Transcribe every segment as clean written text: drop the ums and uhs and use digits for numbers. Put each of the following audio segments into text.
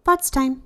thoughts time.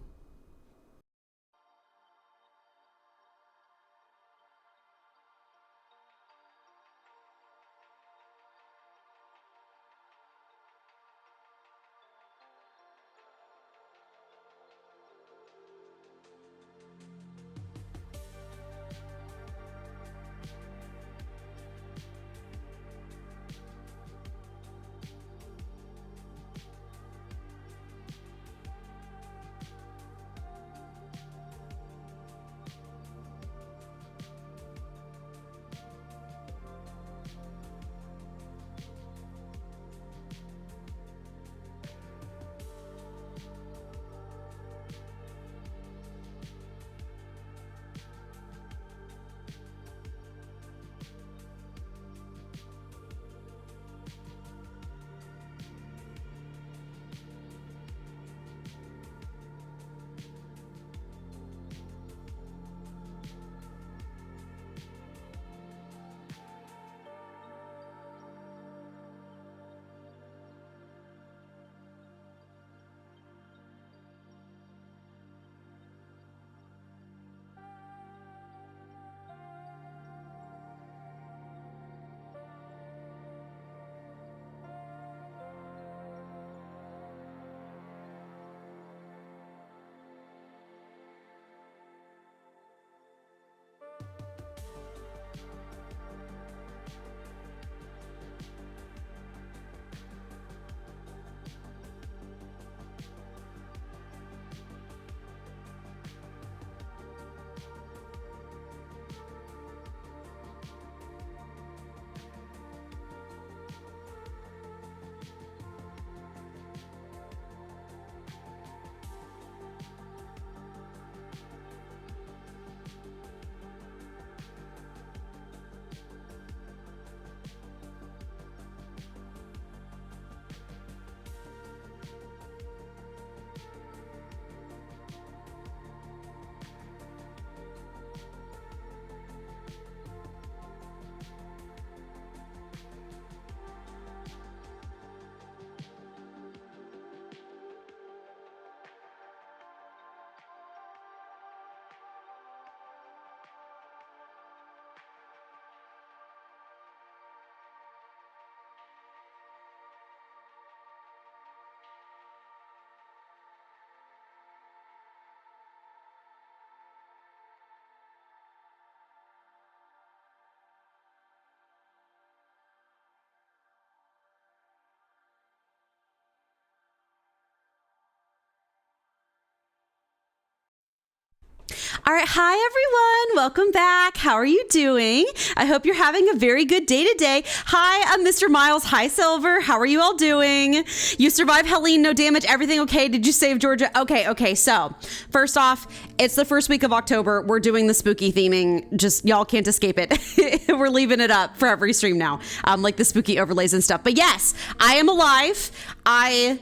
All right. Hi, everyone. Welcome back. How are you doing? I hope you're having a very good day today. Hi, I'm Mr. Miles. Hi, Silver. How are you all doing? You survived Helene. No damage. Everything okay? Did you save Georgia? Okay. So first off, it's the first week of October. We're doing the spooky theming. Just y'all can't escape it. We're leaving it up for every stream now. Like the spooky overlays and stuff. But yes, I am alive. I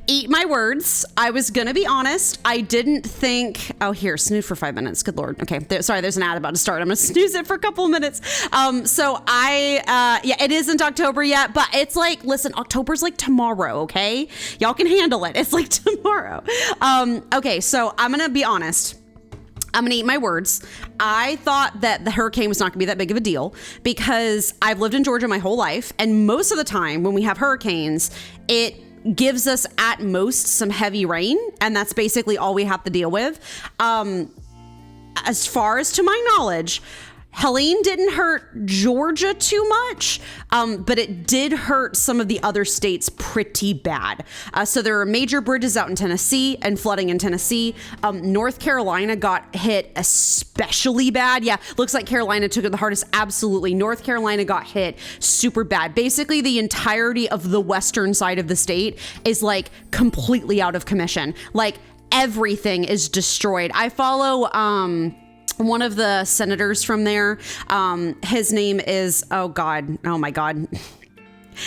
eat my words. I was gonna be honest. I didn't think. Oh, here, snooze for 5 minutes. Good Lord. Okay. Sorry, there's an ad about to start. I'm gonna snooze it for a couple of minutes. Yeah, it isn't October yet, but it's like, listen, October's like tomorrow. Okay, y'all can handle it. It's like tomorrow. Okay, so I'm gonna be honest. I'm going to eat my words. I thought that the hurricane was not going to be that big of a deal because I've lived in Georgia my whole life. And most of the time when we have hurricanes, it gives us at most some heavy rain. And that's basically all we have to deal with. As far as to my knowledge, Helene didn't hurt Georgia too much, but it did hurt some of the other states pretty bad. So there are major bridges out in Tennessee and flooding in Tennessee. North Carolina got hit especially bad. Yeah, looks like Carolina took it the hardest. Absolutely. North Carolina got hit super bad. Basically, the entirety of the western side of the state is like completely out of commission. Like everything is destroyed. I follow one of the senators from there. His name is, oh my God.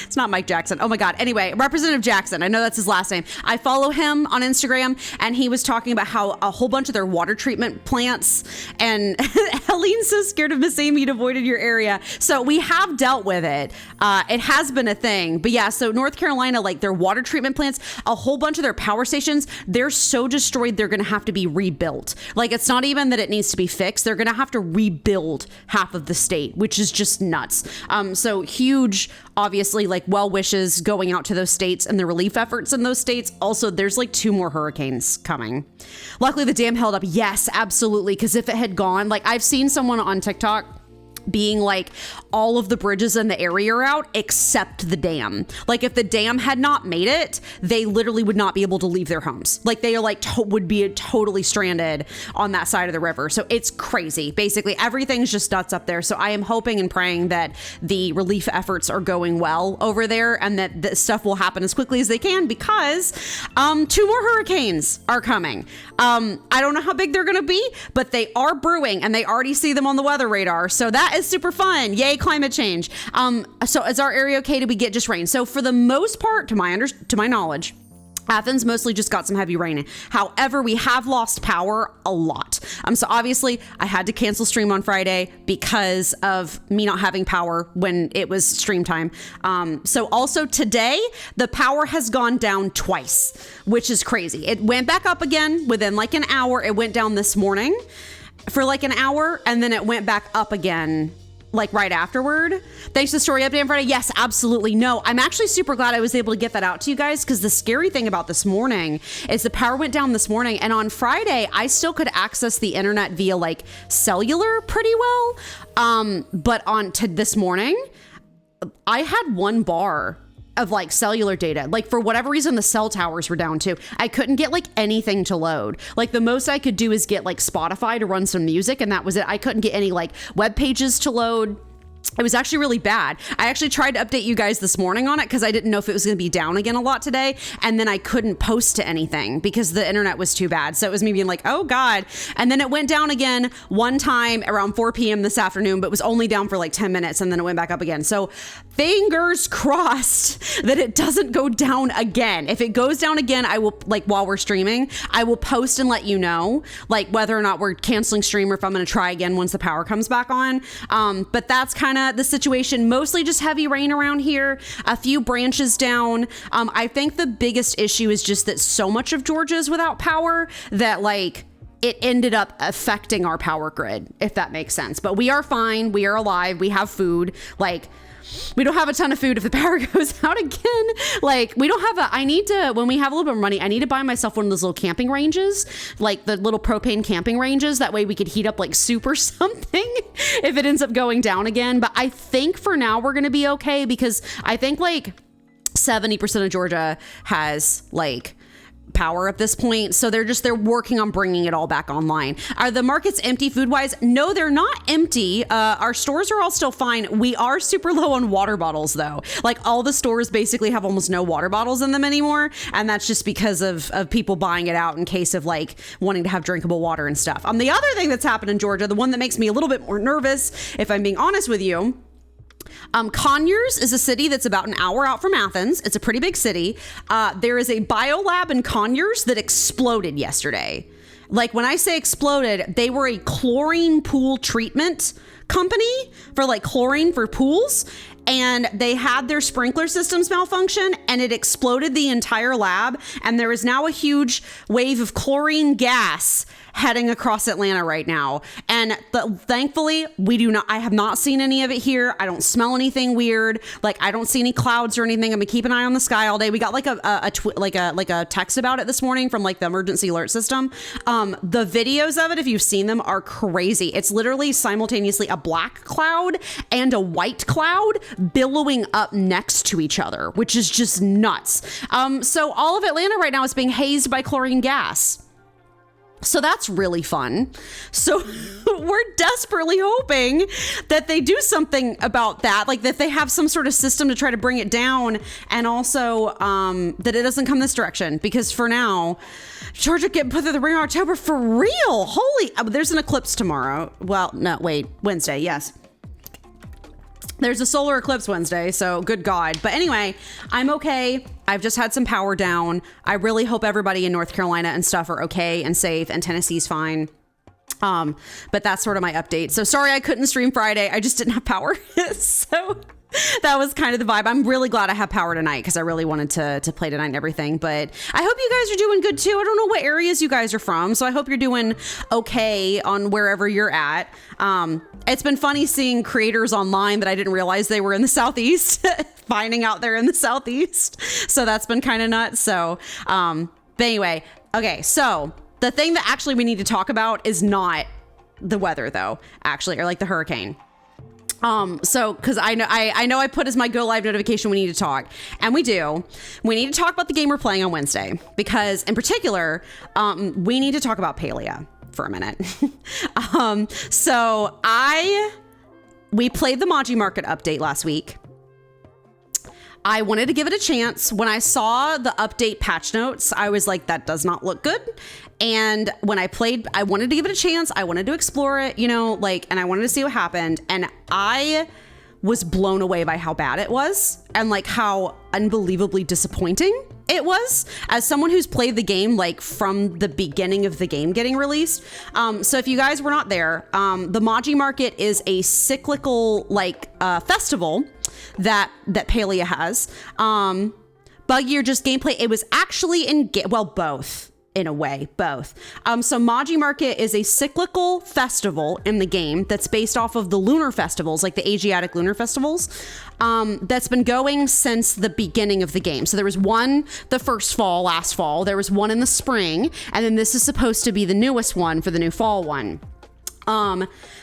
It's not Mike Jackson. Oh my God. Anyway, Representative Jackson. I know that's his last name. I follow him on Instagram, and he was talking about how a whole bunch of their water treatment plants, and Helene's so scared of Miss Amy, you'd avoided your area. So we have dealt with it. It has been a thing. But yeah, so North Carolina, like their water treatment plants, a whole bunch of their power stations, they're so destroyed, they're going to have to be rebuilt. Like, it's not even that it needs to be fixed. They're going to have to rebuild half of the state, which is just nuts. So huge, obviously, like well wishes going out to those states and the relief efforts in those states. Also, there's like 2 more hurricanes coming. Luckily, the dam held up. Yes, absolutely. Because if it had gone, like I've seen someone on TikTok being like, all of the bridges in the area are out except the dam. Like, if the dam had not made it, they literally would not be able to leave their homes. Like, they are like would be totally stranded on that side of the river. So it's crazy. Basically, everything's just nuts up there. So I am hoping and praying that the relief efforts are going well over there, and that this stuff will happen as quickly as they can, because 2 more hurricanes are coming. I don't know how big they're going to be, but they are brewing, and they already see them on the weather radar. So that is super fun. Yay, climate change. So is our area okay? Did we get just rain? So for the most part, to my knowledge, Athens mostly just got some heavy rain. However, we have lost power a lot. So obviously I had to cancel stream on Friday because of me not having power when it was stream time. So also today, the power has gone down twice, which is crazy. It went back up again within like an hour. It went down this morning for like an hour, and then it went back up again like right afterward. Thanks to Story Update on Friday. Yes, absolutely. No, I'm actually super glad I was able to get that out to you guys, because the scary thing about this morning is the power went down this morning, and on Friday I still could access the internet via like cellular pretty well. But on to this morning, I had 1 bar of like cellular data. Like, for whatever reason, the cell towers were down too. I couldn't get like anything to load. Like, the most I could do is get like Spotify to run some music, and that was it. I couldn't get any like web pages to load. It was actually really bad. I actually tried to update you guys this morning on it because I didn't know if it was going to be down again a lot today. And then I couldn't post to anything because the internet was too bad. So it was me being like, oh God. And then it went down again one time around 4 p.m. this afternoon, but was only down for like 10 minutes. And then it went back up again. So fingers crossed that it doesn't go down again. If it goes down again, I will, like, while we're streaming, I will post and let you know, like, whether or not we're canceling stream or if I'm going to try again once the power comes back on. But that's kind of the situation. Mostly just heavy rain around here, a few branches down. I think the biggest issue is just that so much of Georgia is without power that, like, it ended up affecting our power grid, if that makes sense. But we are fine. We are alive. We have food. Like, we don't have a ton of food if the power goes out again. Like, we don't have I need to, when we have a little bit of money, I need to buy myself one of those little camping ranges, like the little propane camping ranges. That way we could heat up like soup or something if it ends up going down again. But I think for now we're going to be okay, because I think like 70% of Georgia has like power at this point. So they're working on bringing it all back online. Are the markets empty food wise? No, they're not empty. Our stores are all still fine. We are super low on water bottles though. Like, all the stores basically have almost no water bottles in them anymore. And that's just because of people buying it out in case of like wanting to have drinkable water and stuff. The other thing that's happened in Georgia, the one that makes me a little bit more nervous, if I'm being honest with you, Conyers is a city that's about an hour out from Athens. It's a pretty big city. There is a biolab in Conyers that exploded yesterday. Like, when I say exploded, they were a chlorine pool treatment company for like chlorine for pools. And they had their sprinkler systems malfunction, and it exploded the entire lab. And there is now a huge wave of chlorine gas heading across Atlanta right now. And thankfully, I have not seen any of it here. I don't smell anything weird. Like, I don't see any clouds or anything. I'm gonna keep an eye on the sky all day. We got like a text about it this morning from like the emergency alert system. The videos of it, if you've seen them, are crazy. It's literally simultaneously a black cloud and a white cloud billowing up next to each other, which is just nuts. So all of Atlanta right now is being hazed by chlorine gas. So that's really fun. So we're desperately hoping that they do something about that, like that they have some sort of system to try to bring it down, and also that it doesn't come this direction, because for now, Georgia getting put through the ring in October for real. Holy, there's an eclipse tomorrow. Well, no, wait, Wednesday, yes. There's a solar eclipse Wednesday, so good God. But anyway, I'm okay. I've just had some power down. I really hope everybody in North Carolina and stuff are okay and safe, and Tennessee's fine. But that's sort of my update. So sorry I couldn't stream Friday. I just didn't have power. So that was kind of the vibe. I'm really glad I have power tonight because I really wanted to play tonight and everything. But I hope you guys are doing good too. I don't know what areas you guys are from, so I hope you're doing okay on wherever you're at. It's been funny seeing creators online that I didn't realize they were in the Southeast, finding out they're in the Southeast. So that's been kind of nuts. So, but anyway, okay. So the thing that actually we need to talk about is not the weather though, actually, or like the hurricane. So, cause I know I put as my go live notification, we need to talk, and we do. We need to talk about the game we're playing on Wednesday, because in particular, we need to talk about Palia for a minute. So we played the Maji Market update last week. I wanted to give it a chance. When I saw the update patch notes, I was like, that does not look good. And when I played, I wanted to give it a chance. I wanted to explore it, you know, like, and I wanted to see what happened. And I was blown away by how bad it was and like how unbelievably disappointing it was as someone who's played the game like from the beginning of the game getting released. So if you guys were not there, the Maji Market is a cyclical like festival that Palia has. Buggy or just gameplay. It was actually both. In a way, both. So Maji Market is a cyclical festival in the game that's based off of the lunar festivals, like the Asiatic lunar festivals, that's been going since the beginning of the game. So there was one the first fall, last fall, there was one in the spring, and then this is supposed to be the newest one for the new fall one.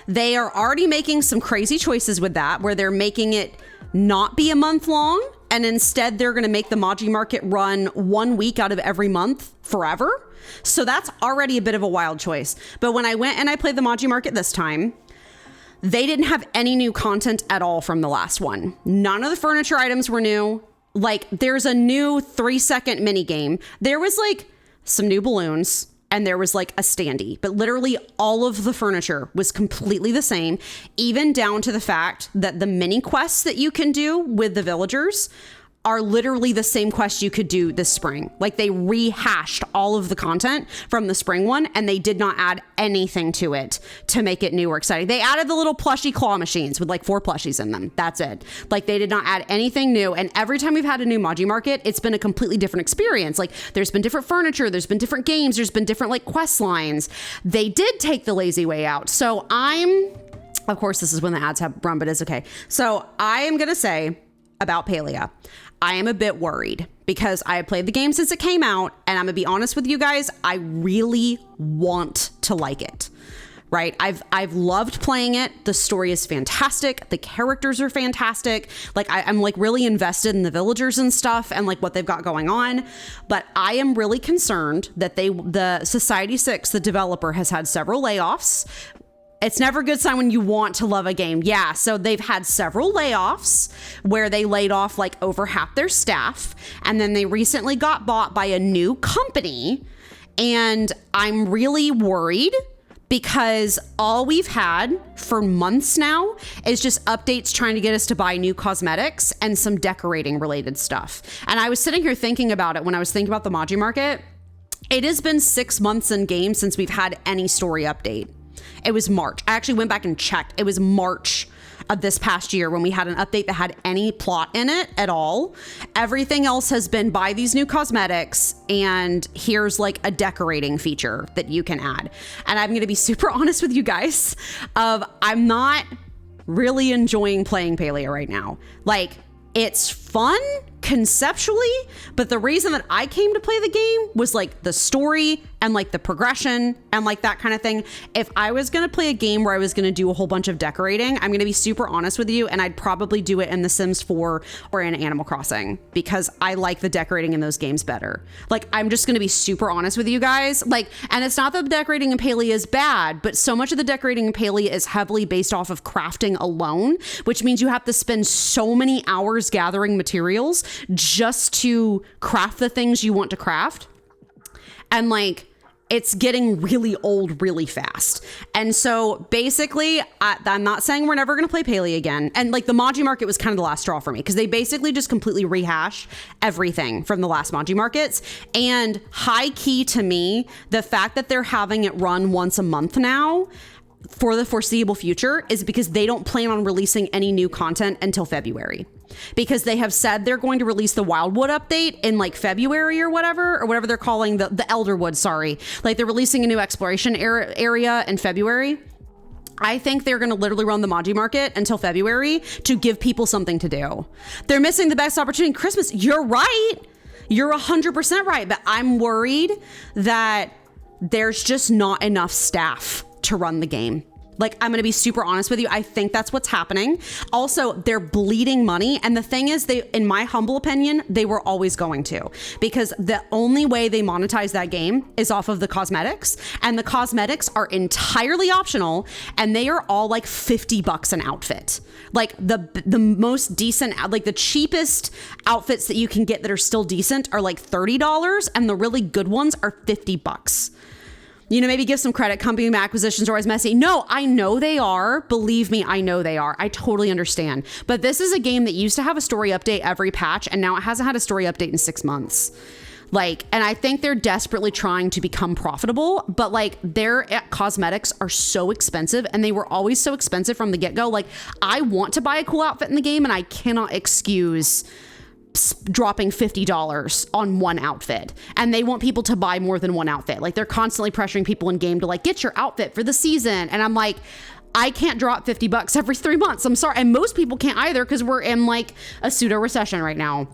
They are already making some crazy choices with that, where they're making it not be a month long, and instead they're going to make the Maji Market run 1 week out of every month forever. So that's already a bit of a wild choice. But when I went and I played the Maji Market this time, they didn't have any new content at all from the last one. None of the furniture items were new. Like, there's a new 3-second mini game. There was like some new balloons, and there was like a standee, but literally all of the furniture was completely the same, even down to the fact that the mini quests that you can do with the villagers are literally the same quest you could do this spring. Like, they rehashed all of the content from the spring one, and they did not add anything to it to make it new or exciting. They added the little plushie claw machines with like 4 plushies in them. That's it. Like, they did not add anything new. And every time we've had a new Maji Market, it's been a completely different experience. Like, there's been different furniture, there's been different games, there's been different like quest lines. They did take the lazy way out. So of course, this is when the ads have run, but it's okay. So I am going to say about Palia, I am a bit worried because I have played the game since it came out, and I'm gonna be honest with you guys, I really want to like it. Right? I've loved playing it. The story is fantastic. The characters are fantastic. Like, I'm like really invested in the villagers and stuff and like what they've got going on. But I am really concerned that the Society 6, the developer, has had several layoffs. It's never a good sign when you want to love a game. Yeah, so they've had several layoffs where they laid off like over half their staff, and then they recently got bought by a new company, and I'm really worried because all we've had for months now is just updates trying to get us to buy new cosmetics and some decorating related stuff. And I was sitting here thinking about it when I was thinking about the Maji Market. It has been 6 months in game since we've had any story update. It was March. I actually went back and checked. It was March of this past year when we had an update that had any plot in it at all. Everything else has been buy these new cosmetics and here's like a decorating feature that you can add. And I'm going to be super honest with you guys. I'm not really enjoying playing Palia right now. Like, it's fun conceptually, but the reason that I came to play the game was like the story and like the progression and like that kind of thing. If I was going to play a game where I was going to do a whole bunch of decorating, I'm going to be super honest with you, and I'd probably do it in The Sims 4 or in Animal Crossing because I like the decorating in those games better. Like, I'm just going to be super honest with you guys. Like, and it's not that the decorating in Palia is bad, but so much of the decorating in Palia is heavily based off of crafting alone, which means you have to spend so many hours gathering materials just to craft the things you want to craft. And like, it's getting really old really fast. And so basically, I'm not saying we're never going to play Palia again. And like the Maji market was kind of the last straw for me because they basically just completely rehashed everything from the last Maji markets. And high key to me, the fact that they're having it run once a month now for the foreseeable future is because they don't plan on releasing any new content until February. Because they have said they're going to release the Wildwood update in like February or whatever they're calling the Elderwood, sorry. Like they're releasing a new exploration area in February. I think they're going to literally run the Maji market until February to give people something to do. They're missing the best opportunity. Christmas, you're right. You're 100% right. But I'm worried that there's just not enough staff to run the game. Like, I'm going to be super honest with you. I think that's what's happening. Also, they're bleeding money. And the thing is, they, in my humble opinion, they were always going to, because the only way they monetize that game is off of the cosmetics, and the cosmetics are entirely optional, and they are all like $50 an outfit. Like the most decent, like the cheapest outfits that you can get that are still decent are like $30, and the really good ones are $50. You know, maybe give some credit. Company acquisitions are always messy. No, I know they are. Believe me, I know they are. I totally understand. But this is a game that used to have a story update every patch, and now it hasn't had a story update in 6 months. Like, and I think they're desperately trying to become profitable, but like their cosmetics are so expensive, and they were always so expensive from the get-go. Like, I want to buy a cool outfit in the game, and I cannot excuse dropping $50 on one outfit, and they want people to buy more than one outfit. Like, they're constantly pressuring people in game to like, get your outfit for the season. And I'm like, I can't drop $50 every 3 months. I'm sorry. And most people can't either, because we're in like a pseudo recession right now.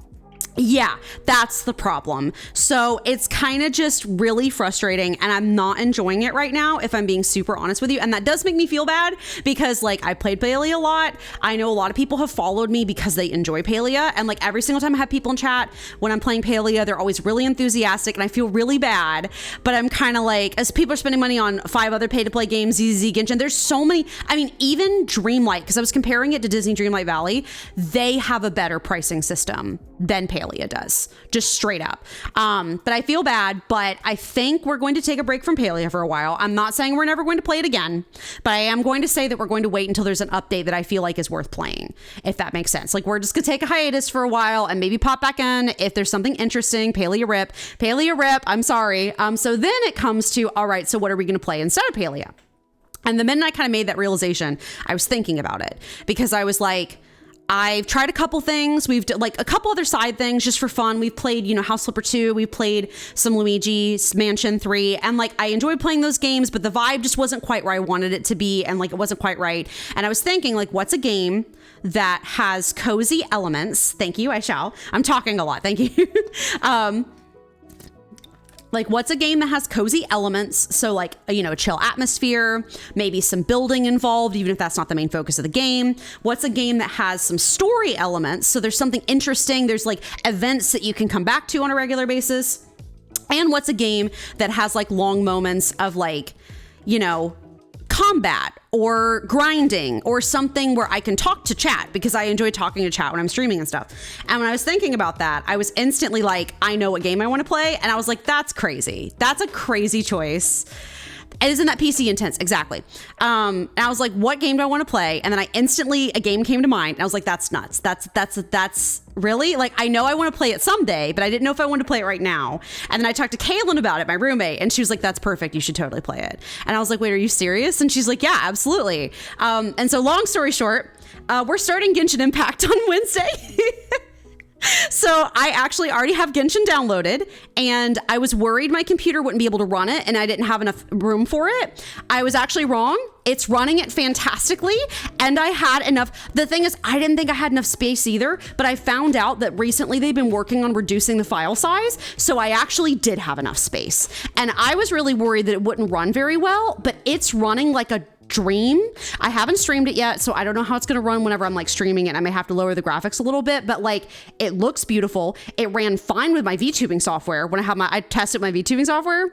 Yeah, that's the problem. So it's kind of just really frustrating, and I'm not enjoying it right now, if I'm being super honest with you. And that does make me feel bad, because like I played Palia a lot. I know a lot of people have followed me because they enjoy Palia, and like every single time I have people in chat when I'm playing Palia, they're always really enthusiastic, and I feel really bad. But I'm kind of like, as people are spending money on 5 other pay-to-play games, ZZ Genshin, there's so many. I mean, even Dreamlight, because I was comparing it to Disney Dreamlight Valley, they have a better pricing system than Palia does, just straight up. But I feel bad, but I think we're going to take a break from Palia for a while. I'm not saying we're never going to play it again, but I am going to say that we're going to wait until there's an update that I feel like is worth playing, if that makes sense. Like, we're just gonna take a hiatus for a while and maybe pop back in if there's something interesting. Palia rip, I'm sorry. So then it comes to, all right, so what are we going to play instead of Palia? And the minute I kind of made that realization, I was thinking about it, because I was like, I've tried a couple things. We've done like a couple other side things just for fun. We've played, you know, House Flipper 2. We played some Luigi's Mansion 3. And like, I enjoyed playing those games, but the vibe just wasn't quite where I wanted it to be. And like, it wasn't quite right. And I was thinking, like, what's a game that has cozy elements? Thank you. I shall. I'm talking a lot. Thank you. Like, what's a game that has cozy elements? So like, you know, a chill atmosphere, maybe some building involved, even if that's not the main focus of the game. What's a game that has some story elements? So there's something interesting. There's like events that you can come back to on a regular basis. And what's a game that has like long moments of like, you know, combat or grinding or something where I can talk to chat, because I enjoy talking to chat when I'm streaming and stuff. And when I was thinking about that, I was instantly like, I know what game I want to play. And I was like, that's crazy. That's a crazy choice. Isn't that PC intense? Exactly. And I was like, what game do I want to play? And then a game came to mind, and I was like, that's nuts. That's really, like, I know I want to play it someday, but I didn't know if I wanted to play it right now. And then I talked to Kaylin about it, my roommate, and she was like, that's perfect. You should totally play it. And I was like, wait, are you serious? And she's like, yeah, absolutely. And so long story short, we're starting Genshin Impact on Wednesday. So I actually already have Genshin downloaded, and I was worried my computer wouldn't be able to run it and I didn't have enough room for it. I was actually wrong. It's running it fantastically, and I had enough. The thing is, I didn't think I had enough space either, but I found out that recently they've been working on reducing the file size, so I actually did have enough space. And I was really worried that it wouldn't run very well, but it's running like a dream. I haven't streamed it yet, so I don't know how it's going to run whenever I'm like streaming it. I may have to lower the graphics a little bit, but like, it looks beautiful. It ran fine with my VTubing software. When I tested my VTubing software,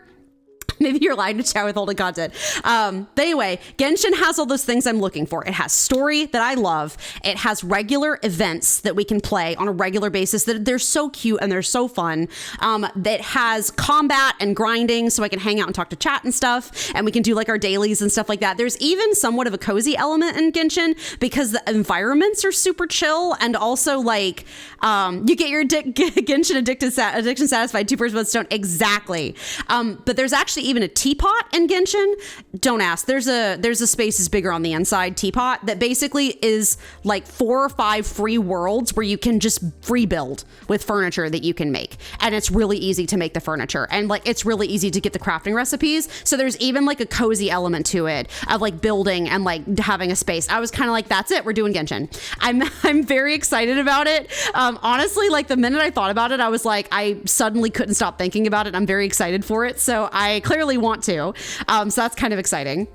Maybe you're allowed to chat withholding content. But anyway, Genshin has all those things I'm looking for. It has story that I love. It has regular events that we can play on a regular basis that they're so cute and they're so fun. That has combat and grinding so I can hang out and talk to chat and stuff. And we can do like our dailies and stuff like that. There's even somewhat of a cozy element in Genshin because the environments are super chill. And also like you get your Genshin addiction satisfied 2 birds with one stone. Exactly. But there's actually even a teapot in Genshin. Don't ask. There's a space is bigger on the inside teapot that basically is like 4 or 5 free worlds where you can just free build with furniture that you can make. And it's really easy to make the furniture. And like, it's really easy to get the crafting recipes. So there's even like a cozy element to it of like building and like having a space. I was kind of like, that's it. We're doing Genshin. I'm very excited about it. Honestly, like the minute I thought about it, I was like, I suddenly couldn't stop thinking about it. I'm very excited for it. So I clearly want to. So that's kind of exciting.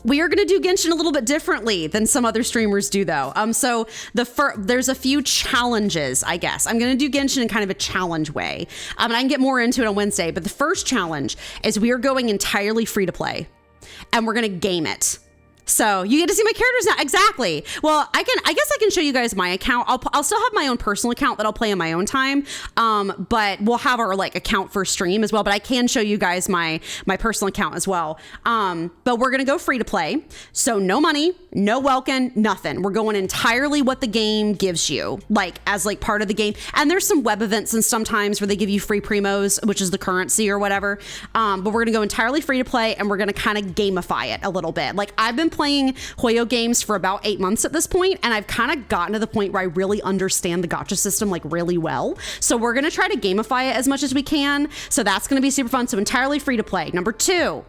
We are going to do Genshin a little bit differently than some other streamers do, though. So there's a few challenges, I guess. I'm going to do Genshin in kind of a challenge way. And I can get more into it on Wednesday. But the first challenge is we are going entirely free to play. And we're going to game it. So you get to see my characters now. Exactly. Well, I guess I can show you guys my account. I'll still have my own personal account that I'll play in my own time. But we'll have our like account for stream as well. But I can show you guys my personal account as well. But we're going to go free to play. So no money, no welcome, nothing. We're going entirely what the game gives you, like as like part of the game. And there's some web events and sometimes where they give you free primos, which is the currency or whatever. But we're going to go entirely free to play and we're going to kind of gamify it a little bit. Like I've been playing Hoyo games for about 8 months at this point, and I've kind of gotten to the point where I really understand the gacha system like really well. So we're going to try to gamify it as much as we can. So that's going to be super fun. So entirely free to play. Number 2,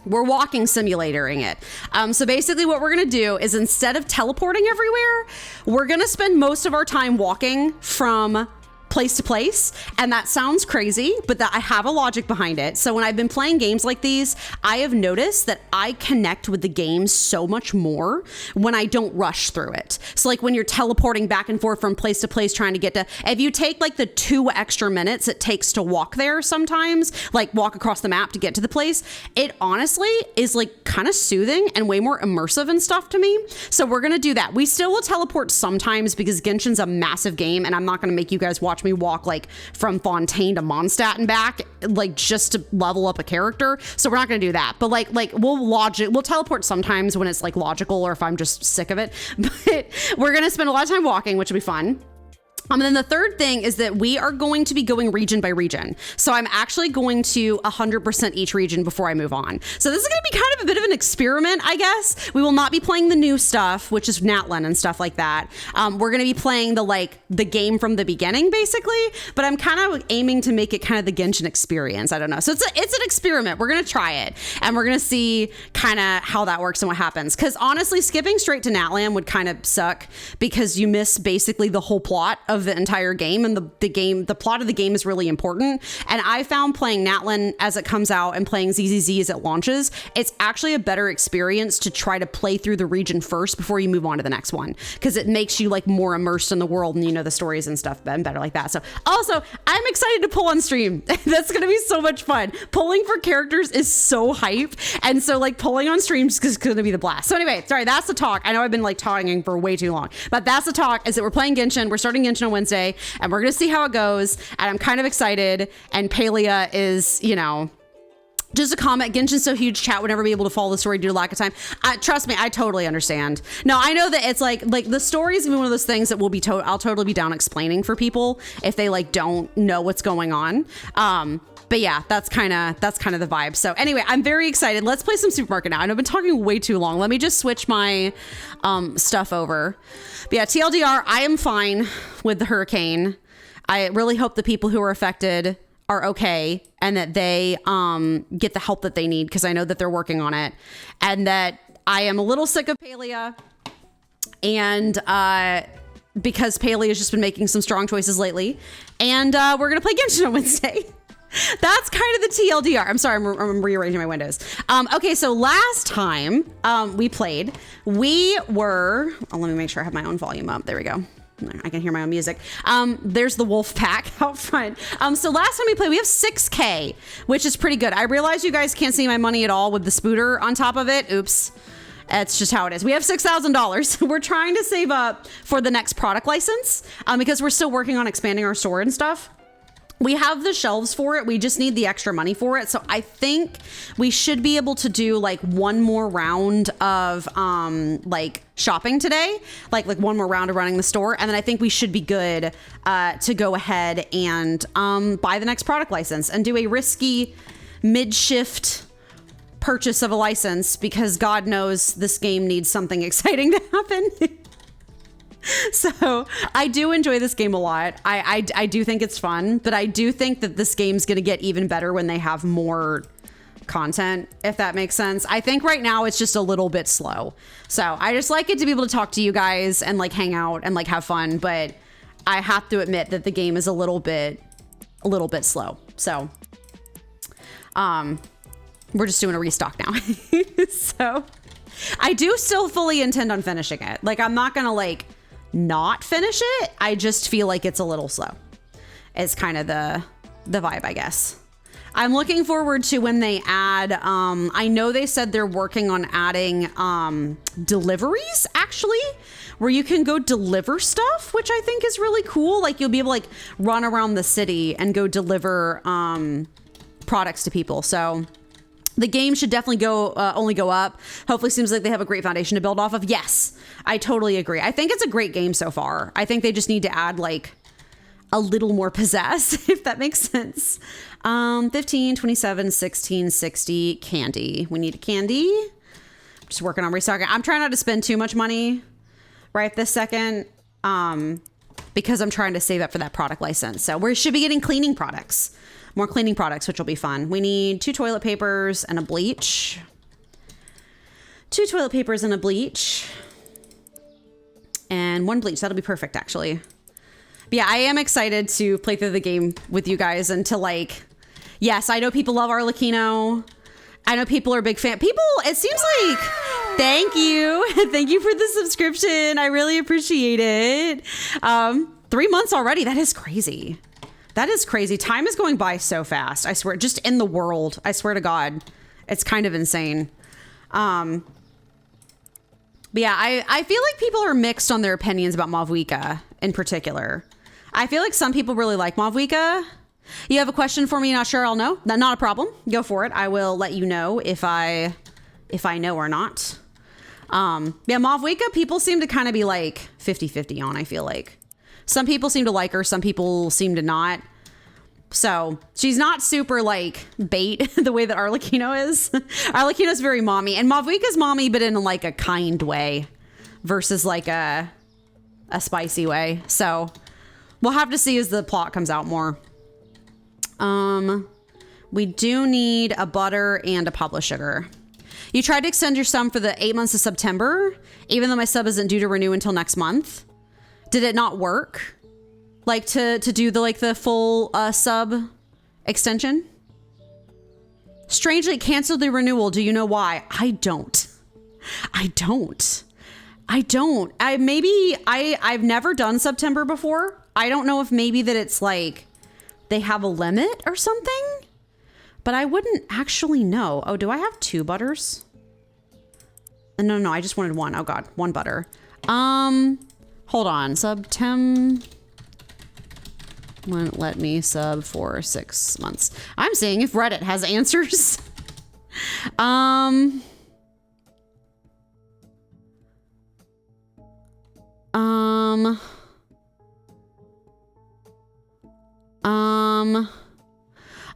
we're walking simulatoring it. So basically what we're going to do is instead of teleporting everywhere, we're going to spend most of our time walking from place to place. And that sounds crazy, but that I have a logic behind it. So when I've been playing games like these, I have noticed that I connect with the game so much more when I don't rush through it. So like when you're teleporting back and forth from place to place, trying to get to, if you take like the 2 extra minutes it takes to walk there sometimes, like walk across the map to get to the place, it honestly is like kind of soothing and way more immersive and stuff to me. So we're going to do that. We still will teleport sometimes because Genshin's a massive game and I'm not going to make you guys watch me walk like from Fontaine to Mondstadt and back, like just to level up a character. So we're not going to do that. But like we'll teleport sometimes when it's like logical or if I'm just sick of it. But we're going to spend a lot of time walking, which will be fun. And then the third thing is that we are going to be going region by region. So I'm actually going to 100% each region before I move on. So this is going to be kind of a bit of an experiment, I guess. We will not be playing the new stuff, which is Natlan and stuff like that. We're going to be playing the game from the beginning, basically. But I'm kind of aiming to make it kind of the Genshin experience. I don't know. So it's an experiment. We're going to try it. And we're going to see kind of how that works and what happens. Because honestly, skipping straight to Natlan would kind of suck because you miss basically the whole plot of the entire game, and the plot of the game is really important. And I found playing Natlan as it comes out and playing ZZZ as it launches, it's actually a better experience to try to play through the region first before you move on to the next one, because it makes you like more immersed in the world and you know the stories and stuff and better like that. So also I'm excited to pull on stream. That's gonna be so much fun. Pulling for characters is so hype, and so like pulling on streams is gonna be the blast. So anyway, sorry, that's the talk. I know I've been like talking for way too long, but that's the talk, is that we're playing Genshin. We're starting Genshin on Wednesday and we're gonna see how it goes, and I'm kind of excited. And Palia is, you know, just a comment. Genshin's so huge, chat would never be able to follow the story due to lack of time. Trust me, I totally understand. No, I know that it's like the story is even one of those things that will be I'll totally be down explaining for people if they like don't know what's going on. But yeah, that's kind of the vibe. So anyway, I'm very excited. Let's play some Supermarket now. I've been talking way too long. Let me just switch my stuff over. But yeah, TLDR, I am fine with the hurricane. I really hope the people who are affected are okay and that they get the help that they need, because I know that they're working on it, and that I am a little sick of Palia, and because Palia has just been making some strong choices lately, and we're gonna play Genshin on Wednesday. That's kind of the TLDR. I'm sorry, I'm rearranging my windows. Okay, so last time we played, we were, let me make sure I have my own volume up. There we go. I can hear my own music. There's the wolf pack out front. So last time we played, we have 6K, which is pretty good. I realize you guys can't see my money at all with the spooter on top of it. Oops. That's just how it is. We have $6,000. We're trying to save up for the next product license because we're still working on expanding our store and stuff. We have the shelves for it. We just need the extra money for it. So I think we should be able to do like one more round of like shopping today, like one more round of running the store. And then I think we should be good to go ahead and buy the next product license and do a risky mid-shift purchase of a license because God knows this game needs something exciting to happen. So I do enjoy this game a lot. I do think it's fun, but I do think that this game's going to get even better when they have more content, if that makes sense. I think right now it's just a little bit slow. So I just like it to be able to talk to you guys and like hang out and like have fun. But I have to admit that the game is a little bit slow. So, we're just doing a restock now. So I do still fully intend on finishing it. Like, I'm not going to like not finish it. I just feel like it's a little slow. It's kind of the vibe, I guess. I'm looking forward to when they add, I know they said they're working on adding deliveries, actually, where you can go deliver stuff, which I think is really cool. Like, you'll be able to like run around the city and go deliver products to people. So the game should definitely go only go up. Hopefully seems like they have a great foundation to build off of. Yes, I totally agree. I think it's a great game so far. I think they just need to add like a little more pizzazz, if that makes sense. 15, 27, 16, 60, candy. We need a candy. I'm just working on restocking. I'm trying not to spend too much money right this second because I'm trying to save up for that product license. So we should be getting cleaning products. More cleaning products, which will be fun. We need 2 toilet papers and a bleach. 2 toilet papers and a bleach. And 1 bleach. That'll be perfect, actually. But yeah, I am excited to play through the game with you guys and to like... Yes, I know people love Arlecchino. I know people are big fan. People, it seems like... Thank you. Thank you for the subscription. I really appreciate it. 3 months already. That is crazy. That is crazy. Time is going by so fast. I swear, just in the world. I swear to God, it's kind of insane. But yeah, I feel like people are mixed on their opinions about Mavwika in particular. I feel like some people really like Mavwika. You have a question for me? Not sure. I'll know. Not a problem. Go for it. I will let you know if I know or not. Yeah, Mavwika, people seem to kind of be like 50-50 on, I feel like. Some people seem to like her. Some people seem to not. So she's not super like bait the way that Arlecchino is. Arlecchino's very mommy, and Mavwika's mommy, but in like a kind way versus like a spicy way. So we'll have to see as the plot comes out more. We do need a butter and a published sugar. You tried to extend your sub for the 8 months of September, even though my sub isn't due to renew until next month. Did it not work? Like to do the full sub extension? Strangely, it canceled the renewal. Do you know why? I don't. I've never done September before. I don't know if maybe that it's like they have a limit or something, but I wouldn't actually know. Oh, do I have 2 butters? No, I just wanted 1. Oh God, 1 butter. Hold on, September won't let me sub for 6 months. I'm seeing if Reddit has answers.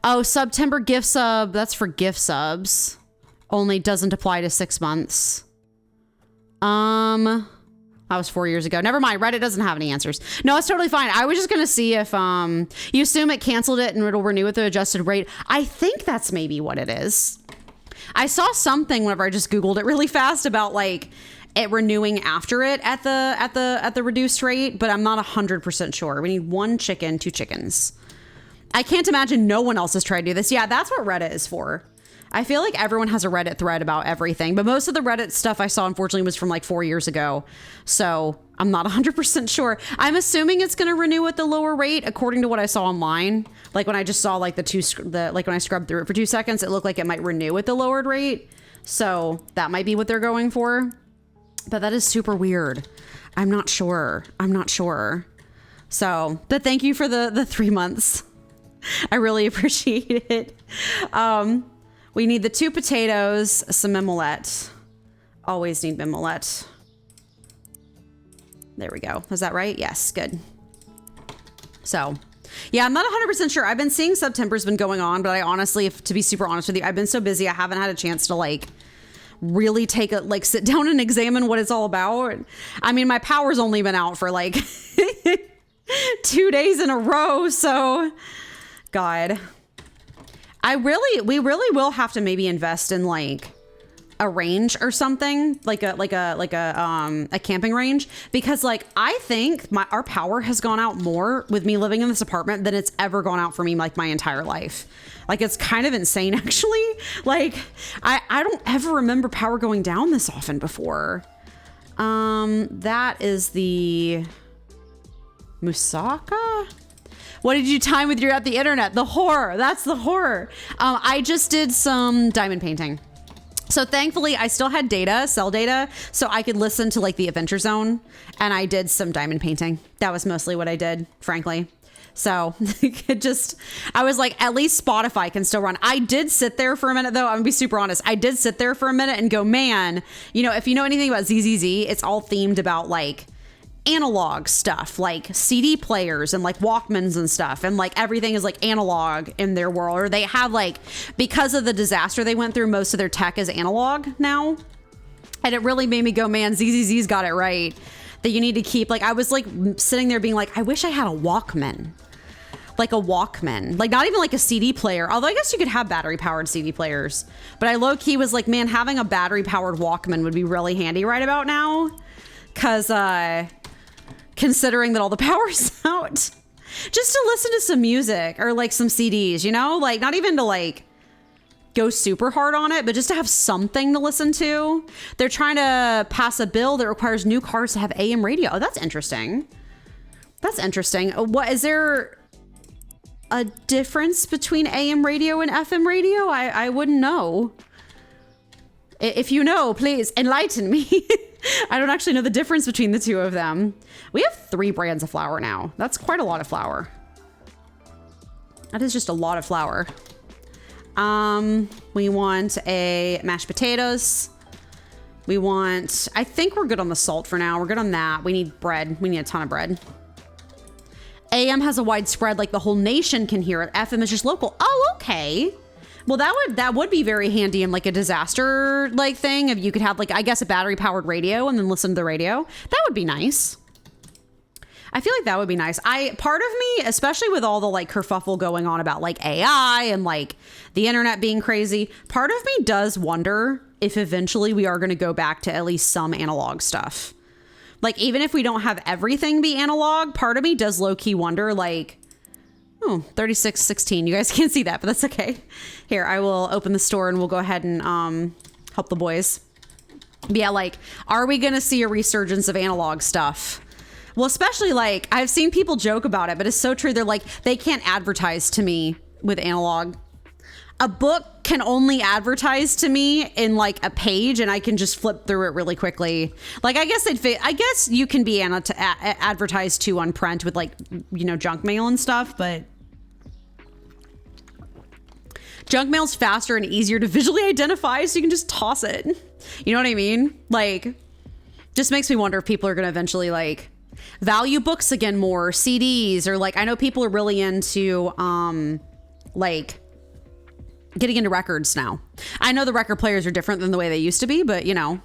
Oh, September gift sub. That's for gift subs. Only doesn't apply to 6 months. That was 4 years ago. Never mind. Reddit doesn't have any answers. No, it's totally fine. I was just going to see if you assume it canceled it and it'll renew at the adjusted rate. I think that's maybe what it is. I saw something whenever I just Googled it really fast about like it renewing after it at the reduced rate, but I'm not 100% sure. We need 1 chicken, 2 chickens. I can't imagine no one else has tried to do this. Yeah, that's what Reddit is for. I feel like everyone has a Reddit thread about everything, but most of the Reddit stuff I saw, unfortunately, was from like 4 years ago. So I'm not 100% sure. I'm assuming it's going to renew at the lower rate according to what I saw online. Like when I just saw like like when I scrubbed through it for 2 seconds, it looked like it might renew at the lowered rate. So that might be what they're going for. But that is super weird. I'm not sure. So, but thank you for the 3 months. I really appreciate it. We need the 2 potatoes, some mimolette. Always need mimolette. There we go. Was that right? Yes, good. So, yeah, I'm not 100% sure. I've been seeing September's been going on, but I honestly, to be super honest with you, I've been so busy. I haven't had a chance to like really sit down and examine what it's all about. I mean, my power's only been out for like 2 days in a row. So, God, we really will have to maybe invest in like a range or something, like a camping range, because like I think our power has gone out more with me living in this apartment than it's ever gone out for me like my entire life. Like it's kind of insane actually. Like I don't ever remember power going down this often before. That is the moussaka. What did you time with at the internet? The horror. That's the horror. I just did some diamond painting. So thankfully I still had cell data, so I could listen to like the Adventure Zone, and I did some diamond painting. That was mostly what I did, frankly. So I was like, at least Spotify can still run. I did sit there for a minute though. I'm gonna be super honest. I did sit there for a minute and go, man, if you know anything about ZZZ, it's all themed about like analog stuff, like CD players and like Walkmans and stuff, and like everything is like analog in their world. Or they have like, because of the disaster they went through, most of their tech is analog now, and it really made me go, man, ZZZ's got it right, that you need to keep, like I was like sitting there being like, I wish I had a Walkman, like not even like a CD player, although I guess you could have battery powered CD players, but I low-key was like, man, having a battery powered Walkman would be really handy right about now, because considering that all the power's out, just to listen to some music or like some CDs, like not even to like go super hard on it, but just to have something to listen to. They're trying to pass a bill that requires new cars to have AM radio. Oh, that's interesting. What is there a difference between AM radio and FM radio? I wouldn't know. If you know, please enlighten me. I don't actually know the difference between the two of them. We have 3 brands of flour now. That's quite a lot of flour. That is just a lot of flour. We want a mashed potatoes. I think we're good on the salt for now. We're good on that. We need bread. We need a ton of bread. AM has a wide spread, like the whole nation can hear it. FM is just local. Oh, okay. Well, that would be very handy in like a disaster like thing. If you could have like, I guess, a battery powered radio and then listen to the radio, that would be nice. I feel like that would be nice. Part of me, especially with all the like kerfuffle going on about like AI and like the internet being crazy, part of me does wonder if eventually we are going to go back to at least some analog stuff. Like, even if we don't have everything be analog, part of me does low key wonder like, 3616. You guys can't see that, but that's okay. Here, I will open the store and we'll go ahead and help the boys. But yeah, like, are we going to see a resurgence of analog stuff? Well, especially like, I've seen people joke about it, but it's so true. They're like, they can't advertise to me with analog. A book can only advertise to me in like a page, and I can just flip through it really quickly. Like, I guess you can be advertised to on print with like, junk mail and stuff, but junk mail's faster and easier to visually identify, so you can just toss it. You know what I mean? Like, just makes me wonder if people are going to eventually like value books again more, CDs, or like, I know people are really into like getting into records now. I know the record players are different than the way they used to be, but I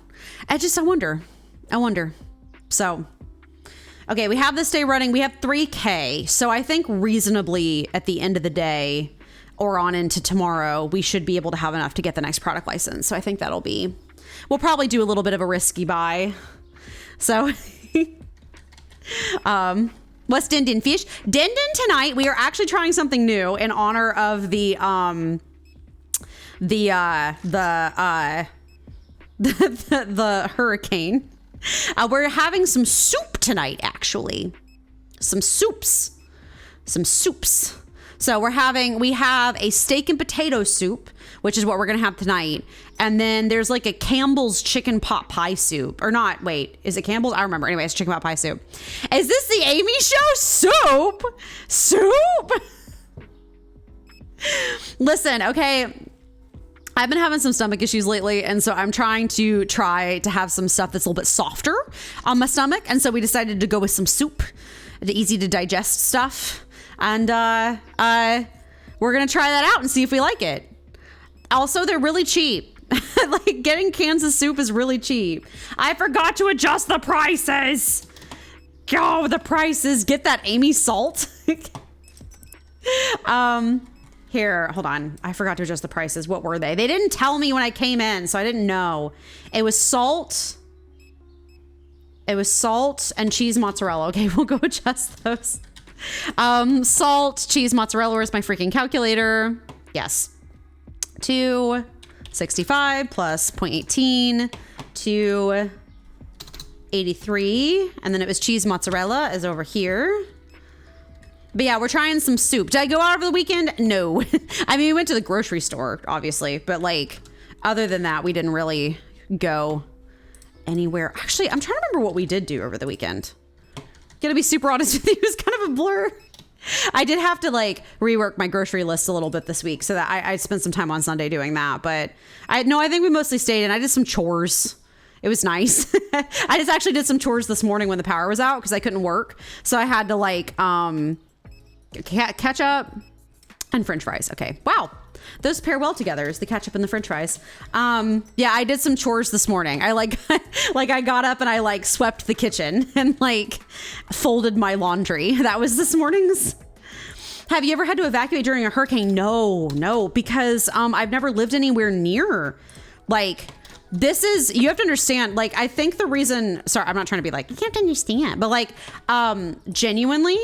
wonder. So, okay, we have this day running. We have 3K. So I think reasonably at the end of the day or on into tomorrow, we should be able to have enough to get the next product license. So I think we'll probably do a little bit of a risky buy. So, what's Din Din Fish? Din Din tonight, we are actually trying something new in honor of the hurricane. We're having some soup tonight, actually. Some soups. So we have a steak and potato soup, which is what we're going to have tonight. And then there's like a Campbell's chicken pot pie soup. Or not, wait, is it Campbell's? I remember. Anyway, it's chicken pot pie soup. Is this the Amy Show? Soup? Listen, okay. I've been having some stomach issues lately, and so I'm trying to have some stuff that's a little bit softer on my stomach. And so we decided to go with some soup, the easy to digest stuff. And we're going to try that out and see if we like it. Also, they're really cheap. Like, getting cans of soup is really cheap. I forgot to adjust the prices. Go, the prices. Get that Amy salt. Here, hold on. I forgot to adjust the prices. What were they? They didn't tell me when I came in, so I didn't know. It was salt. It was salt and cheese mozzarella. Okay, we'll go adjust those. Salt, cheese, mozzarella. Where's my freaking calculator? Yes. 265 plus 0.18 to 83. And then it was cheese mozzarella is over here. But yeah, we're trying some soup. Did I go out over the weekend? No. I mean, we went to the grocery store, obviously. But like, other than that, we didn't really go anywhere. Actually, I'm trying to remember what we did do over the weekend. Gonna be super honest with you, it was kind of a blur. I did have to like rework my grocery list a little bit this week, so that I spent some time on Sunday doing that. But I think we mostly stayed and I did some chores. It was nice. I just actually did some chores this morning when the power was out because I couldn't work. So I had to like ketchup and French fries. Okay. Wow. Those pair well together, is the ketchup and the French fries. Yeah, I did some chores this morning. I like I got up and I like swept the kitchen and like folded my laundry. That was this morning's. Have you ever had to evacuate during a hurricane? No, because I've never lived anywhere near. Like, this is, you have to understand, like, I think the reason, sorry, I'm not trying to be like, you can't understand, but like, genuinely,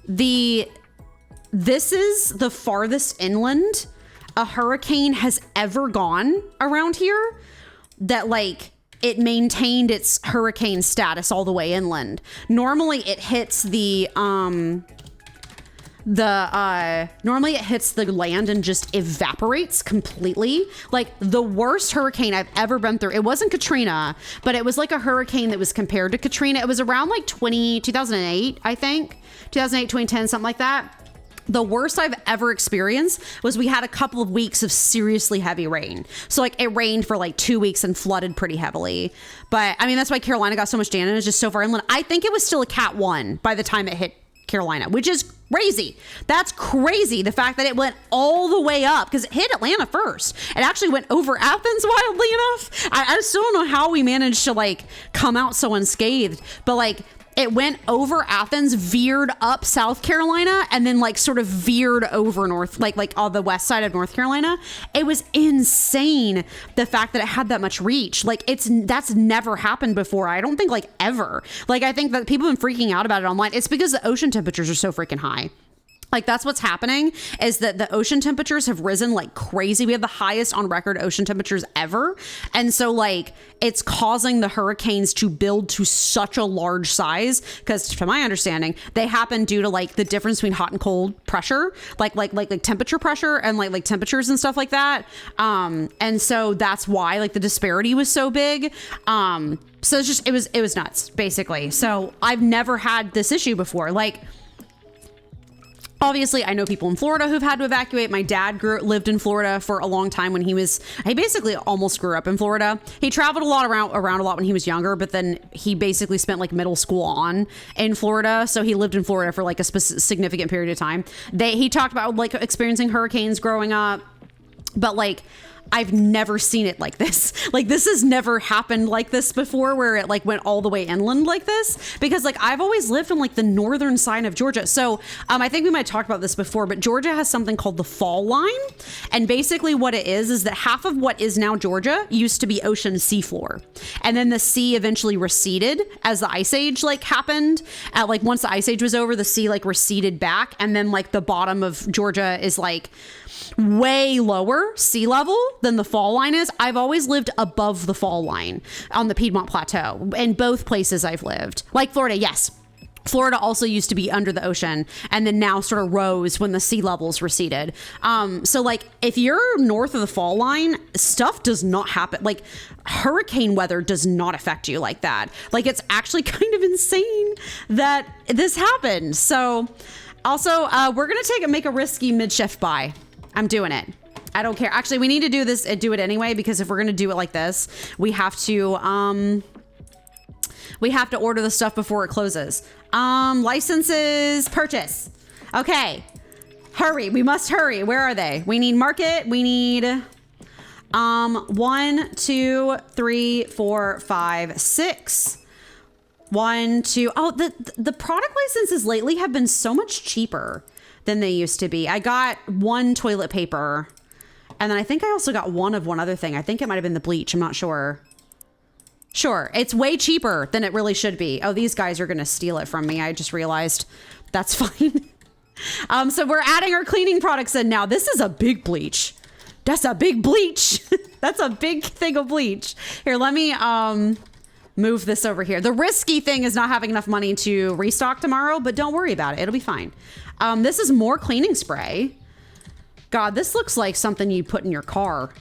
this is the farthest inland a hurricane has ever gone around here that like it maintained its hurricane status all the way inland. Normally it hits normally it hits the land and just evaporates completely. Like the worst hurricane I've ever been through. It wasn't Katrina, but it was like a hurricane that was compared to Katrina. It was around like 2008, I think. 2008, 2010, something like that. The worst I've ever experienced was we had a couple of weeks of seriously heavy rain. So like it rained for like 2 weeks and flooded pretty heavily. But I mean, that's why Carolina got so much damage, just so far inland. I think it was still a Cat 1 by the time it hit Carolina, which is crazy. That's crazy. The fact that it went all the way up because it hit Atlanta first. It actually went over Athens, wildly enough. I still don't know how we managed to like come out so unscathed, but like it went over Athens, veered up South Carolina, and then like sort of veered over north, like on the west side of North Carolina. It was insane, the fact that it had that much reach. Like that's never happened before. I don't think like ever. Like I think that people have been freaking out about it online. It's because the ocean temperatures are so freaking high. Like that's what's happening, is that the ocean temperatures have risen like crazy. We have the highest on record ocean temperatures ever. And so like it's causing the hurricanes to build to such a large size, because to my understanding, they happen due to like the difference between hot and cold pressure, like temperature pressure and like temperatures and stuff like that. And so that's why like the disparity was so big. So it's just, it was nuts basically. So I've never had this issue before. Like, obviously, I know people in Florida who've had to evacuate. My dad lived in Florida for a long time when he basically almost grew up in Florida. He traveled around a lot when he was younger, but then he basically spent like middle school on in Florida. So he lived in Florida for like a significant period of time. He talked about like experiencing hurricanes growing up, but like, I've never seen it like this. Like this has never happened like this before, where it like went all the way inland like this, because like I've always lived on like the northern side of Georgia. So I think we might have talked about this before, but Georgia has something called the fall line. And basically what it is that half of what is now Georgia used to be ocean seafloor. And then the sea eventually receded as the ice age like happened. Like once the ice age was over, the sea like receded back. And then like the bottom of Georgia is like way lower sea level. than the fall line is. I've always lived above the fall line on the Piedmont Plateau in both places I've lived. Like Florida, yes. Florida also used to be under the ocean and then now sort of rose when the sea levels receded. So like if you're north of the fall line, stuff does not happen. Like hurricane weather does not affect you like that. Like it's actually kind of insane that this happened. So also we're going to make a risky mid-shift buy. I'm doing it. I don't care. Actually, we need to do it anyway, because if we're going to do it like this, we have to order the stuff before it closes. Licenses, purchase. Okay. Hurry. We must hurry. Where are they? We need market. We need 1, 2, 3, 4, 5, 6. 1, 2. Oh, the product licenses lately have been so much cheaper than they used to be. I got 1 toilet paper, and then I think I also got one other thing. I think it might have been the bleach. I'm not sure. Sure, it's way cheaper than it really should be. Oh, these guys are going to steal it from me. I just realized. That's fine. So we're adding our cleaning products in now. This is a big bleach. That's a big bleach. That's a big thing of bleach. Here, let me move this over here. The risky thing is not having enough money to restock tomorrow, but don't worry about it. It'll be fine. This is more cleaning spray. God, this looks like something you put in your car.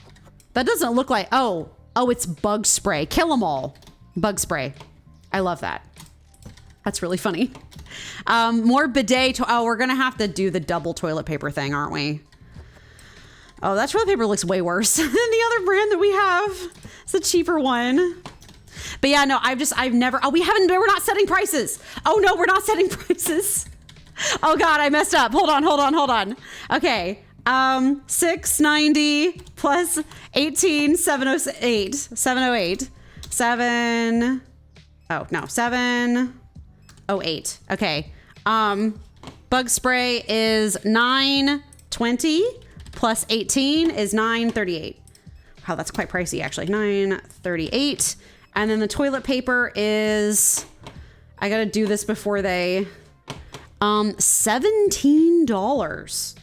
That doesn't look like, oh, it's bug spray. Kill 'em all. Bug spray. I love that. That's really funny. More bidet. Oh, we're going to have to do the double toilet paper thing, aren't we? Oh, that toilet paper looks way worse than the other brand that we have. It's a cheaper one. But yeah, no, we're not setting prices. Oh no, we're not setting prices. Oh God, I messed up. Hold on. Okay. 690 plus 18, 708, 708. Okay. Bug spray is 920 plus 18 is 938. Wow, that's quite pricey actually. 938. And then the toilet paper is, I gotta do this before they, $17.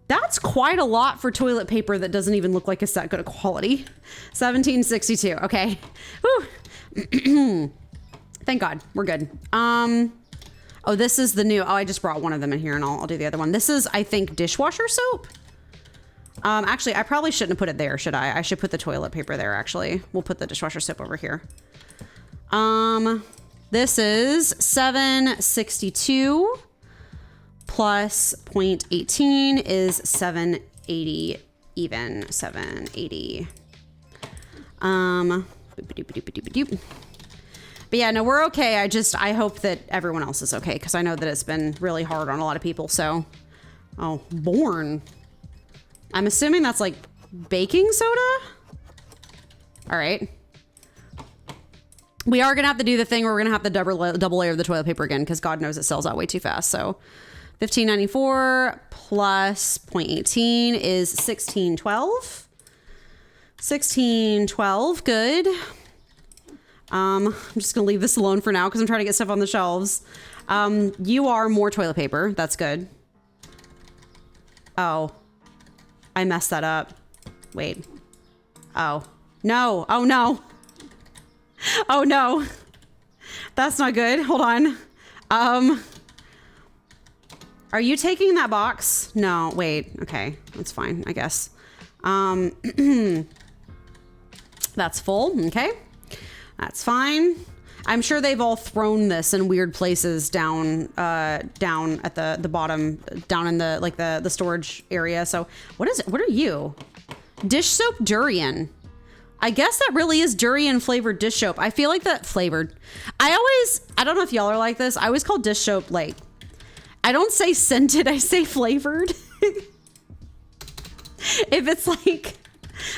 That's quite a lot for toilet paper that doesn't even look like it's that good a quality. $17.62. Okay. Whew. Thank God. We're good. Oh, this is the new. Oh, I just brought one of them in here, and I'll do the other one. This is, I think, dishwasher soap. Actually, I probably shouldn't have put it there, should I? I should put the toilet paper there, actually. We'll put the dishwasher soap over here. This is $7.62. Plus 0.18 is 780 even. 780. But yeah, no, we're okay. I hope that everyone else is okay, because I know that it's been really hard on a lot of people. So, oh, Born. I'm assuming that's like baking soda. All right. We are gonna have to do the thing where we're gonna have to double layer the toilet paper again, because God knows it sells out way too fast. So. $15.94 plus 0.18 is $16.12. $16.12, good. I'm just gonna leave this alone for now because I'm trying to get stuff on the shelves. You are more toilet paper. That's good. Oh, I messed that up. Wait. Oh, no. Oh, no. Oh, no. That's not good. Hold on. Are you taking that box? No, wait. Okay, that's fine, I guess. That's full. Okay, that's fine. I'm sure they've all thrown this in weird places down at the bottom, down in the storage area. So what is it? What are you? Dish soap durian. I guess that really is durian flavored dish soap. I feel like that flavored. I don't know if y'all are like this. I always call dish soap like. I don't say scented, I say flavored. If it's like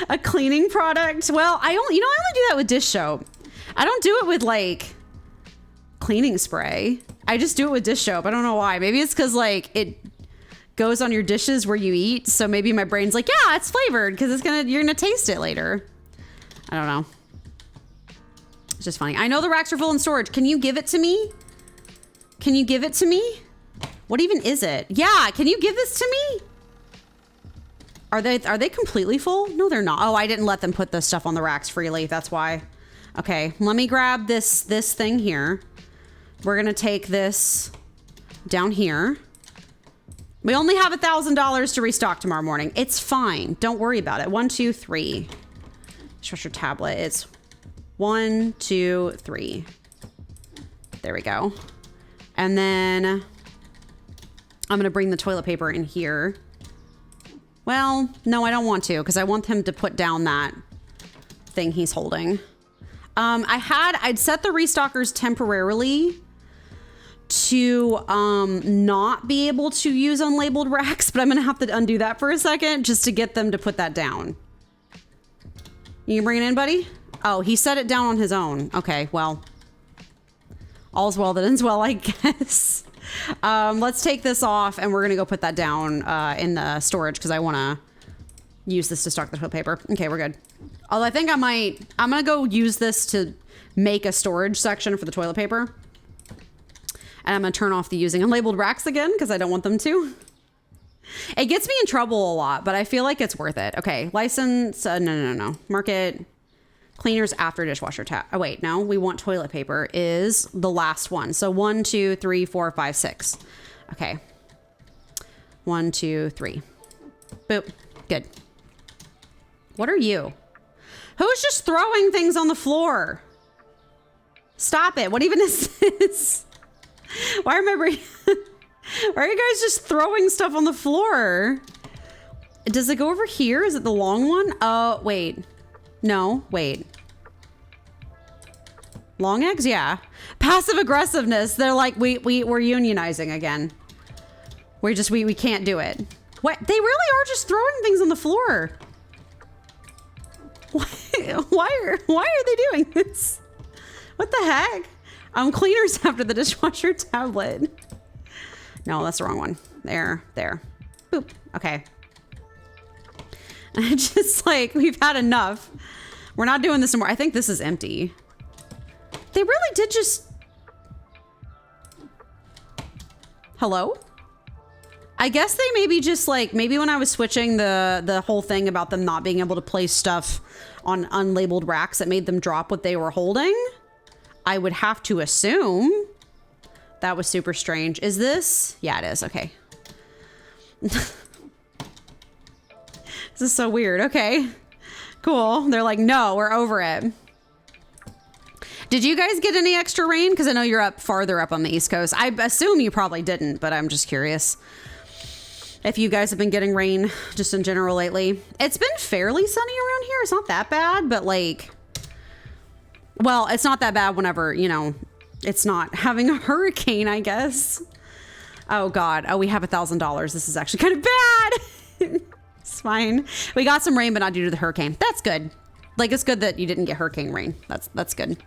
a cleaning product, well, I only do that with dish soap. I don't do it with like cleaning spray. I just do it with dish soap. I don't know why. Maybe it's because like it goes on your dishes where you eat. So maybe my brain's like, yeah, it's flavored because you're gonna taste it later. I don't know. It's just funny. I know the racks are full in storage. Can you give it to me? Can you give it to me? What even is it? Yeah, can you give this to me? Are they completely full? No, they're not. Oh, I didn't let them put this stuff on the racks freely. That's why. Okay, let me grab this thing here. We're gonna take this down here. We only have $1,000 to restock tomorrow morning. It's fine. Don't worry about it. 1, 2, 3. Dishwasher tablet. It's 1, 2, 3. There we go. And then I'm gonna bring the toilet paper in here. Well, no, I don't want to, because I want him to put down that thing he's holding. I'd set the restockers temporarily to not be able to use unlabeled racks, but I'm gonna have to undo that for a second just to get them to put that down. You can bring it in, buddy? Oh, he set it down on his own. Okay, well, all's well that ends well, I guess. Let's take this off and we're gonna go put that down in the storage because I wanna use this to stock the toilet paper. Okay, we're good. Although I think I'm gonna go use this to make a storage section for the toilet paper. And I'm gonna turn off the using unlabeled racks again because I don't want them to. It gets me in trouble a lot, but I feel like it's worth it. Okay, license, no. Market cleaners after dishwasher tap. Oh wait, no, we want toilet paper is the last one. So 1, 2, 3, 4, 5, 6. Okay. 1, 2, 3. Boop, good. What are you? Who's just throwing things on the floor? Stop it. What even is this? Why are you guys just throwing stuff on the floor? Does it go over here? Is it the long one? Oh, wait. No, wait. Long eggs? Yeah. Passive aggressiveness. They're like, we're unionizing again. We can't do it. What? They really are just throwing things on the floor. Why are they doing this? What the heck? Cleaners after the dishwasher tablet. No, that's the wrong one. There. Boop. Okay. Just like, we've had enough. We're not doing this anymore. I think this is empty. They really did just... Hello? I guess they maybe just like, maybe when I was switching the whole thing about them not being able to place stuff on unlabeled racks, it made them drop what they were holding. I would have to assume. That was super strange. Is this? Yeah, it is. Okay. This is so weird. Okay. Cool. They're like, no, we're over it. Did you guys get any extra rain? Because I know you're farther up on the East Coast. I assume you probably didn't, but I'm just curious if you guys have been getting rain just in general lately. It's been fairly sunny around here. It's not that bad, but like, well, it's not that bad whenever, you know, it's not having a hurricane, I guess. Oh God. Oh, we have $1,000. This is actually kind of bad. It's fine. We got some rain, but not due to the hurricane. That's good. Like, it's good that you didn't get hurricane rain. That's good.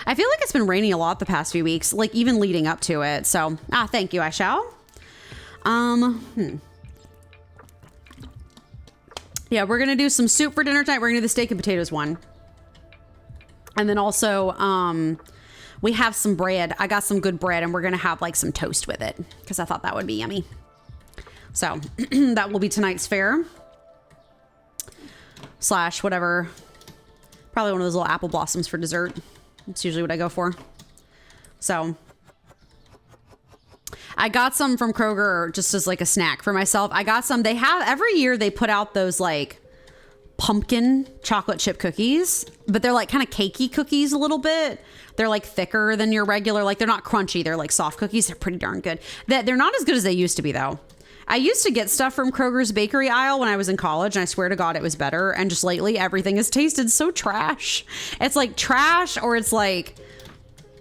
I feel like it's been raining a lot the past few weeks, like even leading up to it. So, thank you, I shall. Yeah, we're going to do some soup for dinner tonight. We're going to do the steak and potatoes one. And then also, we have some bread. I got some good bread and we're going to have like some toast with it because I thought that would be yummy. So that will be tonight's fare. / whatever. Probably one of those little apple blossoms for dessert. That's usually what I go for. So I got some from Kroger just as like a snack for myself. I got some. They have every year they put out those like pumpkin chocolate chip cookies, but they're like kind of cakey cookies a little bit. They're like thicker than your regular, like they're not crunchy. They're like soft cookies. They're pretty darn good. They're not as good as they used to be though. I used to get stuff from Kroger's bakery aisle when I was in college, and I swear to God it was better. And just lately, everything has tasted so trash. It's like trash, or it's like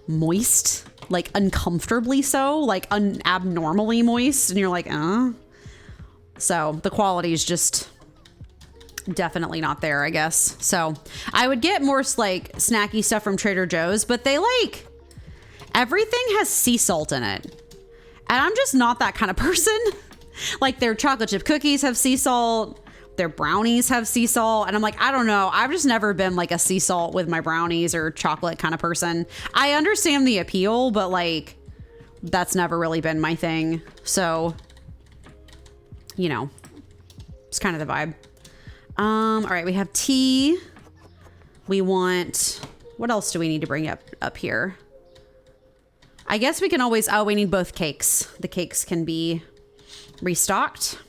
moist, like uncomfortably so, like abnormally moist. And you're like, So the quality is just definitely not there, I guess. So I would get more like snacky stuff from Trader Joe's, but they like, everything has sea salt in it. And I'm just not that kind of person. Like their chocolate chip cookies have sea salt, their brownies have sea salt. And I'm like, I don't know. I've just never been like a sea salt with my brownies or chocolate kind of person. I understand the appeal, but like, that's never really been my thing. So, you know, It's kind of the vibe. All right, we have tea. We want, what else do we need to bring up here? I guess we can always, oh, we need both cakes. The cakes can be restocked.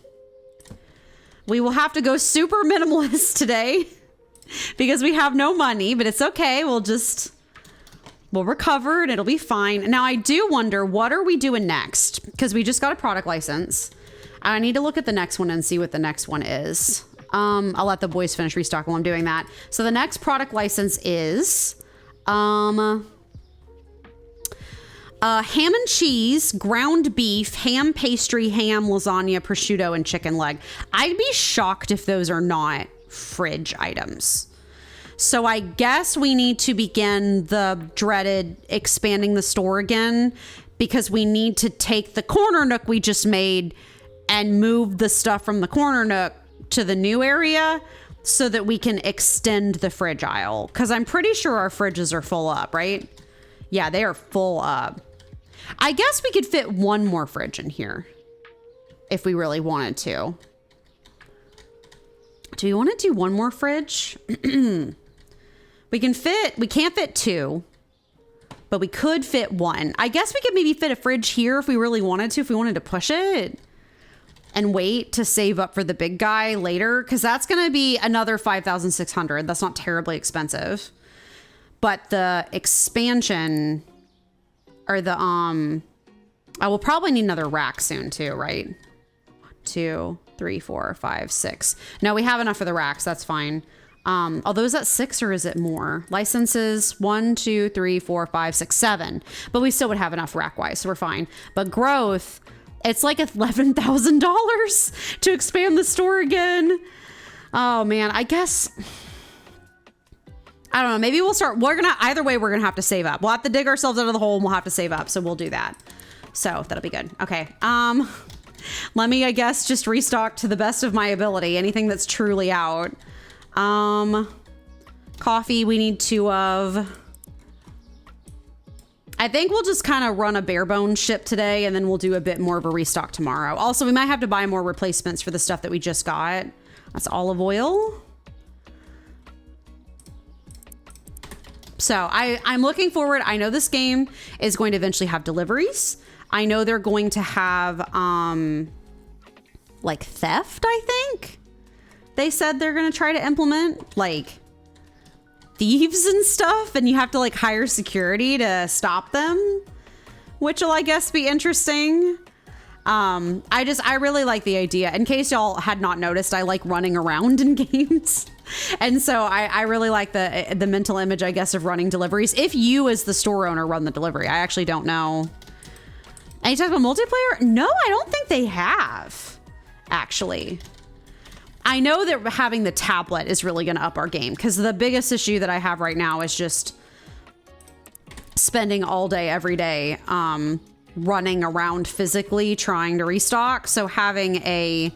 We will have to go super minimalist today because we have no money, but it's okay. We'll recover and it'll be fine. Now I do wonder, what are we doing next? Because we just got a product license. I need to look at the next one and see what the next one is. I'll let the boys finish restocking while I'm doing that. So the next product license is ham and cheese, ground beef, ham pastry, ham, lasagna, prosciutto, and chicken leg. I'd be shocked if those are not fridge items. So I guess we need to begin the dreaded expanding the store again, because we need to take the corner nook we just made and move the stuff from the corner nook to the new area so that we can extend the fridge aisle. Because I'm pretty sure our fridges are full up, right? Yeah, they are full up. I guess we could fit one more fridge in here if we really wanted to. Do we want to do one more fridge? We can't fit two, but we could fit one. I guess we could maybe fit a fridge here if we really wanted to, if we wanted to push it and wait to save up for the big guy later. Cause that's going to be another 5,600. That's not terribly expensive, but the expansion or the, I will probably need another rack soon too, right? 1, 2, 3, 4, 5, 6. No, we have enough for the racks. That's fine. Although is that 6 or is it more? Licenses 1, 2, 3, 4, 5, 6, 7. But we still would have enough rack wise, so we're fine. But growth, it's like $11,000 to expand the store again. Oh man, I guess, I don't know. Maybe we'll start, either way, we're gonna have to save up. We'll have to dig ourselves out of the hole and we'll have to save up. So we'll do that. So that'll be good. Okay. Let me, I guess, just restock to the best of my ability. Anything that's truly out. Coffee, we need 2 of. I think we'll just kind of run a bare bones ship today and then we'll do a bit more of a restock tomorrow. Also, we might have to buy more replacements for the stuff that we just got. That's olive oil. So I'm looking forward. I know this game is going to eventually have deliveries. I know they're going to have, like theft, I think. They said they're going to try to implement like thieves and stuff, and you have to like hire security to stop them, which will, I guess, be interesting. I really like the idea. In case y'all had not noticed, I like running around in games. And so I really like the mental image, I guess, of running deliveries. If you as the store owner run the delivery, I actually don't know. And you talk about multiplayer? No, I don't think they have, actually. I know that having the tablet is really going to up our game, because the biggest issue that I have right now is just spending all day, every day, running around physically trying to restock. So having a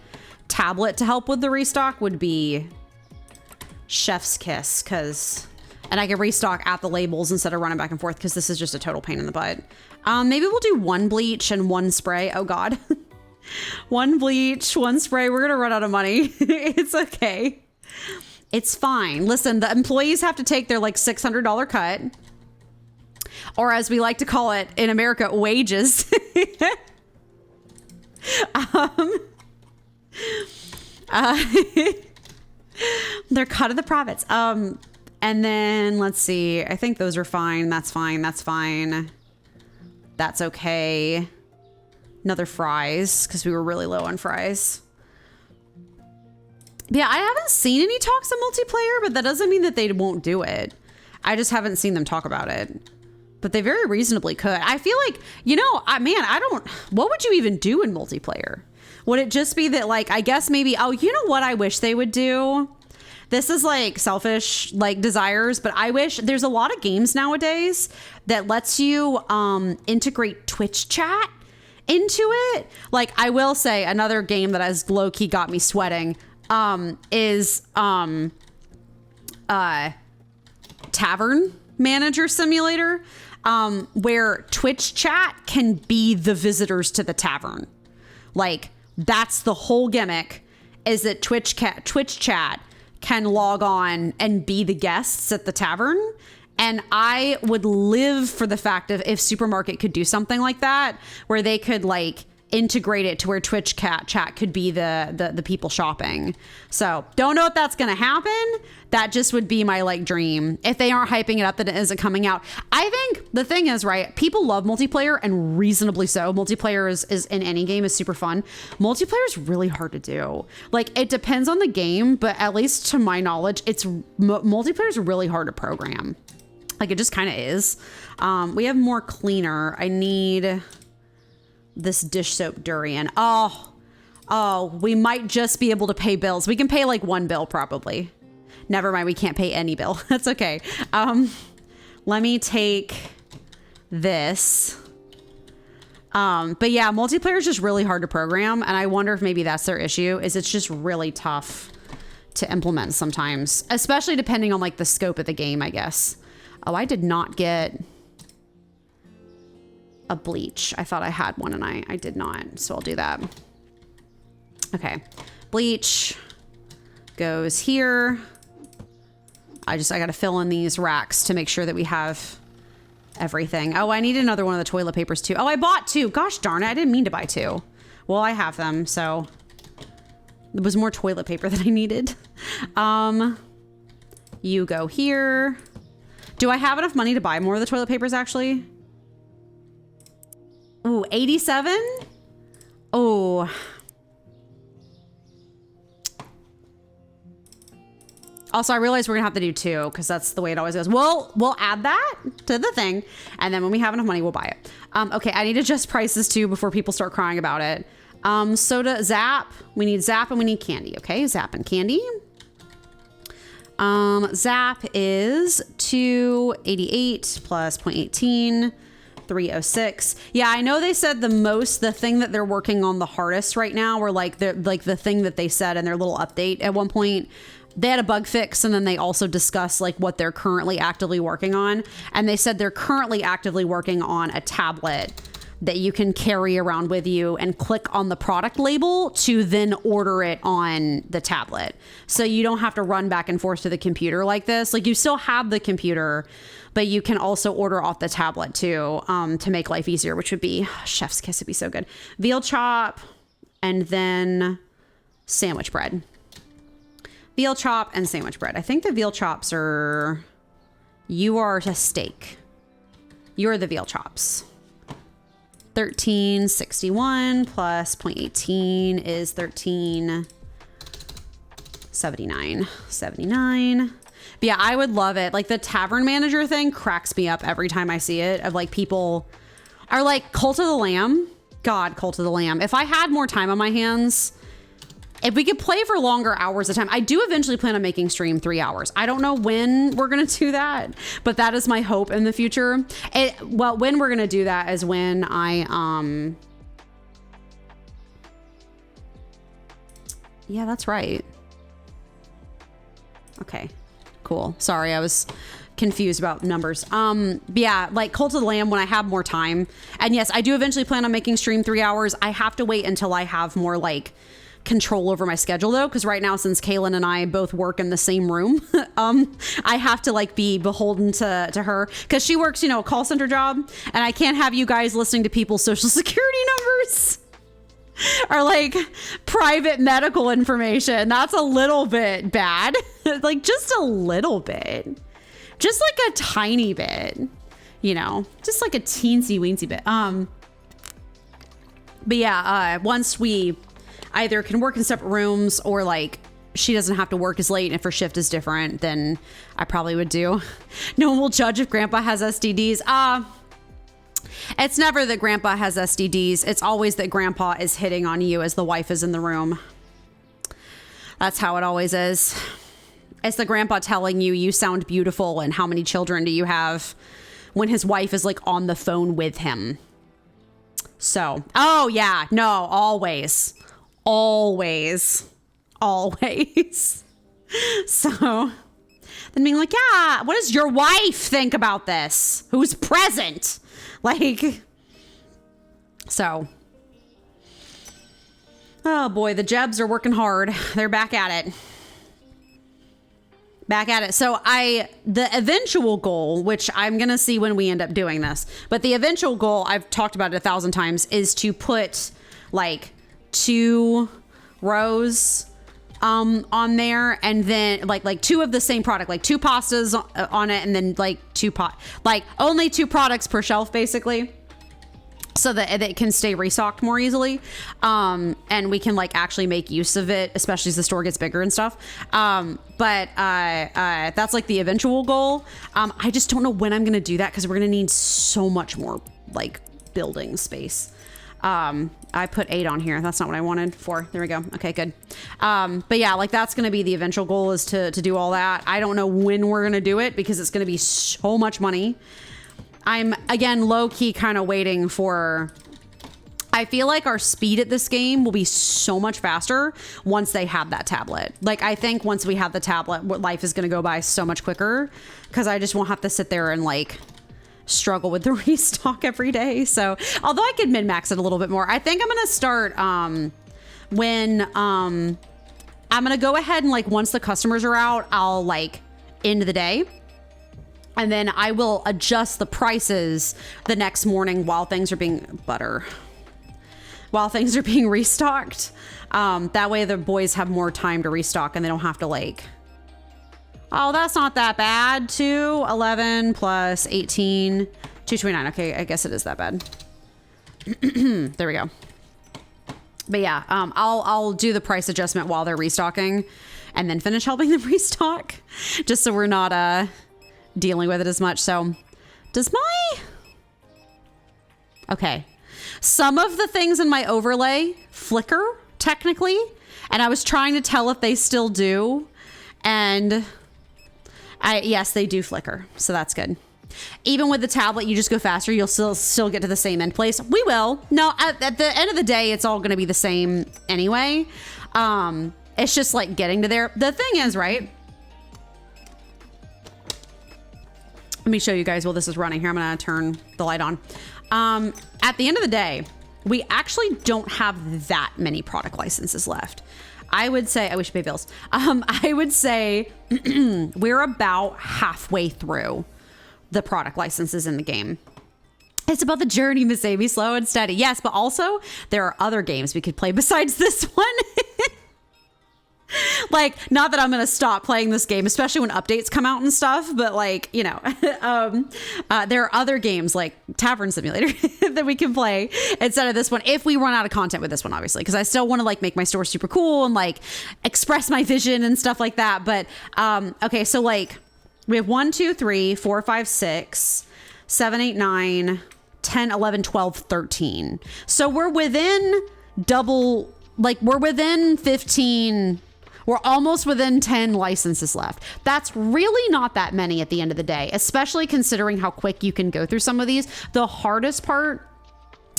tablet to help with the restock would be chef's kiss, and I can restock at the labels instead of running back and forth, because this is just a total pain in the butt. Maybe we'll do 1 bleach and 1 spray. Oh God. 1 bleach, 1 spray. We're gonna run out of money. It's okay. It's fine. Listen, the employees have to take their like $600 cut, or as we like to call it in America, wages. They're cut of the profits. And then let's see. I think those are fine. That's fine. That's fine. That's okay. Another fries, because we were really low on fries. Yeah, I haven't seen any talks of multiplayer, but that doesn't mean that they won't do it. I just haven't seen them talk about it. But they very reasonably could. I feel like, you know, what would you even do in multiplayer? Would it just be that, like, I guess maybe, oh, you know what I wish they would do? This is like selfish, like, desires, but I wish there's a lot of games nowadays that lets you integrate Twitch chat into it. Like, I will say another game that has low-key got me sweating is Tavern Manager Simulator, where Twitch chat can be the visitors to the tavern. Like, that's the whole gimmick. is that Twitch chat can log on and be the guests at the tavern. And I would live for the fact of if Supermarket could do something like that, where they could like integrate it to where Twitch chat could be the people shopping. So don't know if that's going to happen. That just would be my like dream. If they aren't hyping it up that it isn't coming out. I think the thing is, right, people love multiplayer, and reasonably so. Multiplayer is in any game is super fun. Multiplayer is really hard to do. Like, it depends on the game, but at least to my knowledge, multiplayer is really hard to program. Like, it just kind of is. We have more cleaner. I need this dish soap durian. Oh, we might just be able to pay bills. We can pay like one bill probably. Never mind, we can't pay any bill. That's okay. Let me take this. But yeah, multiplayer is just really hard to program, and I wonder if maybe that's their issue, is it's just really tough to implement sometimes, especially depending on like the scope of the game, I guess. Oh, I did not get a bleach. I thought I had one and I did not, so I'll do that. Okay, bleach goes here. I gotta fill in these racks to make sure that we have everything. Oh, I need another one of the toilet papers too. Oh, I bought two. Gosh darn it, I didn't mean to buy two. Well, I have them, so there was more toilet paper than I needed. You go here. Do I have enough money to buy more of the toilet papers actually? Ooh, 87? Oh. Also, I realize we're gonna have to do two because that's the way it always goes. We'll add that to the thing, and then when we have enough money, we'll buy it. Okay, I need to adjust prices too before people start crying about it. Soda, Zap. We need Zap and we need candy. Okay, Zap and candy. Zap is 288 plus 0.18, 306. Yeah, I know they said the thing that they're working on the hardest right now, or like the thing that they said in their little update at one point. They had a bug fix, and then they also discussed like what they're currently actively working on. And they said they're currently actively working on a tablet that you can carry around with you and click on the product label to then order it on the tablet. So you don't have to run back and forth to the computer like this. Like, you still have the computer, but you can also order off the tablet too, to make life easier, which would be chef's kiss. It'd be so good. Veal chop and then sandwich bread. Veal chop and sandwich bread. I think the veal chops are, you are a steak. You're the veal chops. 1361 plus 0.18 is 1379. But yeah, I would love it. Like, the tavern manager thing cracks me up every time I see it, of like people are like, Cult of the Lamb. God, Cult of the Lamb. If I had more time on my hands, if we could play for longer hours at a time. I do eventually plan on making stream 3 hours. I don't know when we're going to do that, but that is my hope in the future. Well, when we're going to do that is when I, yeah, that's right. Okay, cool. Sorry, I was confused about numbers. Yeah, like Cult of the Lamb, when I have more time. And yes, I do eventually plan on making stream 3 hours. I have to wait until I have more like control over my schedule though, because right now, since Kaylin and I both work in the same room, I have to like be beholden to her, because she works, a call center job, and I can't have you guys listening to people's social security numbers or like private medical information. That's a little bit bad. Like, just a little bit, just like a tiny bit, just like a teensy weensy bit. But yeah, once we either can work in separate rooms, or like she doesn't have to work as late, and if her shift is different, then I probably would do. No one will judge if grandpa has STDs. It's never that grandpa has STDs. It's always that grandpa is hitting on you as the wife is in the room. That's how it always is. It's the grandpa telling you sound beautiful and how many children do you have, when his wife is like on the phone with him. So, oh yeah, no, always. So then being like, yeah, what does your wife think about this? Who's present? Like, so Oh boy, the Jebs are working hard. They're back at it. Back at it. So the eventual goal, which I'm going to see when we end up doing this, but the eventual goal, I've talked about it 1,000 times, is to put like 2 rows on there, and then like 2 of the same product, like 2 pastas on it, and then like only 2 products per shelf basically, so that it can stay restocked more easily, and we can like actually make use of it, especially as the store gets bigger and stuff. But that's like the eventual goal. I just don't know when I'm gonna do that, because we're gonna need so much more like building space. I put 8 on here. That's not what I wanted. 4. There we go. Okay, good. But yeah, like that's going to be the eventual goal, is to do all that. I don't know when we're going to do it, because it's going to be so much money. I'm, again, low key kind of waiting for, I feel like our speed at this game will be so much faster once they have that tablet. Like, I think once we have the tablet, life is going to go by so much quicker, because I just won't have to sit there and like struggle with the restock every day. So although I could min-max it a little bit more, I think I'm going to start when I'm going to go ahead and like once the customers are out, I'll like end the day. And then I will adjust the prices the next morning while things are being restocked. That way the boys have more time to restock, and they don't have to like, oh, that's not that bad. 211 plus 18, 229. Okay, I guess it is that bad. There we go. But yeah, I'll do the price adjustment while they're restocking, and then finish helping them restock, just so we're not dealing with it as much. So okay, some of the things in my overlay flicker technically, and I was trying to tell if they still do, and yes, they do flicker, so that's good. Even with the tablet, you just go faster, you'll still get to the same end place. We will. No, at the end of the day, it's all going to be the same anyway. It's just like getting to there. The thing is, right? Let me show you guys while this is running here. I'm going to turn the light on. At the end of the day, we actually don't have that many product licenses left. I would say, I wish I paid bills. I would say we're about halfway through the product licenses in the game. It's about the journey, Miss Amy, slow and steady. Yes, but also there are other games we could play besides this one. Like, not that I'm going to stop playing this game, especially when updates come out and stuff, but like, you know, there are other games like Tavern Simulator that we can play instead of this one, if we run out of content with this one, obviously, because I still want to like make my store super cool and like express my vision and stuff like that. But okay, so like we have 1, 2, 3, 4, 5, 6, 7, 8, 9, 10, 11, 12, 13. So we're within double, like we're within 15. We're almost within 10 licenses left. That's really not that many at the end of the day, especially considering how quick you can go through some of these. The hardest part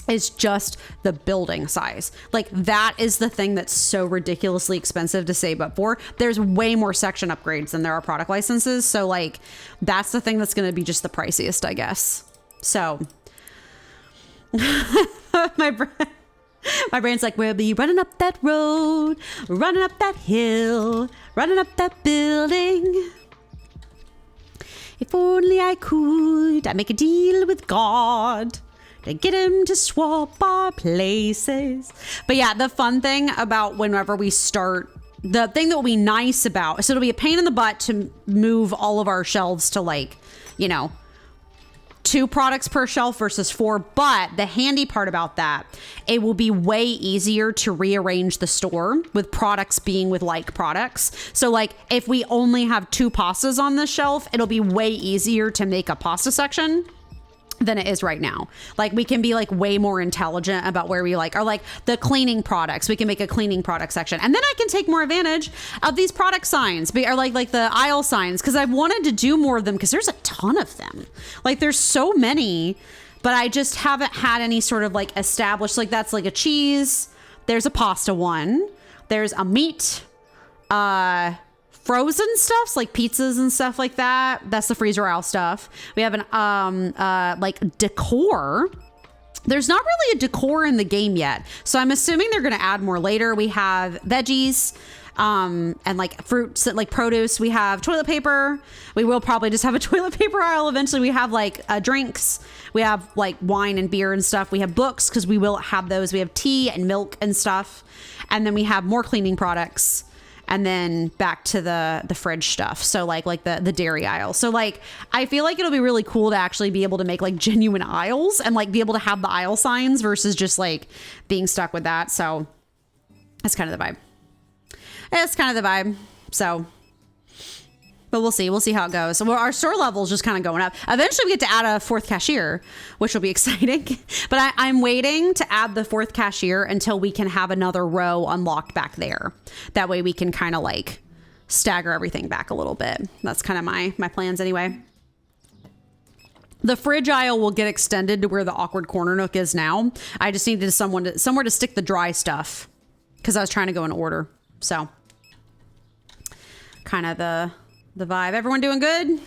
is just the building size. Like, that is the thing that's so ridiculously expensive to save up for. There's way more section upgrades than there are product licenses. So like, that's the thing that's going to be just the priciest, I guess. So my brain's like, we'll be running up that road, running up that hill, running up that building. If only I could, I'd make a deal with God to get him to swap our places. But yeah, the fun thing about whenever we start, the thing that will be nice about, so it'll be a pain in the butt to move all of our shelves to like, you know, 2 products per shelf versus 4. But the handy part about that, it will be way easier to rearrange the store with products being with like products. So like if we only have 2 pastas on this shelf, it'll be way easier to make a pasta section than it is right now. Like, we can be like way more intelligent about where we like are, like the cleaning products. We can make a cleaning product section, and then I can take more advantage of these product signs, or like the aisle signs, because I've wanted to do more of them because there's a ton of them. Like, there's so many, but I just haven't had any sort of like established, like that's like a cheese. There's a pasta one. There's a meat, frozen stuffs like pizzas and stuff like that. That's the freezer aisle stuff. We have an like decor There's not really a decor in the game yet, so I'm assuming they're going to add more later. We have veggies, and like fruits, like produce. We have toilet paper. We will probably just have a toilet paper aisle eventually. We have like drinks. We have like wine and beer and stuff. We have books because we will have those. We have tea and milk and stuff, and then we have more cleaning products. And then back to the fridge stuff. So like the dairy aisle. So like, I feel like it'll be really cool to actually be able to make like genuine aisles and like be able to have the aisle signs versus just like being stuck with that. So that's kind of the vibe. It's kind of the vibe. So, but we'll see. We'll see how it goes. So our store level is just kind of going up. Eventually we get to add a 4th cashier, which will be exciting. But I'm waiting to add the 4th cashier until we can have another row unlocked back there. That way we can kind of like stagger everything back a little bit. That's kind of my plans anyway. The fridge aisle will get extended to where the awkward corner nook is now. I just needed somewhere to stick the dry stuff because I was trying to go in order. So kind of the vibe. Everyone doing good?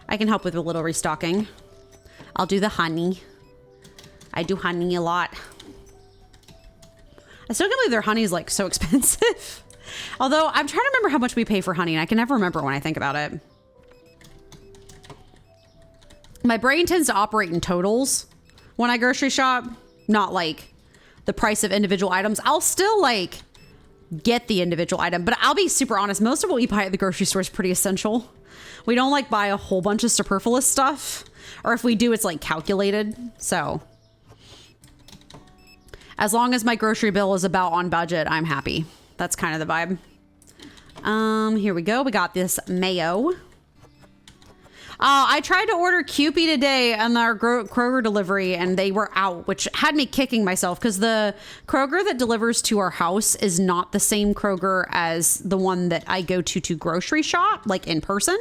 I can help with a little restocking. I'll do the honey. I do honey a lot. I still can't believe their honey is like so expensive. Although I'm trying to remember how much we pay for honey and I can never remember when I think about it. My brain tends to operate in totals when I grocery shop, not like the price of individual items. I'll still like get the individual item, but I'll be super honest, most of what we buy at the grocery store is pretty essential. We don't like buy a whole bunch of superfluous stuff, or if we do, it's like calculated. So as long as my grocery bill is about on budget, I'm happy. That's kind of the vibe. Here we go. We got this mayo. I tried to order Kewpie today on our Kroger delivery and they were out, which had me kicking myself because the Kroger that delivers to our house is not the same Kroger as the one that I go to grocery shop, like in person.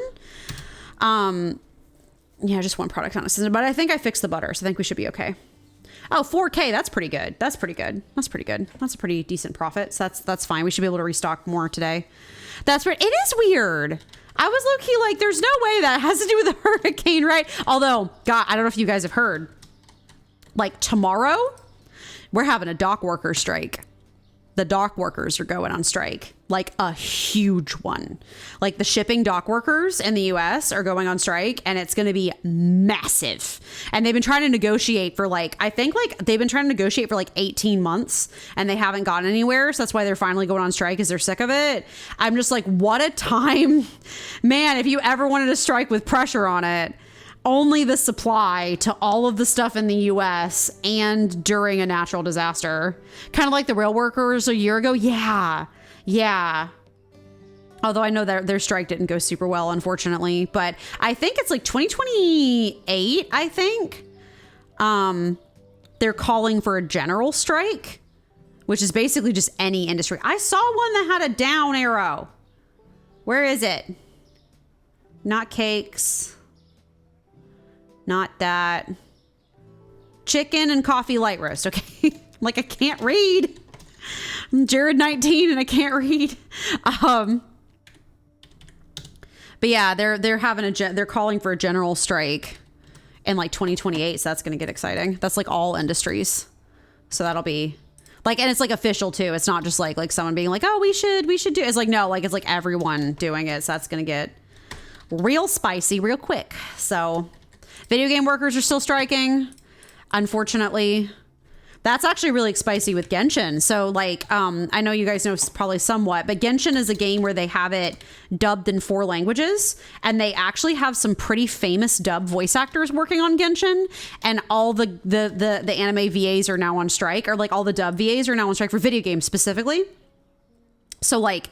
Yeah, just one product on it, but I think I fixed the butter, so I think we should be okay. Oh, 4K. That's pretty good. That's pretty good. That's pretty good. That's a pretty decent profit. So that's fine. We should be able to restock more today. That's right. It is weird. I was low-key like, there's no way that has to do with the hurricane, right? Although, God, I don't know if you guys have heard. Like tomorrow, we're having a dock worker strike. The dock workers are going on strike. Like a huge one. Like the shipping dock workers in the US are going on strike and it's going to be massive. And they've been trying to negotiate for like, I think like they've been trying to negotiate for like 18 months and they haven't gotten anywhere. So that's why they're finally going on strike because they're sick of it. I'm just like, what a time, man. If you ever wanted to strike with pressure on it, only the supply to all of the stuff in the US and during a natural disaster. Kind of like the rail workers a year ago. Yeah. Although I know that their strike didn't go super well, unfortunately. But I think it's like 2028, I think. They're calling for a general strike, which is basically just any industry. I saw one that had a down arrow. Where is it? Not cakes. Not that. Chicken and coffee light roast. Okay. Like I can't read. I'm Jared 19 and I can't read. But yeah, they're having they're calling for a general strike in like 2028. So that's going to get exciting. That's like all industries. So that'll be like, and it's like official too. It's not just like someone being like, oh, we should do. It's like, no, like it's like everyone doing it. So that's going to get real spicy real quick. So video game workers are still striking, unfortunately. That's actually really spicy with Genshin. So like, I know you guys know probably somewhat, but Genshin is a game where they have it dubbed in 4 languages and they actually have some pretty famous dub voice actors working on Genshin, and all the anime VAs are now on strike, or like all the dub VAs are now on strike for video games specifically. So like,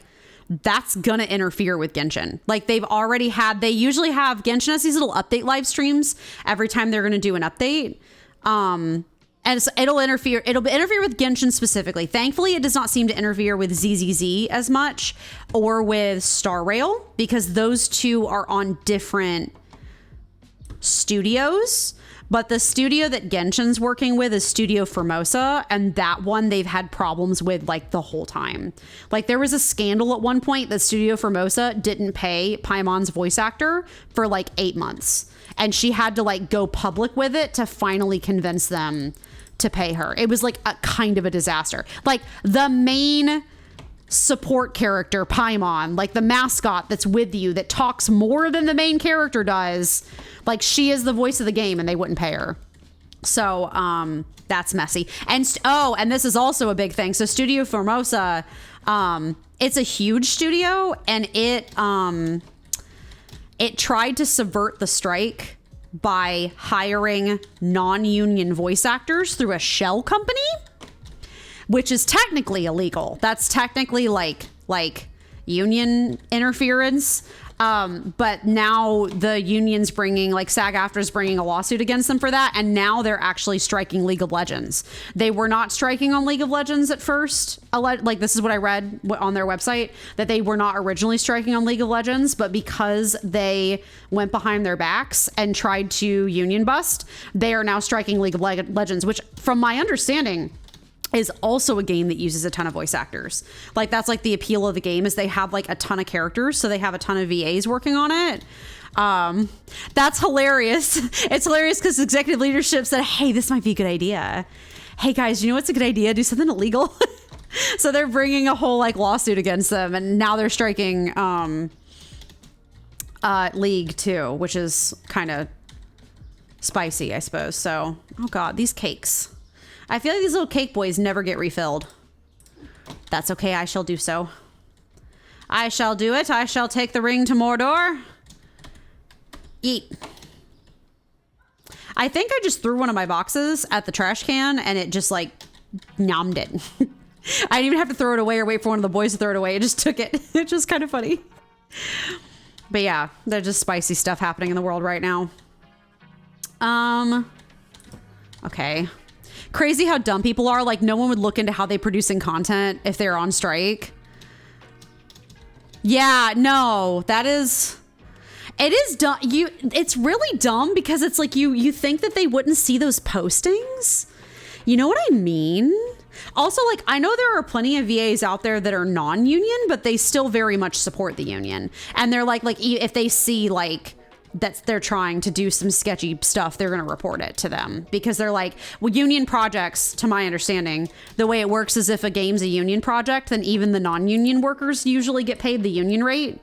that's gonna interfere with Genshin. Like they usually have, Genshin has these little update live streams every time they're gonna do an update. And it'll interfere with Genshin specifically. Thankfully, it does not seem to interfere with ZZZ as much or with Star Rail, because those two are on different studios. But the studio that Genshin's working with is Studio Formosa, and that one they've had problems with like the whole time. Like there was a scandal at one point that Studio Formosa didn't pay Paimon's voice actor for like 8 months. And she had to like go public with it to finally convince them to pay her. It was like a kind of a disaster. Like the main support character, Paimon, like the mascot that's with you that talks more than the main character does, like she is the voice of the game and they wouldn't pay her. So that's messy. And and this is also a big thing. So Studio Formosa, it's a huge studio, and it tried to subvert the strike by hiring non-union voice actors through a shell company, which is technically illegal. That's technically like union interference. But now the union's bringing, like SAG-AFTRA's bringing a lawsuit against them for that. And now they're actually striking League of Legends. They were not striking on League of Legends at first. Like this is what I read on their website, that they were not originally striking on League of Legends, but because they went behind their backs and tried to union bust, they are now striking League of Legends, which from my understanding is also a game that uses a ton of voice actors. Like that's like the appeal of the game, is they have like a ton of characters, so they have a ton of VAs working on it. That's hilarious. It's hilarious because executive leadership said, hey, this might be a good idea. Hey guys, you know what's a good idea? Do something illegal. So they're bringing a whole like lawsuit against them, and now they're striking League too, which is kind of spicy, I suppose. So, oh god, these cakes. I feel like these little cake boys never get refilled. That's okay, I shall do so. I shall do it. I shall take the ring to Mordor. Eat. I think I just threw one of my boxes at the trash can and it just like nommed it. I didn't even have to throw it away or wait for one of the boys to throw it away. It just took it. It's just kind of funny. But yeah, there's just spicy stuff happening in the world right now. Okay. Crazy how dumb people are. Like no one would look into how they producing content if they're on strike. Yeah, no, it is dumb. It's really dumb because it's like you think that they wouldn't see those postings. You know what I mean? Also, like, I know there are plenty of VAs out there that are non-union, but they still very much support the union. And they're like if they see like that they're trying to do some sketchy stuff, they're going to report it to them, because they're like, well, union projects, to my understanding, the way it works is if a game's a union project, then even the non-union workers usually get paid the union rate,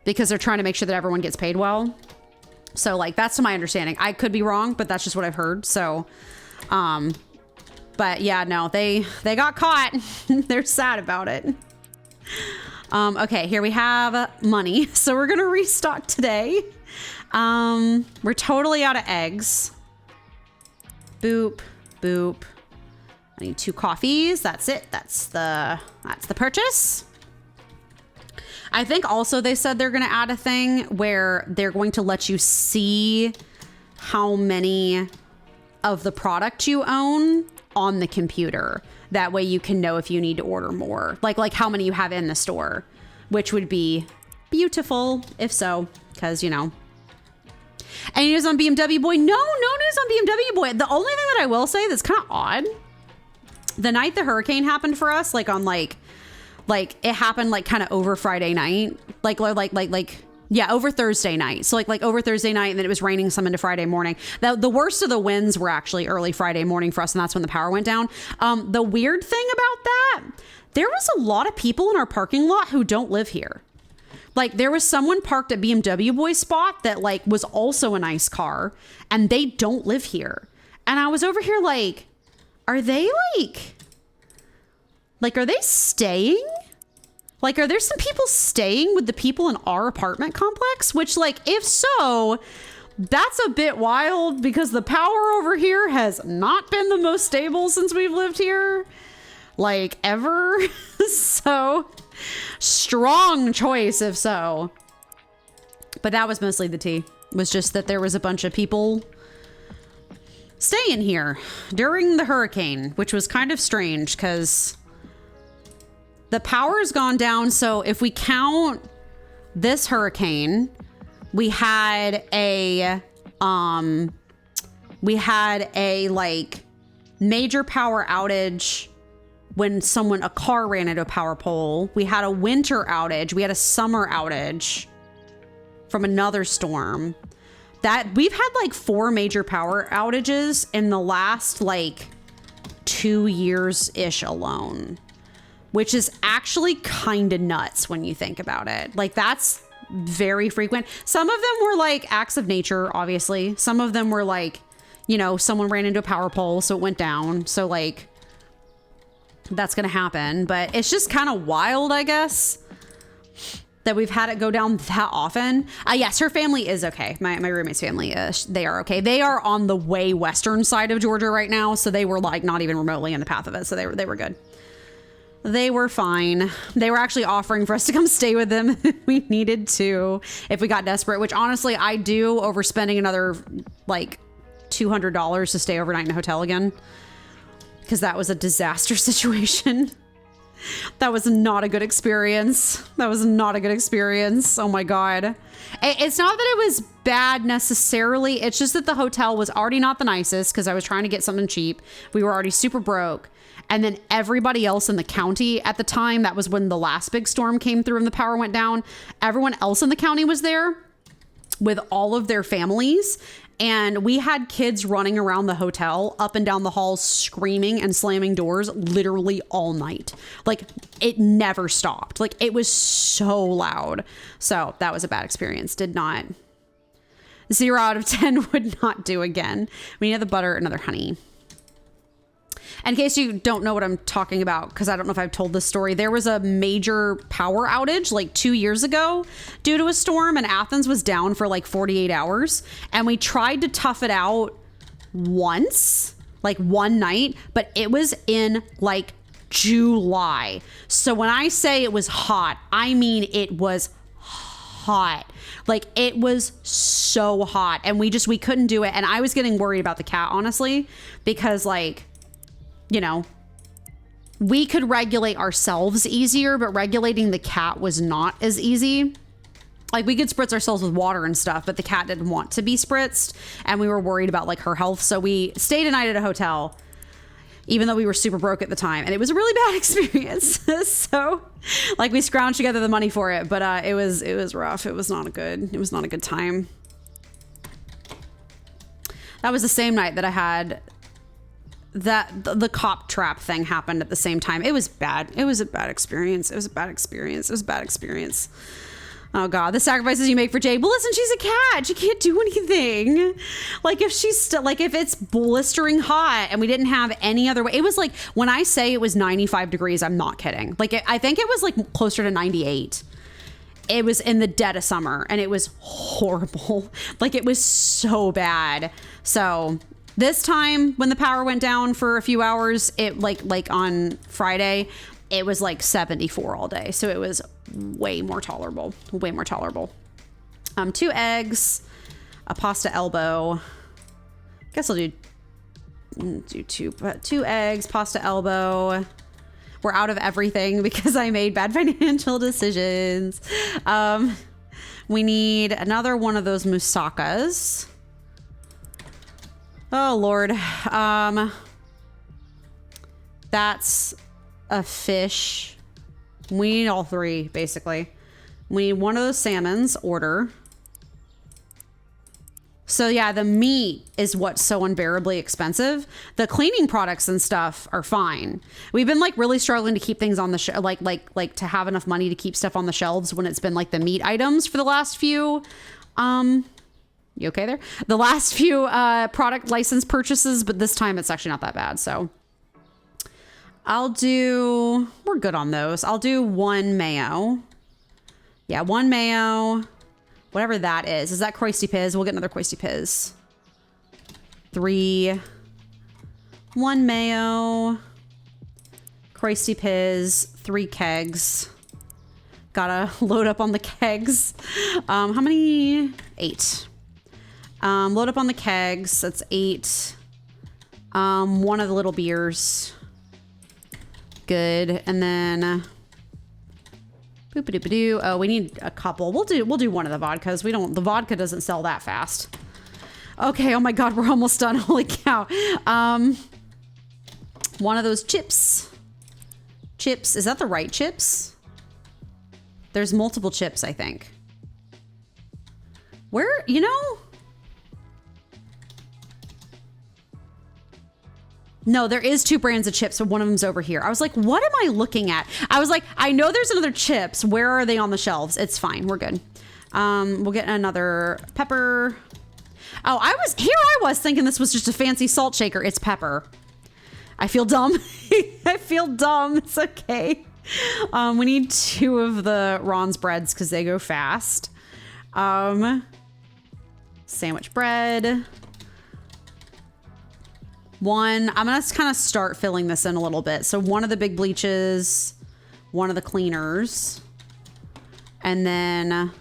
because they're trying to make sure that everyone gets paid well. So like, that's to my understanding. I could be wrong, but that's just what I've heard. So, but yeah, no, they got caught. They're sad about it. Okay, here we have money. So we're going to restock today. We're totally out of eggs. Boop, boop. I need 2 coffees. That's it. That's the purchase. I think also they said they're going to add a thing where they're going to let you see how many of the product you own on the computer. That way you can know if you need to order more. Like how many you have in the store, which would be beautiful if so, because, you know. Any news on BMW Boy? No news on BMW Boy. The only thing that I will say that's kind of odd, the night the hurricane happened for us, like on like it happened like kind of over Friday night, yeah, over Thursday night. So like over Thursday night, and then it was raining some into Friday morning. The worst of the winds were actually early Friday morning for us, and that's when the power went down. The weird thing about that, there was a lot of people in our parking lot who don't live here. Like there was someone parked at BMW Boy spot that like was also a nice car, and they don't live here. And I was over here like, are they are they staying? Like, are there some people staying with the people in our apartment complex? Which, like, if so, that's a bit wild, because the power over here has not been the most stable since we've lived here, like, ever. So, strong choice if so. But that was mostly the tea. It was just that there was a bunch of people staying here during the hurricane, which was kind of strange because the power's gone down. So if we count this hurricane, we had a like major power outage when a car ran into a power pole. We had a winter outage. We had a summer outage from another storm. That we've had like 4 major power outages in the last like 2 years-ish alone, which is actually kind of nuts when you think about it. Like, that's very frequent. Some of them were like acts of nature, obviously. Some of them were like, you know, someone ran into a power pole, so it went down. So like, that's gonna happen. But it's just kind of wild, I guess, that we've had it go down that often. Yes, her family is okay. My roommate's family, they are okay. They are on the way western side of Georgia right now, so they were like not even remotely in the path of it. So they were good. They were fine. They were actually offering for us to come stay with them if we needed to, if we got desperate, which honestly I do, over spending another like $200 to stay overnight in a hotel again, because that was a disaster situation. That was not a good experience. That was not a good experience. Oh my God. It's not that it was bad necessarily. It's just that the hotel was already not the nicest because I was trying to get something cheap. We were already super broke. And then everybody else in the county at the time, that was when the last big storm came through and the power went down. Everyone else in the county was there with all of their families. And we had kids running around the hotel up and down the halls, screaming and slamming doors literally all night. Like, it never stopped. Like, it was so loud. So that was a bad experience. Did not. 0 out of 10 would not do again. We need the butter, another honey. In case you don't know what I'm talking about, because I don't know if I've told this story, there was a major power outage like 2 years ago due to a storm, and Athens was down for like 48 hours. And we tried to tough it out once, like one night, but it was in like July. So when I say it was hot, I mean it was hot. Like, it was so hot, and we couldn't do it. And I was getting worried about the cat, honestly, because like, you know, we could regulate ourselves easier, but regulating the cat was not as easy. Like, we could spritz ourselves with water and stuff, but the cat didn't want to be spritzed, and we were worried about like her health. So we stayed a night at a hotel, even though we were super broke at the time, and it was a really bad experience. So like, we scrounged together the money for it, but it was rough. It was not a good time. That was the same night that I had that the cop trap thing happened at the same time. It was bad. It was a bad experience. It was a bad experience. Oh God, the sacrifices you make for Jade. Well, listen, she's a cat. She can't do anything. Like, if she's still, like, if it's blistering hot and we didn't have any other way. It was like, when I say it was 95 degrees, I'm not kidding. Like, I think it was like closer to 98. It was in the dead of summer, and it was horrible. Like, it was so bad. So this time when the power went down for a few hours, it like on Friday, it was like 74 all day. So it was way more tolerable. 2 eggs, a pasta elbow. Guess I'll do 2 eggs, pasta elbow. We're out of everything because I made bad financial decisions. We need another one of those moussakas. Oh Lord. That's a fish. We need all 3, basically. We need one of those salmons, order. So yeah, the meat is what's so unbearably expensive. The cleaning products and stuff are fine. We've been like really struggling to keep things on the like to have enough money to keep stuff on the shelves when it's been like the meat items for the last few you okay there? The last few product license purchases, but this time it's actually not that bad. So we're good on those. I'll do 1 mayo. Yeah, 1 mayo. Whatever that is. Is that Croisty Piz? We'll get another Croisty Piz. 3. 1 mayo. Croisty Piz. 3 kegs. Gotta load up on the kegs. How many? 8. Load up on the kegs. That's 8. 1 of the little beers. Good. And then boop-a-doop-a-doo. Oh, we need a couple. We'll do 1 of the vodkas. The vodka doesn't sell that fast. Okay. Oh my God, we're almost done. Holy cow. 1 of those chips. Is that the right chips? There's multiple chips, I think. Where, you know? No, there is 2 brands of chips, but one of them's over here. I was like, what am I looking at? I was like, I know there's another chips. Where are they on the shelves? It's fine. We're good. We'll get another pepper. Oh, I was thinking this was just a fancy salt shaker. It's pepper. I feel dumb. I feel dumb. It's okay. We need 2 of the Ron's breads because they go fast. Sandwich bread. 1. I'm going to kind of start filling this in a little bit. So 1 of the big bleaches, 1 of the cleaners, and then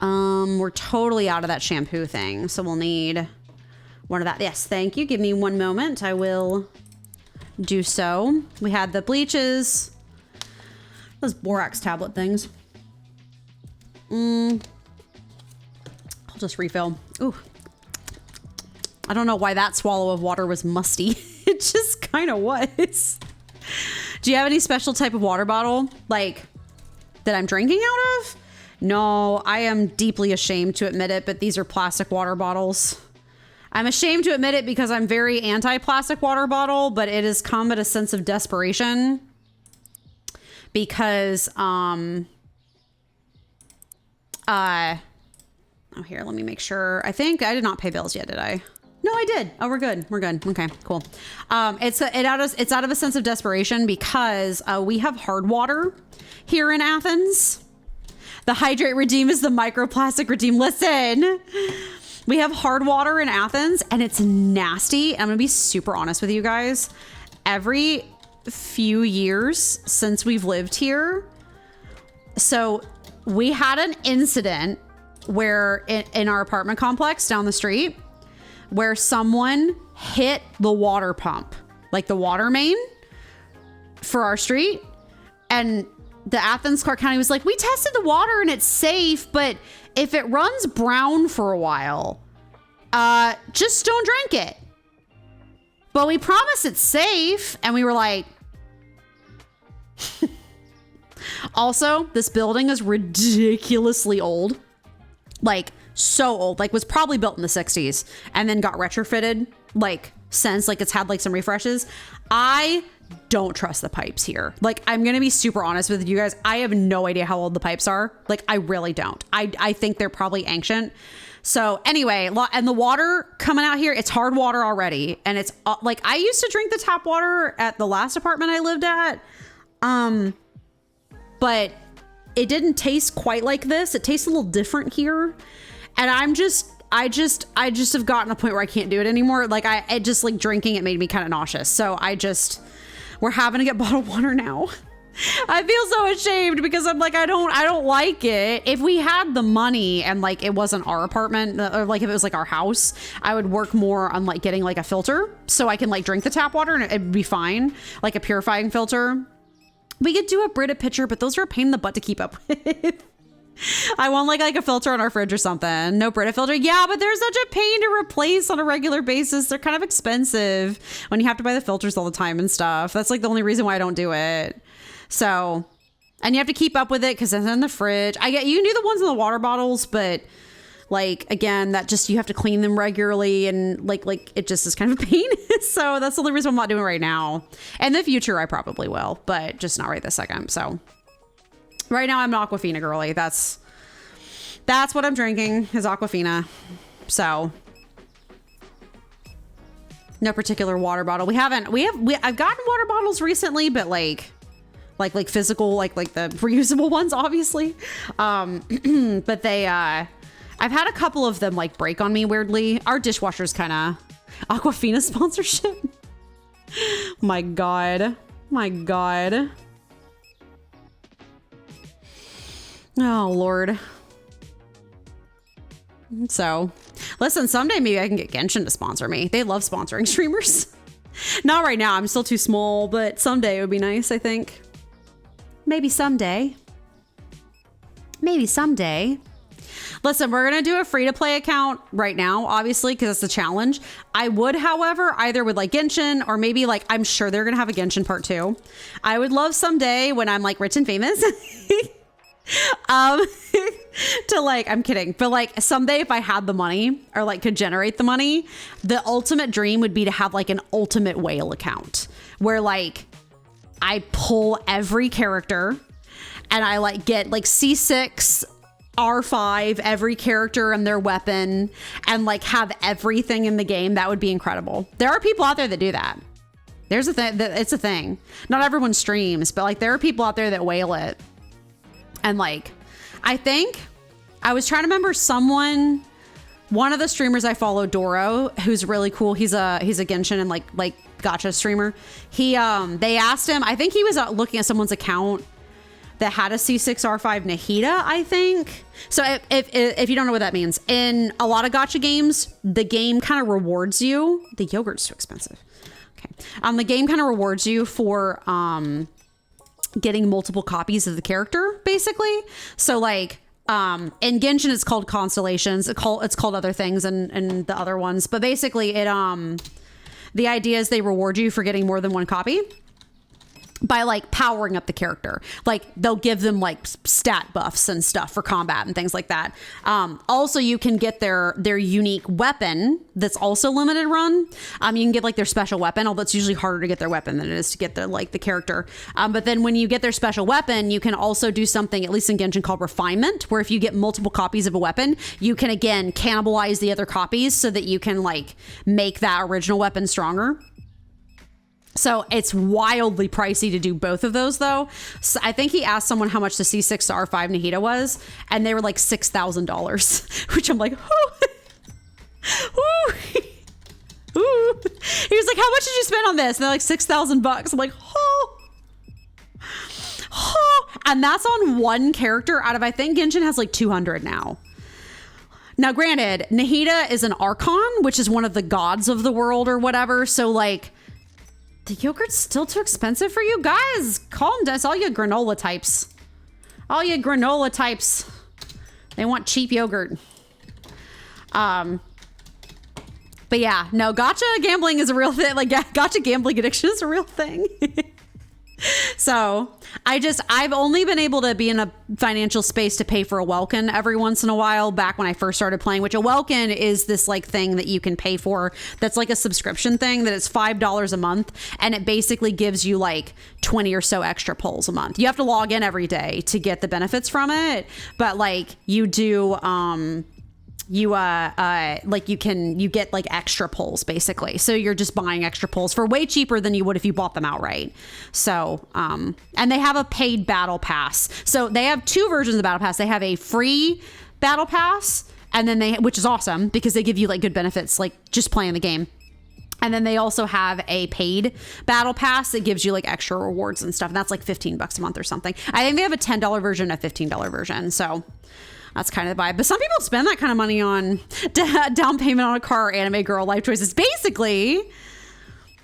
we're totally out of that shampoo thing. So we'll need 1 of that. Yes, thank you. Give me 1 moment. I will do so. We had the bleaches, those borax tablet things. I'll just refill. Ooh. I don't know why that swallow of water was musty. It just kind of was. Do you have any special type of water bottle, like, that I'm drinking out of? No, I am deeply ashamed to admit it, but these are plastic water bottles. I'm ashamed to admit it because I'm very anti-plastic water bottle, but it has come at a sense of desperation because, oh, here, let me make sure. I think I did not pay bills yet, did I? No, I did. Oh, we're good. We're good. Okay, cool. It's out of a sense of desperation because we have hard water here in Athens. The Hydrate Redeem is the microplastic redeem. Listen, we have hard water in Athens and it's nasty. I'm going to be super honest with you guys. Every few years since we've lived here, so we had an incident where in our apartment complex down the street, where someone hit the water pump, like the water main for our street. And the Athens Clark County was like, we tested the water and it's safe, but if it runs brown for a while, just don't drink it. But we promise it's safe. And we were like, also, this building is ridiculously old. Like, so old, like was probably built in the 60s and then got retrofitted like since, like it's had like some refreshes. I don't trust the pipes here. Like, I'm gonna be super honest with you guys. I have no idea how old the pipes are. Like, I really don't. I think they're probably ancient. So anyway, and the water coming out here, it's hard water already. And it's like, I used to drink the tap water at the last apartment I lived at. But it didn't taste quite like this. It tastes a little different here. And I just have gotten a point where I can't do it anymore. Like it just like drinking it made me kind of nauseous. So we're having to get bottled water now. I feel so ashamed because I'm like, I don't like it. If we had the money and like it wasn't our apartment or like if it was like our house, I would work more on like getting like a filter so I can like drink the tap water and it'd be fine. Like a purifying filter. We could do a Brita pitcher, but those are a pain in the butt to keep up with. I want like a filter on our fridge or something. No Brita filter. Yeah, but they're such a pain to replace on a regular basis. They're kind of expensive when you have to buy the filters all the time and stuff. That's like the only reason why I don't do it. So, and you have to keep up with it because it's in the fridge. You can do the ones in the water bottles, but like, again, that just, you have to clean them regularly and like it just is kind of a pain. So that's the only reason I'm not doing it right now. In the future, I probably will, but just not right this second. So right now I'm an Aquafina girly. That's what I'm drinking is Aquafina. So no particular water bottle. I've gotten water bottles recently, but like physical, like the reusable ones, obviously. But I've had a couple of them like break on me weirdly. Our dishwasher's kind of Aquafina sponsorship. My God. Oh, Lord. So, listen, someday maybe I can get Genshin to sponsor me. They love sponsoring streamers. Not right now. I'm still too small, but someday it would be nice, I think. Maybe someday. Listen, we're going to do a free-to-play account right now, obviously, because it's the challenge. I would, however, either with like Genshin or maybe like, I'm sure they're going to have a Genshin part 2. I would love someday when I'm like rich and famous um, to like, I'm kidding, but like someday if I had the money or like could generate the money, the ultimate dream would be to have like an ultimate whale account where like I pull every character and I like get like C6, R5, every character and their weapon, and like have everything in the game. That would be incredible. There are people out there that do that. There's a thing, it's a thing. Not everyone streams, but like there are people out there that whale it. And like, I think I was trying to remember one of the streamers I follow, Doro, who's really cool. He's a Genshin and like gacha streamer. They asked him, I think he was looking at someone's account that had a C6R5 Nahida, I think. So if you don't know what that means, in a lot of gacha games, the game kind of rewards you. The yogurt's too expensive. Okay. The game kind of rewards you for getting multiple copies of the character, basically. So like in Genshin, it's called constellations. It's called other things and the other ones. But basically, the idea is they reward you for getting more than one copy by like powering up the character. Like they'll give them like stat buffs and stuff for combat and things like that. Also, you can get their unique weapon that's also limited run. You can get like their special weapon, although it's usually harder to get their weapon than it is to get the character. But then when you get their special weapon, you can also do something, at least in Genshin, called refinement, where if you get multiple copies of a weapon, you can again cannibalize the other copies so that you can like make that original weapon stronger. So it's wildly pricey to do both of those, though. So I think he asked someone how much the C6 to R5 Nahida was, and they were like $6,000, which I'm like, oh. Ooh. Ooh. He was like, how much did you spend on this? And they're like, $6,000. I'm like, oh. Oh. And that's on one character out of, I think Genshin has like 200 now. Now, granted, Nahida is an Archon, which is one of the gods of the world or whatever. So like, the yogurt's still too expensive for you guys. Calm down. It's all you granola types. All you granola types. They want cheap yogurt. But yeah, no, gacha gambling is a real thing. Like gacha gambling addiction is a real thing. So I've only been able to be in a financial space to pay for a Welkin every once in a while back when I first started playing, which a Welkin is this like thing that you can pay for. That's like a subscription thing that is $5 a month. And it basically gives you like 20 or so extra pulls a month. You have to log in every day to get the benefits from it. But like you do, you get like extra pulls basically. So you're just buying extra pulls for way cheaper than you would if you bought them outright. So, and they have a paid battle pass. So they have two versions of the battle pass. They have a free battle pass and then which is awesome because they give you like good benefits, like just playing the game. And then they also have a paid battle pass that gives you like extra rewards and stuff. And that's like $15 a month or something. I think they have a $10 version, a $15 version. So that's kind of the vibe. But some people spend that kind of money on down payment on a car or anime girl life choices. Basically,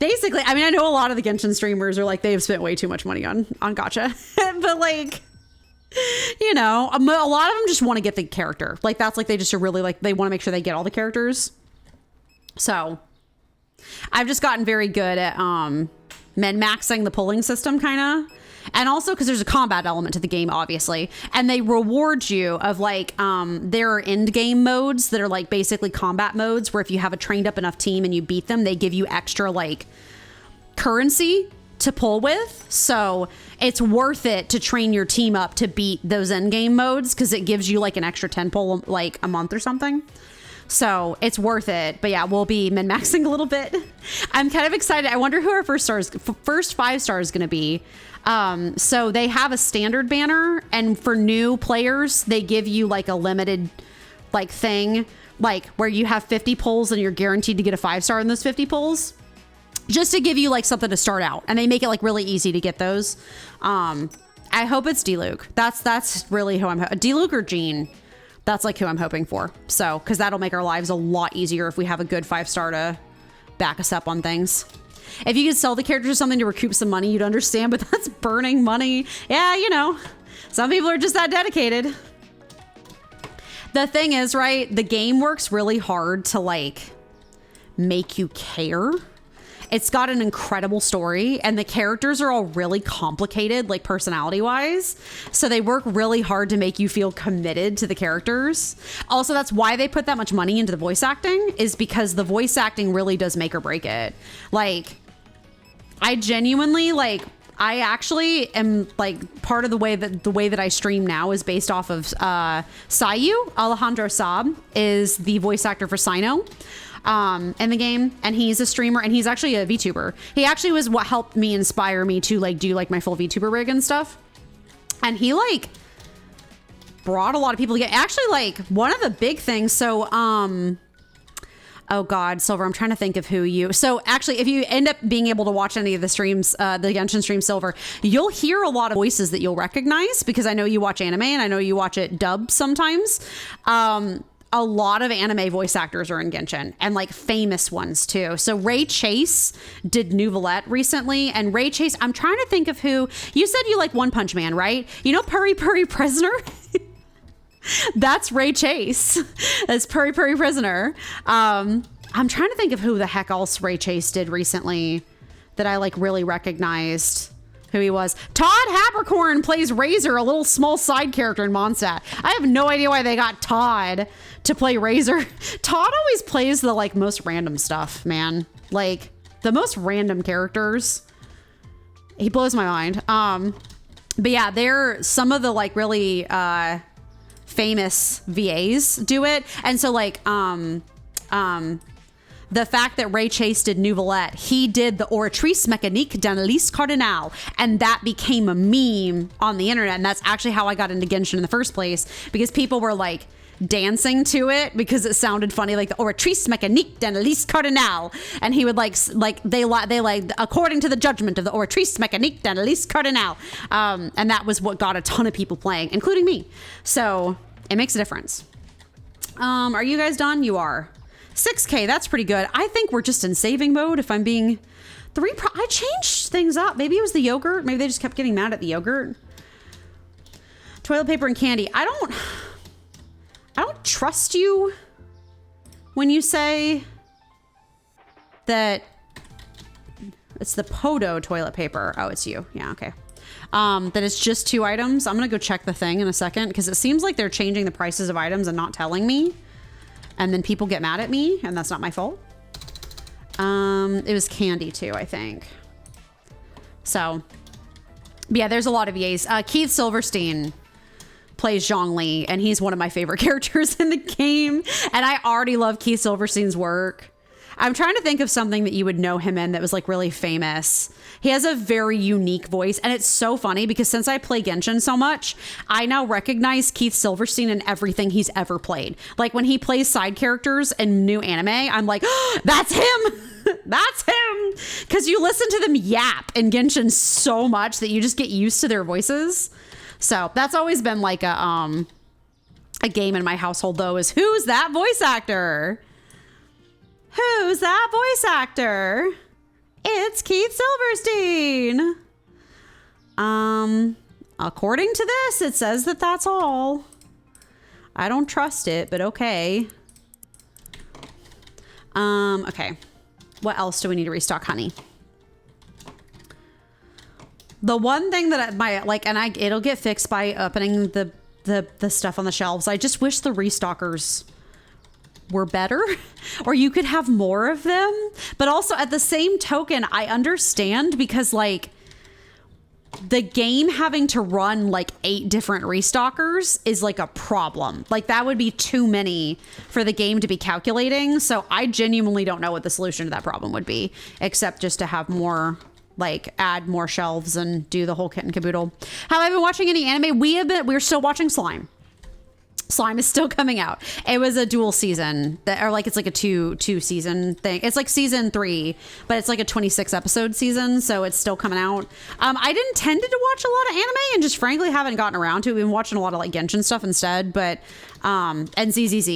I mean, I know a lot of the Genshin streamers are like, they've spent way too much money on gacha. But like, you know, a lot of them just want to get the character. Like that's like, they just are really like, they want to make sure they get all the characters. So I've just gotten very good at min-maxing the pulling system kind of. And also because there's a combat element to the game, obviously. And they reward you of like, there are end game modes that are like basically combat modes where if you have a trained up enough team and you beat them, they give you extra like currency to pull with. So it's worth it to train your team up to beat those end game modes because it gives you like an extra 10 pull like a month or something. So it's worth it. But yeah, we'll be min-maxing a little bit. I'm kind of excited. I wonder who our first 5 star is going to be. So they have a standard banner, and for new players, they give you like a limited like thing, like where you have 50 pulls and you're guaranteed to get a 5 star in those 50 pulls, just to give you like something to start out. And they make it like really easy to get those. I hope it's D-Luke. That's really who I'm D-Luke or Jean. That's like who I'm hoping for. So, cause that'll make our lives a lot easier if we have a good 5 star to back us up on things. If you could sell the characters or something to recoup some money, you'd understand, but that's burning money. Yeah, you know, some people are just that dedicated. The thing is, right, the game works really hard to like make you care. It's got an incredible story, and the characters are all really complicated, like personality wise. So they work really hard to make you feel committed to the characters. Also, that's why they put that much money into the voice acting, is because the voice acting really does make or break it. Like, I genuinely, like, I actually am, like, part of the way that I stream now is based off of Sayu. Alejandro Saab is the voice actor for Sino in the game, and he's a streamer, and he's actually a VTuber. He actually was what helped me inspire me to, like, do, like, my full VTuber rig and stuff. And he, like, brought a lot of people together. Actually, like, one of the big things, so oh God, Silver, I'm trying to think of who you... So actually, if you end up being able to watch any of the streams, the Genshin stream, Silver, you'll hear a lot of voices that you'll recognize, because I know you watch anime and I know you watch it dubbed sometimes. A lot of anime voice actors are in Genshin, and like famous ones too. So Ray Chase did Nouvellette recently, and Ray Chase, I'm trying to think of who... You said you like One Punch Man, right? You know Puri Puri Prisoner? That's Ray Chase. That's Puri Puri Prisoner. I'm trying to think of who the heck else Ray Chase did recently that I like really recognized who he was. Todd Habercorn plays Razor, a little small side character in Mondstadt. I have no idea why they got Todd to play Razor. Todd always plays the like most random stuff, man. Like the most random characters. He blows my mind. But yeah, they're some of the like really famous VAs do it. And so like the fact that Ray Chase did Nouvellette, he did the Oratrice Mécanique d'Annelise Cardinal, and that became a meme on the internet. And that's actually how I got into Genshin in the first place, because people were like dancing to it because it sounded funny, like the Oratrice Mécanique d'Annelise Cardinal, and he would like they according to the judgment of the Oratrice Mécanique d'Annelise Cardinal, and that was what got a ton of people playing, including me. So it makes a difference. Are you guys done? You are. 6K, that's pretty good. I think we're just in saving mode, if I'm being... I changed things up. Maybe it was the yogurt. Maybe they just kept getting mad at the yogurt. Toilet paper and candy. I don't trust you when you say that it's the Podo toilet paper. Oh, it's you. Yeah, okay. That it's just 2 items. I'm gonna go check the thing in a second, because it seems like they're changing the prices of items and not telling me. And then people get mad at me, and that's not my fault. It was candy too, I think. So, yeah, there's a lot of EAs. Keith Silverstein plays Zhongli, and he's one of my favorite characters in the game. And I already love Keith Silverstein's work. I'm trying to think of something that you would know him in that was like really famous. He has a very unique voice, and it's so funny because since I play Genshin so much, I now recognize Keith Silverstein in everything he's ever played. Like when he plays side characters in new anime, I'm like, oh, that's him. That's him. Because you listen to them yap in Genshin so much that you just get used to their voices. So that's always been like a game in my household, though, is who's that voice actor? Who's that voice actor? It's Keith Silverstein. According to this, it says that that's all. I don't trust it, but okay. Okay. What else do we need to restock? Honey. The one thing that it'll get fixed by opening the stuff on the shelves. I just wish the restockers were better, or you could have more of them. But also at the same token, I understand, because like the game having to run like 8 different restockers is like a problem. Like that would be too many for the game to be calculating. So I genuinely don't know what the solution to that problem would be, except just to have more, like add more shelves and do the whole kit and caboodle. Have I been watching any anime? We're still watching Slime. Slime is still coming out. It was a dual season, it's like a two season thing. It's like season 3, but it's like a 26 episode season, so it's still coming out. I didn't tend to watch a lot of anime, and just frankly haven't gotten around to it. We've been watching a lot of like Genshin stuff instead, but and ZZZ.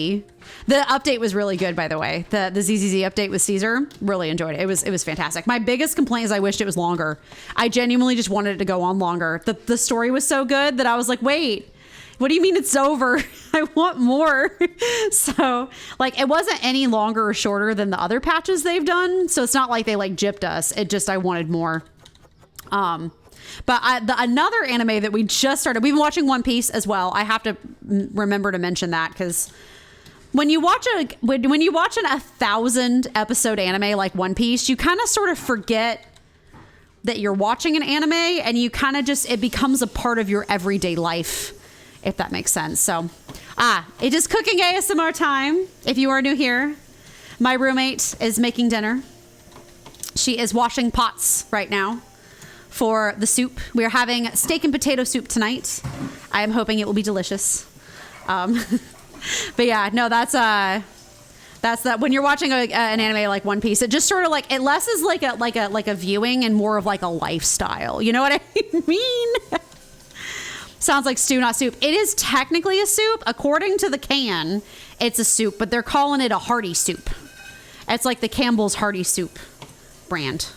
The update was really good, by the way. The ZZZ update with Caesar, really enjoyed it. It was fantastic. My biggest complaint is I wished it was longer. I genuinely just wanted it to go on longer. The story was so good that I was like, wait, What do you mean it's over? I want more. So like it wasn't any longer or shorter than the other patches they've done. So it's not like they like gypped us. It just, I wanted more. But another anime that we just started, we've been watching One Piece as well. I have to remember to mention that because when you watch when you watch an 1,000 episode anime like One Piece, you kind of sort of forget that you're watching an anime, and you kind of just, it becomes a part of your everyday life, if that makes sense. So, it is cooking ASMR time. If you are new here, my roommate is making dinner. She is washing pots right now for the soup. We are having steak and potato soup tonight. I am hoping it will be delicious. But yeah, no, that's that. When you're watching an anime like One Piece, it just sort of like, it less is like a viewing and more of like a lifestyle. You know what I mean? Sounds like stew, not soup. It is technically a soup. According to the can, it's a soup, but they're calling it a hearty soup. It's like the Campbell's Hearty Soup brand.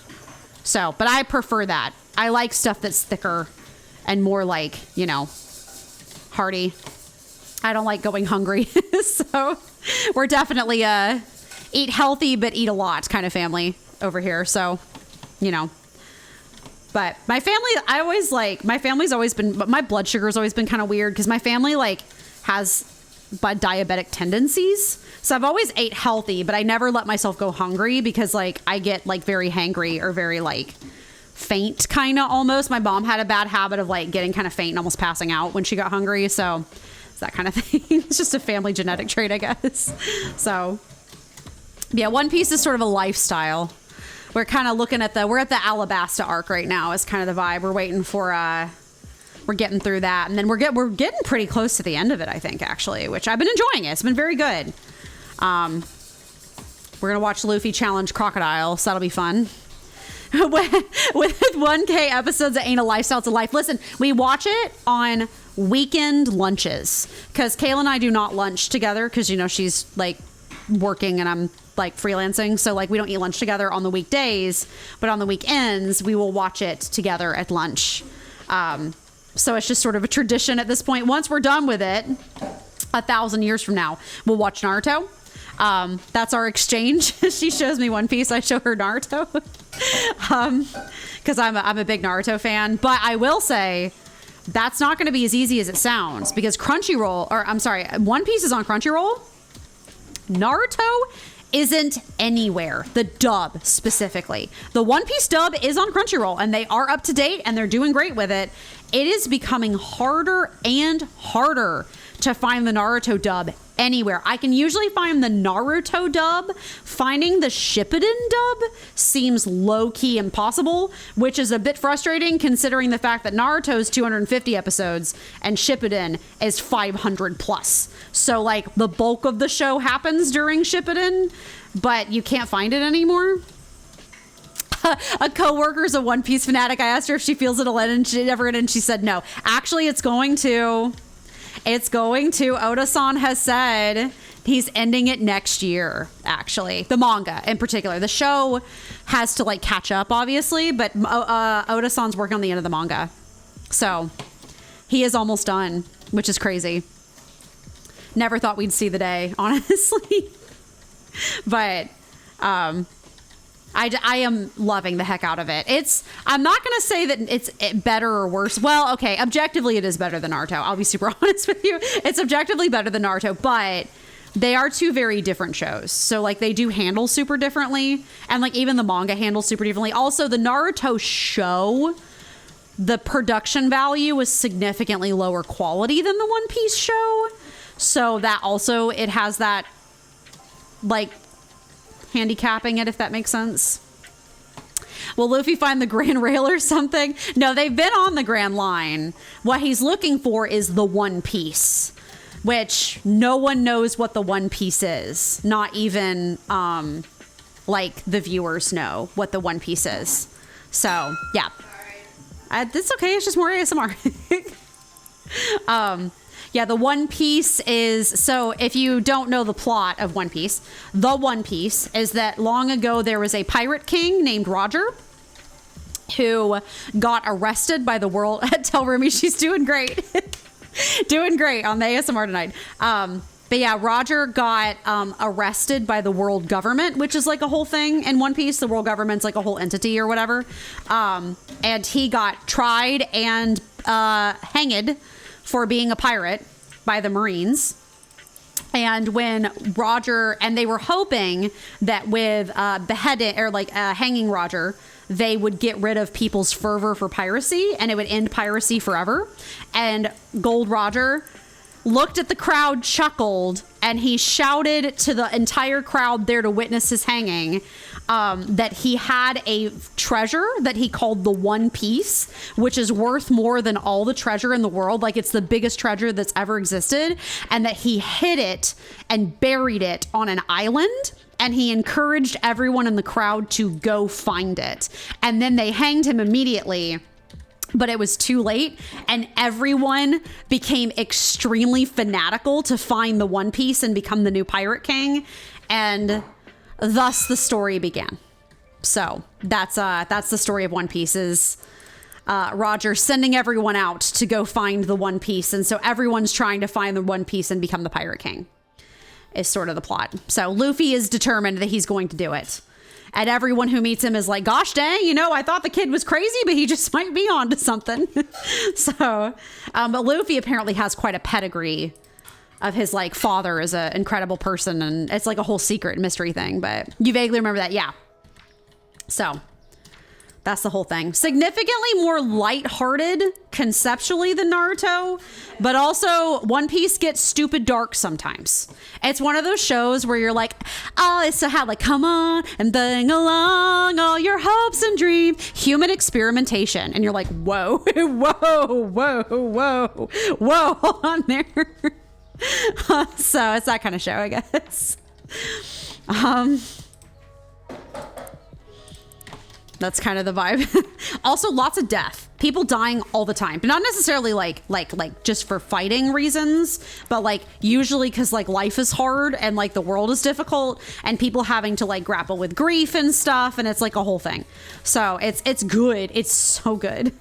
So, but I prefer that. I like stuff that's thicker and more like, you know, hearty. I don't like going hungry. So we're definitely eat healthy but eat a lot kind of family over here. So, you know. But my family's always been, but my blood sugar's always been kind of weird because my family like has diabetic tendencies. So I've always ate healthy, but I never let myself go hungry because like I get like very hangry or very like faint kind of almost. My mom had a bad habit of like getting kind of faint and almost passing out when she got hungry. So it's that kind of thing. It's just a family genetic trait, I guess. So yeah, One Piece is sort of a lifestyle. We're kind of looking at we're at the Alabasta arc right now is kind of the vibe. We're waiting for, we're getting through that. And then we're getting pretty close to the end of it, I think, actually, which I've been enjoying it. It's been very good. We're going to watch Luffy challenge Crocodile, so that'll be fun. With 1K episodes that ain't a lifestyle, it's a life. Listen, we watch it on weekend lunches because Kayla and I do not lunch together because, you know, she's like working and I'm like freelancing. So like we don't eat lunch together on the weekdays, but on the weekends we will watch it together at lunch. So it's just sort of a tradition at this point. Once we're done with it, 1,000 years from now, we'll watch Naruto. That's our exchange. She shows me One Piece. I show her Naruto. Cause I'm a big Naruto fan, but I will say that's not going to be as easy as it sounds because One Piece is on Crunchyroll. Naruto isn't anywhere. The dub specifically. The One Piece dub is on Crunchyroll and they are up to date and they're doing great with it. It is becoming harder and harder to find the Naruto dub anywhere. I can usually find the Naruto dub. Finding the Shippuden dub seems low-key impossible, which is a bit frustrating considering the fact that Naruto's 250 episodes and Shippuden is 500 plus. So like the bulk of the show happens during Shippuden, but you can't find it anymore. A coworker's a One Piece fanatic. I asked her if she feels it'll end and she said no. Actually, it's going to. Oda-san has said he's ending it next year, actually. The manga in particular. The show has to like catch up, obviously, but Oda-san's working on the end of the manga. So he is almost done, which is crazy. Never thought we'd see the day, honestly. But I am loving the heck out of it. I'm not going to say that it's better or worse. Well, okay, objectively it is better than Naruto. I'll be super honest with you. It's objectively better than Naruto, but they are two very different shows. So like they do handle super differently. And like even the manga handles super differently. Also the Naruto show, the production value was significantly lower quality than the One Piece show. So that also, it has that like handicapping it, if that makes sense. Will Luffy find the Grand Rail or something? No, they've been on the Grand Line. What he's looking for is the One Piece, which no one knows what the One Piece is. Not even like the viewers know what the One Piece is. So yeah, it's okay. It's just more ASMR. Yeah, the One Piece is, so if you don't know the plot of One Piece, the One Piece is that long ago there was a pirate king named Roger who got arrested by the world. Tell Rumi she's doing great. Doing great on the ASMR tonight. But yeah, Roger got arrested by the world government, which is like a whole thing in One Piece. The world government's like a whole entity or whatever. And he got tried and hanged for being a pirate by the Marines. And when Roger, and they were hoping that with beheading or like hanging Roger, they would get rid of people's fervor for piracy and it would end piracy forever. And Gold Roger looked at the crowd, chuckled, and he shouted to the entire crowd there to witness his hanging that he had a treasure that he called the One Piece, which is worth more than all the treasure in the world. Like, it's the biggest treasure that's ever existed, and that he hid it and buried it on an island. And he encouraged everyone in the crowd to go find it. And then they hanged him immediately. But it was too late, and everyone became extremely fanatical to find the One Piece and become the new Pirate King, and thus the story began. So that's the story of One Piece, is Roger sending everyone out to go find the One Piece, and so everyone's trying to find the One Piece and become the Pirate King, is sort of the plot. So Luffy is determined that he's going to do it. And everyone who meets him is like, gosh dang, I thought the kid was crazy, but he just might be onto something. So, but Luffy apparently has quite a pedigree of his like father is an incredible person. And it's like a whole secret mystery thing, but you vaguely remember that. Yeah. So that's the whole thing. Significantly more lighthearted conceptually than Naruto, but also One Piece gets stupid dark sometimes. It's one of those shows where you're like, oh, it's so hot, like, come on and bring along all your hopes and dreams. Human experimentation. And you're like, whoa, whoa, hold on there. So it's that kind of show, I guess. That's kind of the vibe. Also, lots of death. People dying all the time, but not necessarily like just for fighting reasons, but like usually because like life is hard and like the world is difficult and people having to like grapple with grief and stuff, and it's like a whole thing. So it's good. It's so good,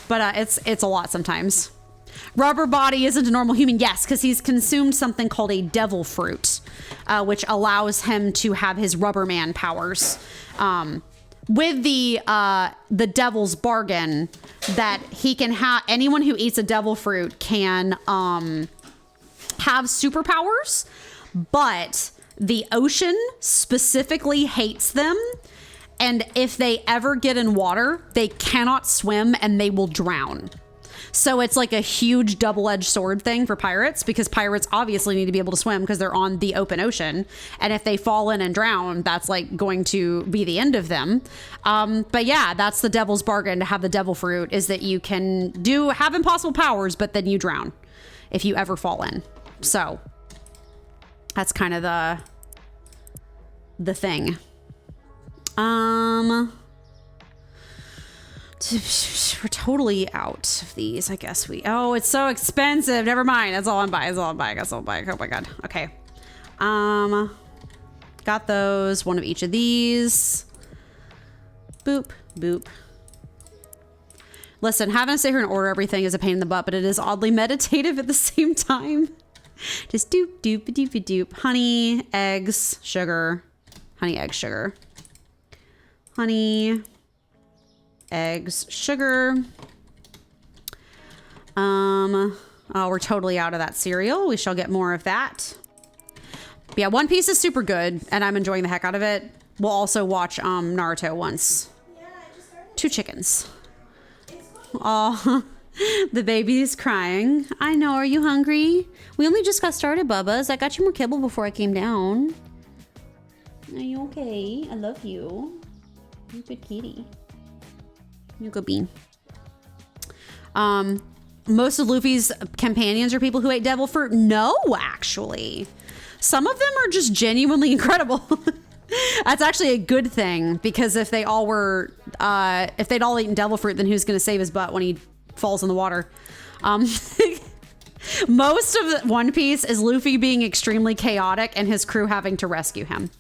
but it's a lot sometimes. Rubber Body isn't a normal human, yes, because he's consumed something called a devil fruit, which allows him to have his Rubber Man powers. With the devil's bargain that he can have, anyone who eats a devil fruit can have superpowers, but the ocean specifically hates them, and if they ever get in water, they cannot swim and they will drown. So it's like a huge double-edged sword thing for pirates, because pirates obviously need to be able to swim because they're on the open ocean. And if they fall in and drown, that's like going to be the end of them. But yeah, that's the devil's bargain to have the devil fruit, is that you can have impossible powers, but then you drown if you ever fall in. So that's kind of the thing. We're totally out of these, I guess. Oh, it's so expensive. Never mind. That's all I'm buying. I guess I'll buy. Oh my god. Okay. Got those. One of each of these. Boop, boop. Listen, having to sit here and order everything is a pain in the butt, but it is oddly meditative at the same time. Just doop, doop, doop, doop. Honey, eggs, sugar. Honey, eggs, sugar. Honey, eggs, sugar. Oh, we're totally out of that cereal. We shall get more of that. But yeah, One Piece is super good, and I'm enjoying the heck out of it. We'll also watch Naruto once. Yeah, I just started. 2 chickens. Oh, the baby's crying. I know. Are you hungry? We only just got started, Bubba's. I got you more kibble before I came down. Are you okay? I love you. You're a good kitty. You go bean. Most of Luffy's companions are people who ate devil fruit. No, actually. Some of them are just genuinely incredible. That's actually a good thing, because if they all were, if they'd all eaten devil fruit, then who's going to save his butt when he falls in the water? Most of One Piece is Luffy being extremely chaotic and his crew having to rescue him.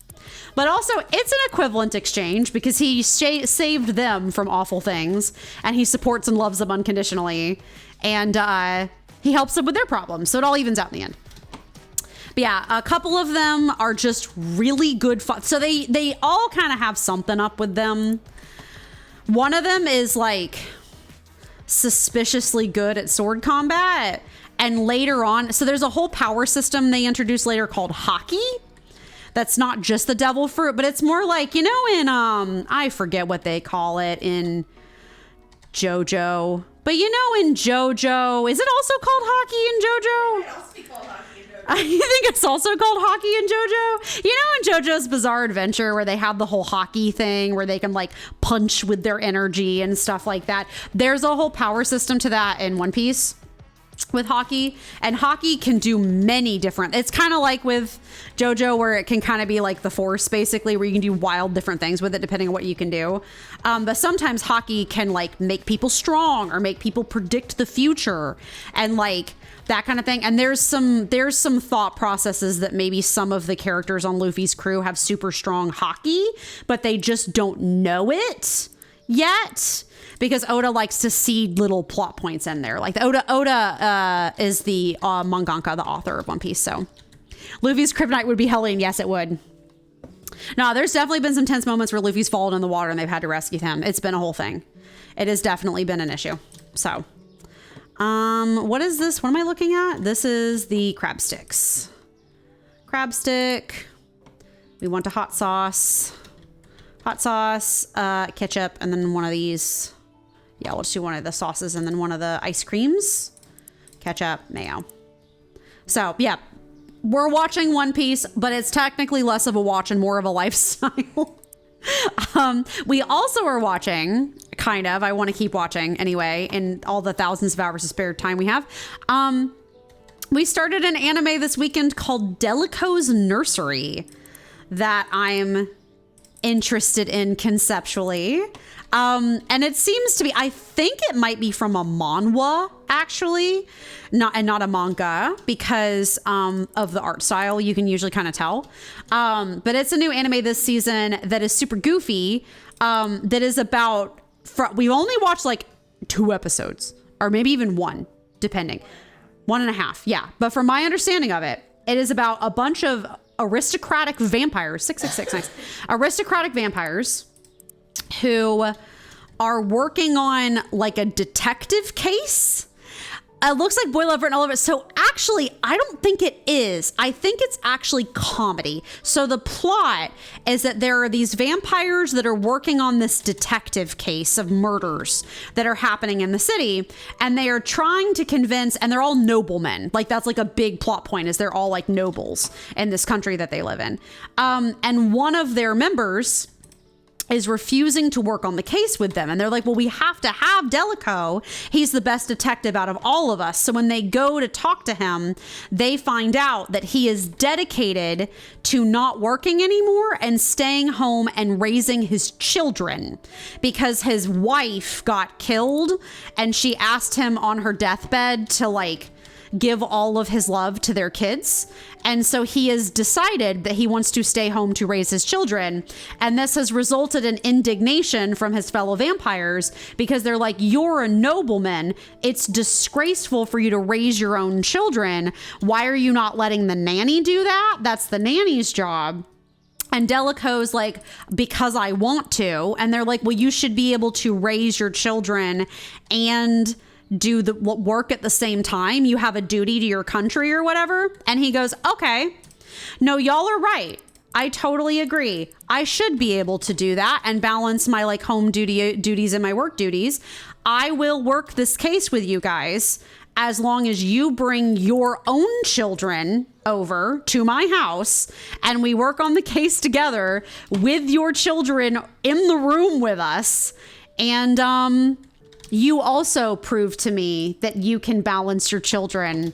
But also, it's an equivalent exchange, because he saved them from awful things, and he supports and loves them unconditionally. And he helps them with their problems. So it all evens out in the end. But yeah, a couple of them are just really good fun. So they all kind of have something up with them. One of them is like suspiciously good at sword combat. And later on, so there's a whole power system they introduced later called hockey. That's not just the devil fruit, but it's more like, you know, in, I forget what they call it in JoJo. But you know, in JoJo, is it also called hockey in JoJo? It also be called hockey in JoJo. I think it's also called hockey in JoJo. You know, in JoJo's Bizarre Adventure, where they have the whole hockey thing where they can like punch with their energy and stuff like that. There's a whole power system to that in One Piece with hockey, and hockey can do many different, it's kind of like with JoJo where it can kind of be like the Force basically, where you can do wild different things with it depending on what you can do. But sometimes hockey can like make people strong or make people predict the future and like that kind of thing. And there's some thought processes that maybe some of the characters on Luffy's crew have super strong hockey, but they just don't know it yet. Because Oda likes to seed little plot points in there. Like Oda is the mangaka, the author of One Piece. So Luffy's kryptonite would be Helene. Yes, it would. No, there's definitely been some tense moments where Luffy's fallen in the water and they've had to rescue him. It's been a whole thing. It has definitely been an issue. So, what is this? What am I looking at? This is the crab sticks. Crab stick. We want a hot sauce. Hot sauce, ketchup, and then one of these. Yeah, let's do one of the sauces and then one of the ice creams. Ketchup, mayo. So, yeah, we're watching One Piece, but it's technically less of a watch and more of a lifestyle. We also are watching, kind of, I want to keep watching anyway, in all the thousands of hours of spare time we have. We started an anime this weekend called Delico's Nursery that I'm interested in conceptually. And it seems to be, I think it might be from a manhwa actually, not a manga, because of the art style. You can usually kind of tell. But it's a new anime this season that is super goofy. That is about, we only watched like 2 episodes or maybe even 1, depending. 1.5. Yeah. But from my understanding of it, it is about a bunch of aristocratic vampires, 666, nice. Aristocratic vampires who are working on like a detective case. It looks like Boy Lover and all of it. So actually, I don't think it is. I think it's actually comedy. So the plot is that there are these vampires that are working on this detective case of murders that are happening in the city. And they are trying to convince, and they're all noblemen. Like that's like a big plot point, is they're all like nobles in this country that they live in. And one of their members is refusing to work on the case with them. And they're like, well, we have to have Delico. He's the best detective out of all of us. So when they go to talk to him, they find out that he is dedicated to not working anymore and staying home and raising his children because his wife got killed and she asked him on her deathbed to like give all of his love to their kids. And so he has decided that he wants to stay home to raise his children. And this has resulted in indignation from his fellow vampires because they're like, you're a nobleman. It's disgraceful for you to raise your own children. Why are you not letting the nanny do that? That's the nanny's job. And Delico's like, because I want to. And they're like, well, you should be able to raise your children and do the work at the same time. You have a duty to your country or whatever. And he goes, okay, no, y'all are right. I totally agree. I should be able to do that and balance my like home duties and my work duties. I will work this case with you guys as long as you bring your own children over to my house and we work on the case together with your children in the room with us. And, you also prove to me that you can balance your children,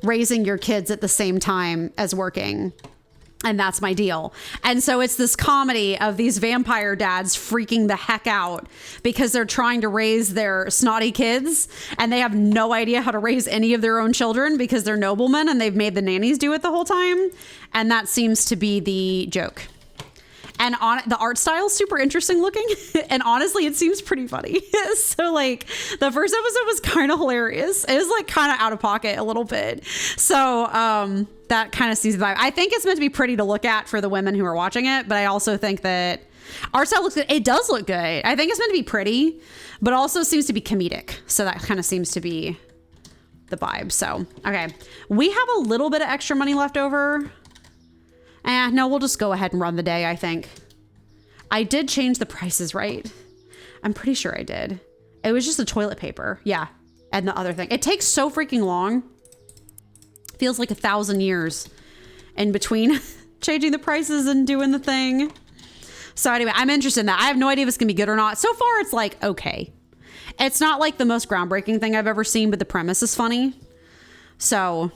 raising your kids at the same time as working. And that's my deal. And so it's this comedy of these vampire dads freaking the heck out because they're trying to raise their snotty kids and they have no idea how to raise any of their own children because they're noblemen and they've made the nannies do it the whole time. And that seems to be the joke. And on the art style is super interesting looking. And honestly, it seems pretty funny. So like the first episode was kind of hilarious. It was like kind of out of pocket a little bit. So that kind of seems the vibe. I think it's meant to be pretty to look at for the women who are watching it, but I also think that art style looks good. It does look good. I think it's meant to be pretty, but also seems to be comedic. So that kind of seems to be the vibe. So, okay. We have a little bit of extra money left over. No, we'll just go ahead and run the day, I think. I did change the prices, right? I'm pretty sure I did. It was just the toilet paper. Yeah. And the other thing. It takes so freaking long. Feels like 1,000 years in between changing the prices and doing the thing. So anyway, I'm interested in that. I have no idea if it's gonna be good or not. So far, it's like, okay. It's not like the most groundbreaking thing I've ever seen, but the premise is funny. So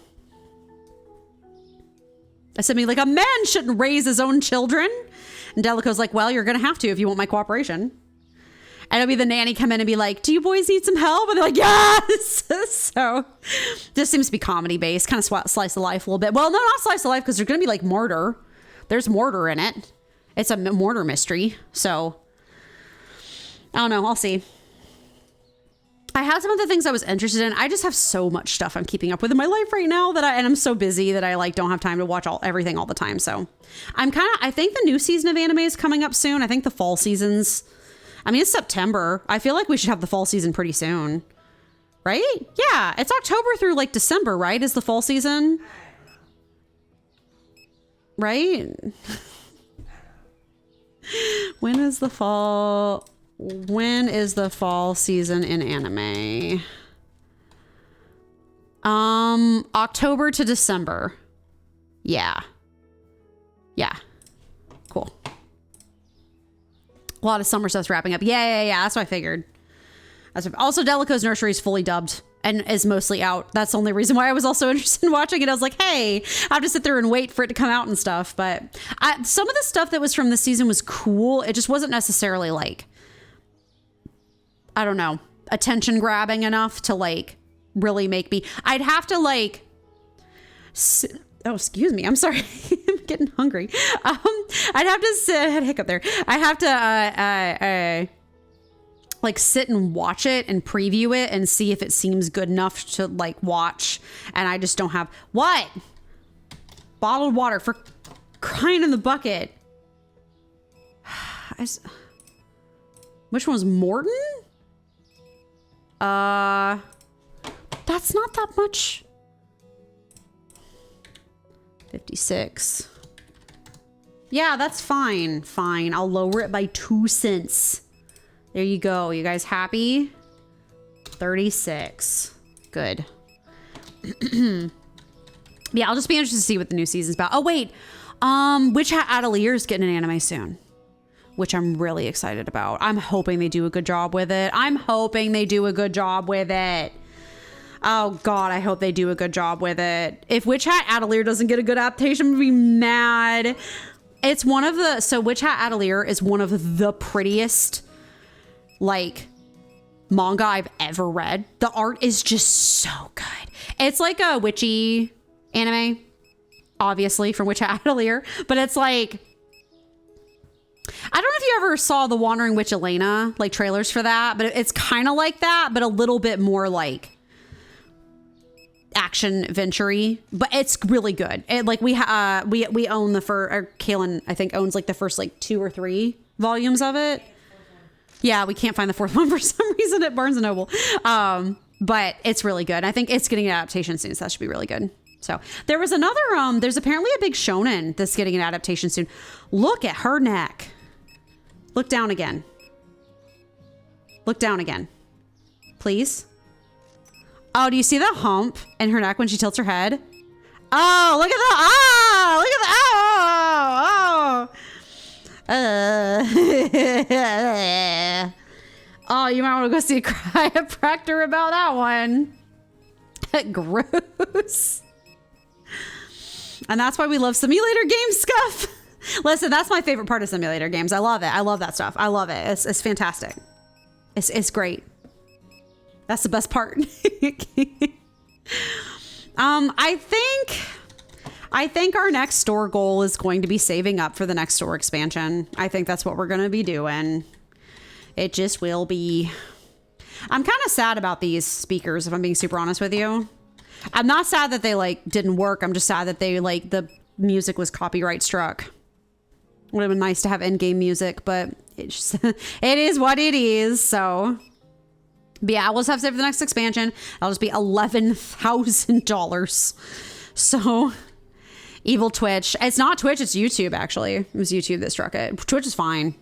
I said, me like, a man shouldn't raise his own children. And Delico's like, well, you're gonna have to if you want my cooperation. And it'll be the nanny come in and be like, do you boys need some help? And they're like, yes. So this seems to be comedy based, kind of slice of life a little bit. Well, no, not slice of life, because there's gonna be like murder. There's murder in it. It's a murder mystery. So I don't know. I'll see. I had some of the things I was interested in. I just have so much stuff I'm keeping up with in my life right now and I'm so busy that I like don't have time to watch everything all the time. So I think the new season of anime is coming up soon. I think the fall seasons, it's September. I feel like we should have the fall season pretty soon, right? Yeah. It's October through like December, right? Is the fall season, right? When is the fall season in anime? October to December. Yeah. Cool. A lot of summer stuff's wrapping up. Yeah. That's what I figured. Also, Delico's Nursery is fully dubbed and is mostly out. That's the only reason why I was also interested in watching it. I was like, hey, I have to sit there and wait for it to come out and stuff. But some of the stuff that was from this season was cool. It just wasn't necessarily like, I don't know, attention grabbing enough to like really make me, I'd have to like, oh, excuse me. I'm sorry. I'm getting hungry. I'd have to sit, I had a hiccup there. I have to, like sit and watch it and preview it and see if it seems good enough to like watch. And I just don't have what? Bottled water, for crying in the bucket. Which one was Morton? That's not that much. 56. Yeah, that's fine. Fine. I'll lower it by 2 cents. There you go. You guys happy? 36. Good. Yeah, I'll just be interested to see what the new season's about. Oh, wait. Witch Hat Atelier is getting an anime soon, which I'm really excited about. I'm hoping they do a good job with it. Oh, God, I hope they do a good job with it. If Witch Hat Atelier doesn't get a good adaptation, I'm going to be mad. It's one of the... So Witch Hat Atelier is one of the prettiest like manga I've ever read. The art is just so good. It's like a witchy anime, obviously from Witch Hat Atelier, but it's like, I don't know if you ever saw The Wandering Witch Elena, like trailers for that, but it's kind of like that, but a little bit more like action adventure-y, but it's really good. It, like we own the or Kaylin I think owns like the first like 2 or 3 volumes of it. Yeah, we can't find the 4th one for some reason at Barnes & Noble. But it's really good. I think it's getting an adaptation soon, so that should be really good. So there was another, there's apparently a big shonen that's getting an adaptation soon. Look at her neck. Look down again. Look down again. Please. Oh, do you see that hump in her neck when she tilts her head? Oh, look at that. Oh, look at that. Oh, you might want to go see a chiropractor about that one. Gross. And that's why we love simulator game stuff. Listen, that's my favorite part of simulator games. I love it. I love that stuff. I love it. It's fantastic. It's great. That's the best part. I think I think our next store goal is going to be saving up for the next store expansion. I think that's what we're going to be doing. It just will be. I'm kind of sad about these speakers, if I'm being super honest with you. I'm not sad that they like didn't work. I'm just sad that they like the music was copyright struck. Would have been nice to have in-game music, but it's just, it is what it is. So, but yeah, we'll just have to save for the next expansion. That'll just be $11,000. So, evil Twitch. It's not Twitch, it's YouTube, actually. It was YouTube that struck it. Twitch is fine.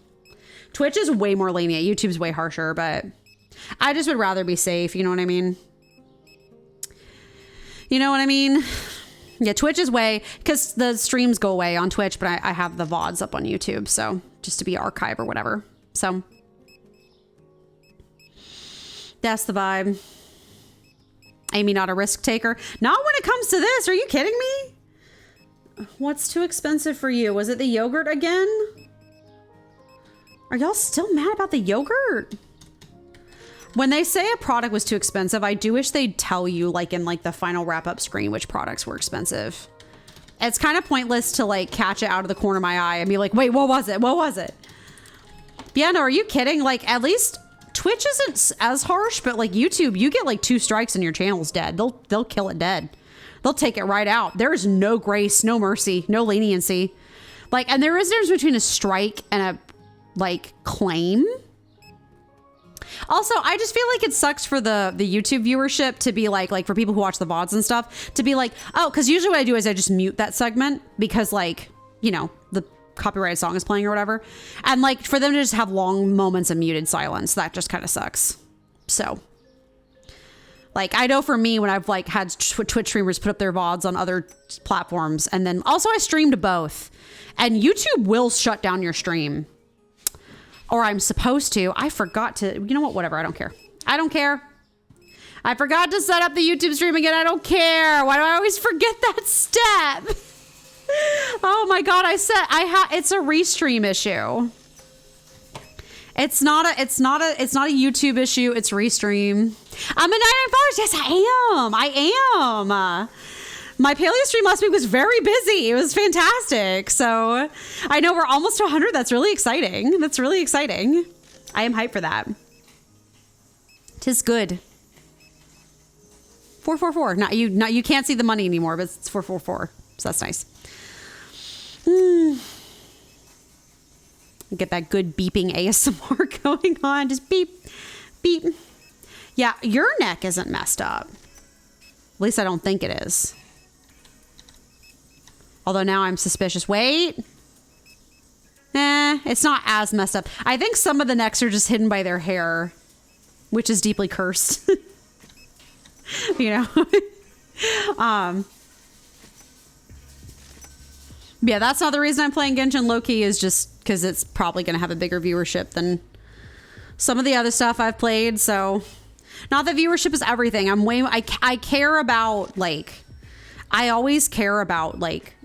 Twitch is way more lenient. YouTube's way harsher, but I just would rather be safe. You know what I mean? You know what I mean? Yeah, Twitch is way, because the streams go away on Twitch, but I have the VODs up on YouTube, so just to be archived or whatever. So that's the vibe. Amy, not a risk taker. Not when it comes to this. Are you kidding me? What's too expensive for you? Was it the yogurt again? Are y'all still mad about the yogurt? When they say a product was too expensive, I do wish they'd tell you, like in like the final wrap up screen, which products were expensive. It's kind of pointless to like catch it out of the corner of my eye and be like, wait, what was it? What was it? Yeah, no, are you kidding? Like at least Twitch isn't as harsh, but like YouTube, you get like 2 strikes and your channel's dead. They'll kill it dead. They'll take it right out. There is no grace, no mercy, no leniency. Like, and there is a difference between a strike and a like claim. Also, I just feel like it sucks for the YouTube viewership to be like for people who watch the VODs and stuff to be like, oh, because usually what I do is I just mute that segment because like, you know, the copyrighted song is playing or whatever. And like for them to just have long moments of muted silence, that just kind of sucks. So like, I know for me when I've like had Twitch streamers put up their VODs on other platforms, and then also I streamed both, and YouTube will shut down your stream. Or I'm supposed to. I forgot to, you know what? Whatever. I don't care. I don't care. I forgot to set up the YouTube stream again. I don't care. Why do I always forget that step? Oh my God. It's a restream issue. It's not a YouTube issue. It's restream. I'm a 99 followers. Yes, I am. My Palia stream last week was very busy. It was fantastic. So I know we're almost to 100. That's really exciting. That's really exciting. I am hyped for that. 'Tis good. 444. Not you can't see the money anymore, but it's 444. So that's nice. Get that good beeping ASMR going on. Just beep, beep. Yeah, your neck isn't messed up. At least I don't think it is. Although now I'm suspicious. Wait. It's not as messed up. I think some of the necks are just hidden by their hair, which is deeply cursed. You know? Yeah, that's not the reason I'm playing Genshin low-key, is just because it's probably going to have a bigger viewership than some of the other stuff I've played. So, not that viewership is everything. I care about, like, I always care about, like,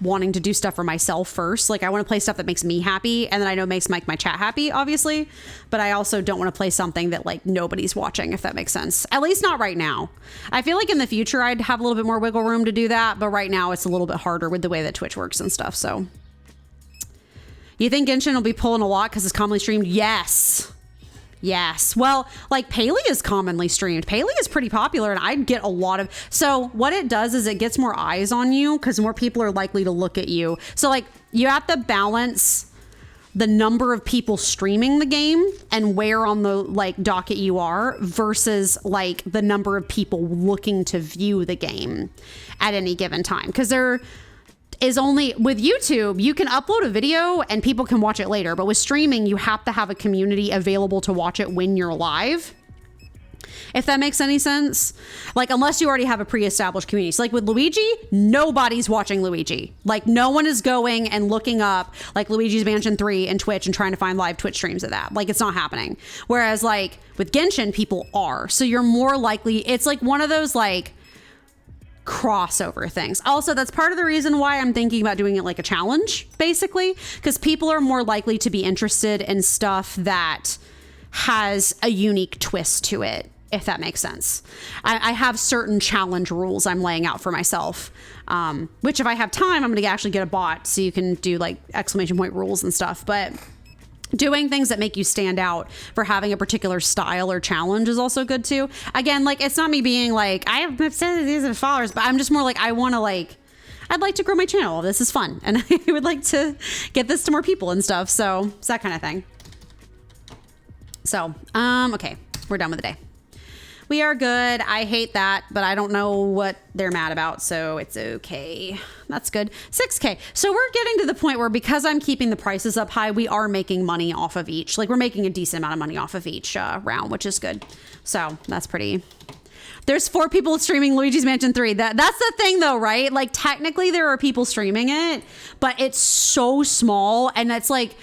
wanting to do stuff for myself first. Like I want to play stuff that makes me happy, and then I know makes my chat happy, obviously, but I also don't want to play something that like nobody's watching, if that makes sense. At least not right now. I feel like in the future I'd have a little bit more wiggle room to do that, but right now it's a little bit harder with the way that Twitch works and stuff. So you think Genshin will be pulling a lot because it's commonly streamed? Yes. Well, like Palia is commonly streamed. Palia is pretty popular, and I'd get a lot of. So what it does is it gets more eyes on you because more people are likely to look at you. So like you have to balance the number of people streaming the game and where on the like docket you are versus like the number of people looking to view the game at any given time. Because there is only, with YouTube, you can upload a video and people can watch it later. But with streaming, you have to have a community available to watch it when you're live. If that makes any sense. Like, unless you already have a pre-established community. So like with Luigi, nobody's watching Luigi. Like no one is going and looking up like Luigi's Mansion 3 and Twitch and trying to find live Twitch streams of that. Like it's not happening. Whereas like with Genshin, people are. So you're more likely, it's like one of those like crossover things. Also, that's part of the reason why I'm thinking about doing it like a challenge, basically, because people are more likely to be interested in stuff that has a unique twist to it if that makes sense. I have certain challenge rules I'm laying out for myself, which if I have time, I'm going to actually get a bot so you can do like exclamation point rules and stuff. But doing things that make you stand out for having a particular style or challenge is also good too. Again, like it's not me being like, I have these are followers, but I'm just more like, I want to like, I'd like to grow my channel. This is fun. And I would like to get this to more people and stuff. So it's that kind of thing. So, okay, we're done with the day. We are good. I hate that, but I don't know what they're mad about, so it's okay. That's good. 6K. So we're getting to the point where because I'm keeping the prices up high, we are making money off of each. Like we're making a decent amount of money off of each round, which is good. So that's pretty. There's 4 people streaming Luigi's Mansion 3. That's the thing though, right? Like technically there are people streaming it, but it's so small and it's like,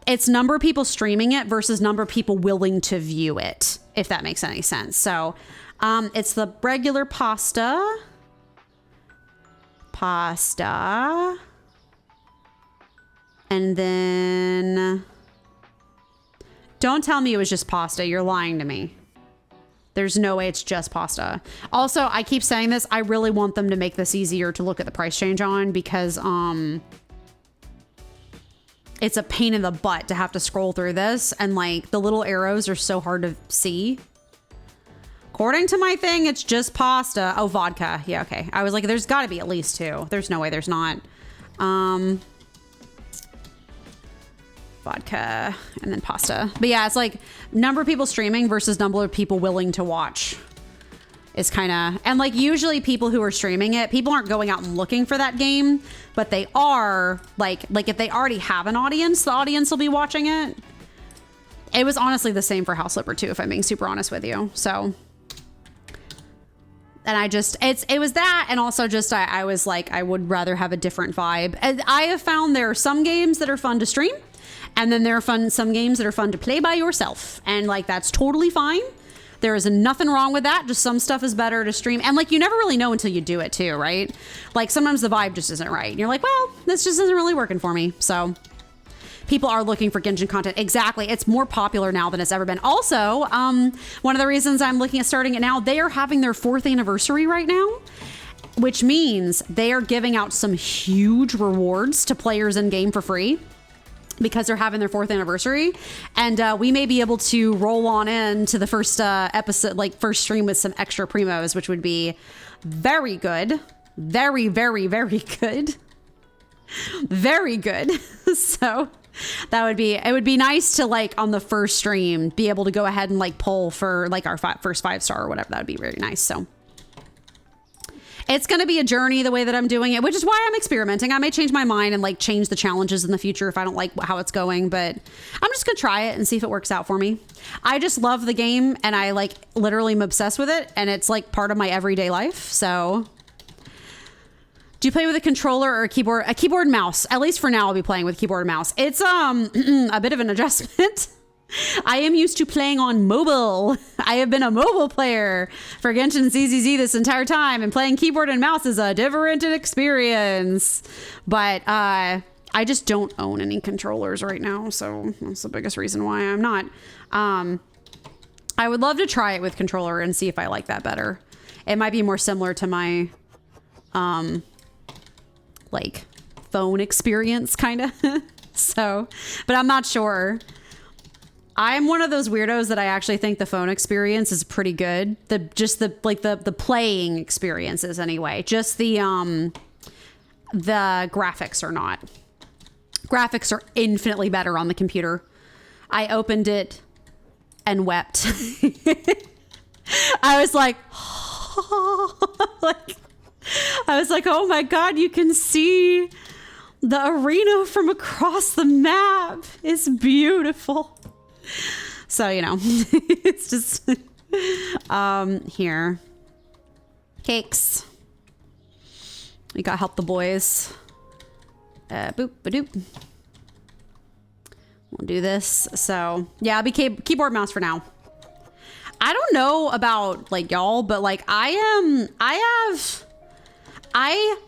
it's number of people streaming it versus number of people willing to view it, if that makes any sense. So it's the regular pasta. And then don't tell me it was just pasta. You're lying to me. There's no way it's just pasta. Also, I keep saying this. I really want them to make this easier to look at the price change on because it's a pain in the butt to have to scroll through this. And like the little arrows are so hard to see. According to my thing, it's just pasta. Oh, vodka. Yeah, okay. I was like, there's got to be at least 2. There's no way there's not. Vodka and then pasta. But yeah, it's like number of people streaming versus number of people willing to watch is kind of, and like usually people who are streaming it, people aren't going out and looking for that game, but they are like if they already have an audience, the audience will be watching it. It was honestly the same for House Flipper too, if I'm being super honest with you. So, and I just, it was that. And also just, I was like, I would rather have a different vibe. And I have found there are some games that are fun to stream. And then there are some games that are fun to play by yourself. And like, that's totally fine. There is nothing wrong with that. Just some stuff is better to stream. And like, you never really know until you do it too, right? Like sometimes the vibe just isn't right. And you're like, well, this just isn't really working for me. So people are looking for Genshin content. Exactly. It's more popular now than it's ever been. Also, one of the reasons I'm looking at starting it now, they are having their 4th anniversary right now, which means they are giving out some huge rewards to players in game for free, because they're having their 4th anniversary. And we may be able to roll on in to the first episode, like first stream with some extra primos, which would be very good. Very, very, very good. Very good. So that would be, it would be nice to like on the first stream, be able to go ahead and like pull for like our first 5-star or whatever. That would be very nice. So it's going to be a journey the way that I'm doing it, which is why I'm experimenting. I may change my mind and like change the challenges in the future if I don't like how it's going, but I'm just going to try it and see if it works out for me. I just love the game and I like literally am obsessed with it. And it's like part of my everyday life. So do you play with a controller or a keyboard? A keyboard and mouse. At least for now, I'll be playing with keyboard and mouse. It's a bit of an adjustment. I am used to playing on mobile. I have been a mobile player for Genshin ZZZ this entire time, and playing keyboard and mouse is a different experience. But I just don't own any controllers right now, so that's the biggest reason why I'm not. I would love to try it with controller and see if I like that better. It might be more similar to my like phone experience kind of. So, but I'm not sure. I'm one of those weirdos that I actually think the phone experience is pretty good. The playing experiences anyway. Just the graphics are not. Graphics are infinitely better on the computer. I opened it and wept. I was like, oh my God, you can see the arena from across the map. It's beautiful. So, you know, it's just, here. Cakes. We gotta help the boys. Boop, ba-doop. We'll do this. So, yeah, I'll be keyboard mouse for now. I don't know about, like, y'all, but, like, I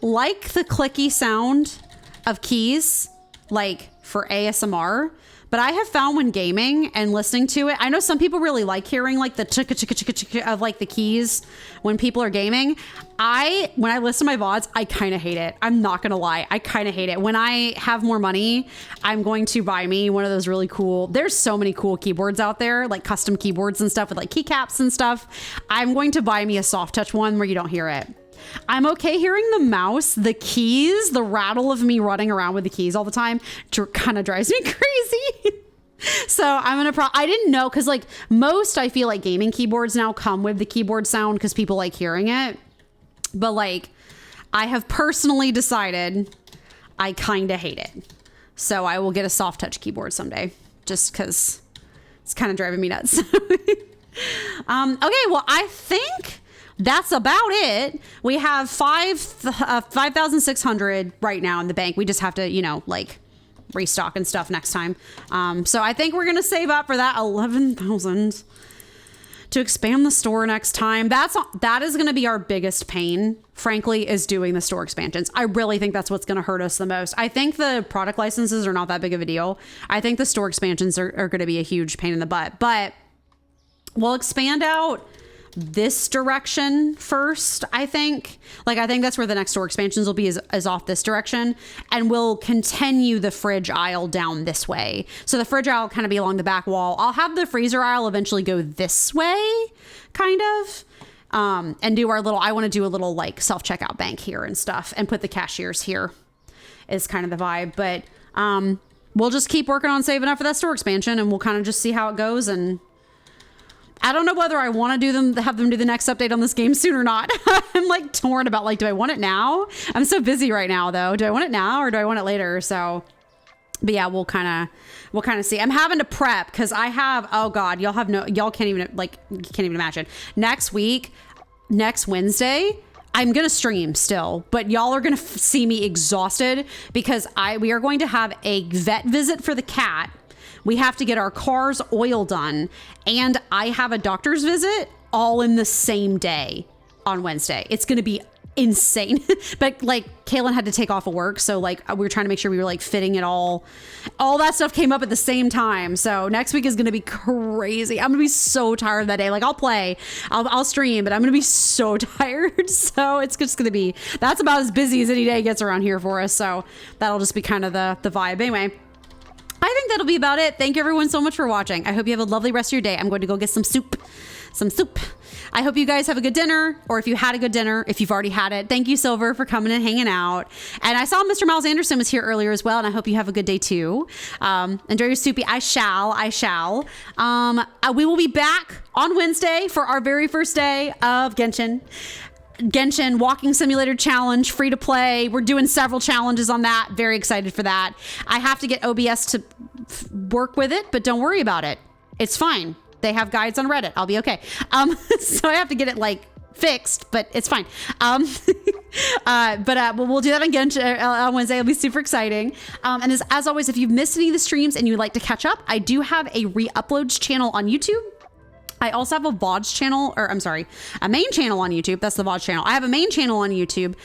like the clicky sound of keys like for ASMR, but I have found when gaming and listening to it, I know some people really like hearing like the chicka chicka chicka chicka of like the keys when people are gaming. When I listen to my VODs, I kind of hate it. I'm not going to lie. I kind of hate it. When I have more money, I'm going to buy me one of those really cool, there's so many cool keyboards out there, like custom keyboards and stuff with like keycaps and stuff. I'm going to buy me a soft touch one where you don't hear it. I'm okay hearing the mouse, the keys, the rattle of me running around with the keys all the time kind of drives me crazy. So I'm going to I didn't know, because like most, I feel like gaming keyboards now come with the keyboard sound because people like hearing it. But like I have personally decided I kind of hate it. So I will get a soft touch keyboard someday just because it's kind of driving me nuts. Okay, well, I think that's about it. We have 5,600 right now in the bank. We just have to, you know, like restock and stuff next time. So I think we're going to save up for that 11,000 to expand the store next time. That is going to be our biggest pain, frankly, is doing the store expansions. I really think that's what's going to hurt us the most. I think the product licenses are not that big of a deal. I think the store expansions are going to be a huge pain in the butt, but we'll expand out this direction first. I think that's where the next store expansions will be, is off this direction, and we'll continue the fridge aisle down this way. So the fridge aisle will kind of be along the back wall. I'll have the freezer aisle eventually go this way, kind of, and do our little, I want to do a little like self-checkout bank here and stuff, and put the cashiers here is kind of the vibe. But we'll just keep working on saving up for that store expansion, and we'll kind of just see how it goes. And I don't know whether I want to have them do the next update on this game soon or not. I'm like torn about like, do I want it now? I'm so busy right now though. Do I want it now or do I want it later? So, but yeah, we'll kind of see. I'm having to prep because I have, oh God, y'all can't even imagine. Next Wednesday, I'm going to stream still, but y'all are going to see me exhausted because we are going to have a vet visit for the cat. We have to get our car's oil done, and I have a doctor's visit all in the same day on Wednesday. It's going to be insane. But like Kaylin had to take off of work, so like we were trying to make sure we were like fitting it all that stuff came up at the same time. So next week is going to be crazy. I'm going to be so tired that day. Like I'll stream, but I'm going to be so tired. So it's just going to be, that's about as busy as any day gets around here for us. So that'll just be kind of the vibe. Anyway, I think that'll be about it. Thank you everyone so much for watching. I hope you have a lovely rest of your day. I'm going to go get some soup. I hope you guys have a good dinner, or if you had a good dinner, if you've already had it. Thank you, Silver, for coming and hanging out. And I saw Mr. Miles Anderson was here earlier as well, and I hope you have a good day too. Enjoy your soupy. I shall. We will be back on Wednesday for our very first day of Genshin Walking Simulator Challenge, free to play. We're doing several challenges on that. Very excited for that. I have to get OBS to work with it, but don't worry about it. It's fine. They have guides on Reddit. I'll be okay. So I have to get it like fixed, but it's fine. But we'll do that again on Wednesday. It'll be super exciting. And as always, if you've missed any of the streams and you'd like to catch up, I do have a re-uploads channel on YouTube. I also have a VODs channel, a main channel on YouTube. That's the VODs channel. I have a main channel on YouTube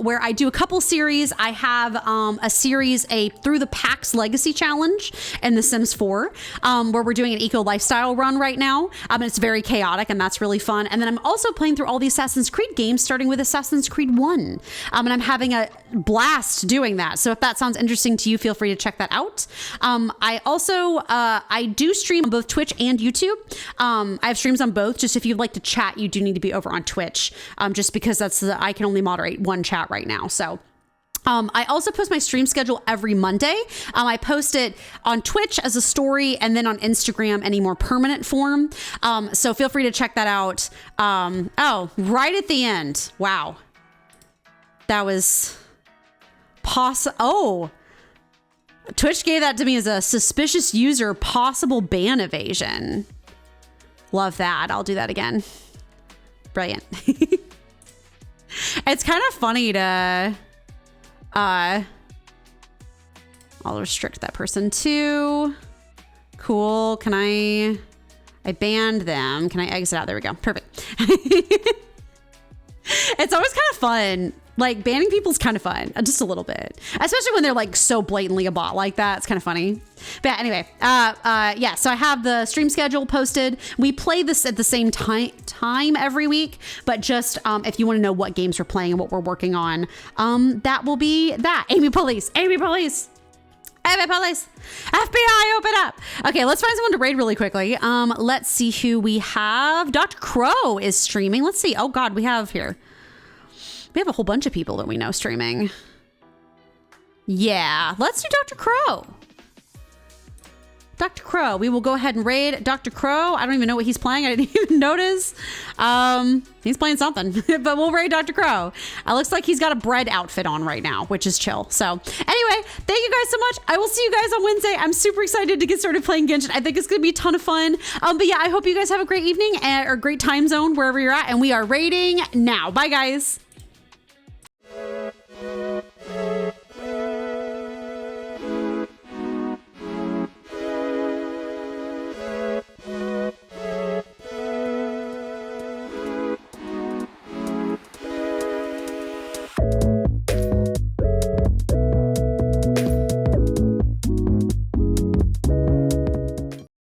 where I do a couple series. I have a series, Through the PAX Legacy Challenge and The Sims 4, where we're doing an eco lifestyle run right now. And it's very chaotic, and that's really fun. And then I'm also playing through all the Assassin's Creed games, starting with Assassin's Creed 1. And I'm having a blast doing that. So if that sounds interesting to you, feel free to check that out. I also, I do stream on both Twitch and YouTube. I have streams on both. Just if you'd like to chat, you do need to be over on Twitch, just because I can only moderate one chat right now. So I also post my stream schedule every Monday. I post it on Twitch as a story, and then on Instagram any more permanent form. So feel free to check that out. Oh, right at the end. Wow. That was Twitch gave that to me as a suspicious user, possible ban evasion. Love that. I'll do that again. Brilliant. It's kind of funny to, I'll restrict that person too. Cool. Can I banned them. Can I exit out? There we go. Perfect. It's always kind of fun Like, banning people's kind of fun, just a little bit, especially when they're like so blatantly a bot like that. It's kind of funny. But anyway, yeah, so I have the stream schedule posted. We play this at the same time every week, but just if you want to know what games we're playing and what we're working on, that will be that. Amy Police, Amy Police. FBI, open up. Okay, let's find someone to raid really quickly. Let's see who we have. Dr. Crow is streaming. Let's see. Oh God, we have a whole bunch of people that we know streaming. Yeah, let's do Dr. Crow. Dr. Crow. We will go ahead and raid Dr. Crow. I don't even know what he's playing. I didn't even notice. He's playing something, but we'll raid Dr. Crow. Looks like he's got a bread outfit on right now, which is chill. So anyway, thank you guys so much. I will see you guys on Wednesday. I'm super excited to get started playing Genshin. I think it's going to be a ton of fun. But yeah, I hope you guys have a great evening or great time zone wherever you're at. And we are raiding now. Bye guys.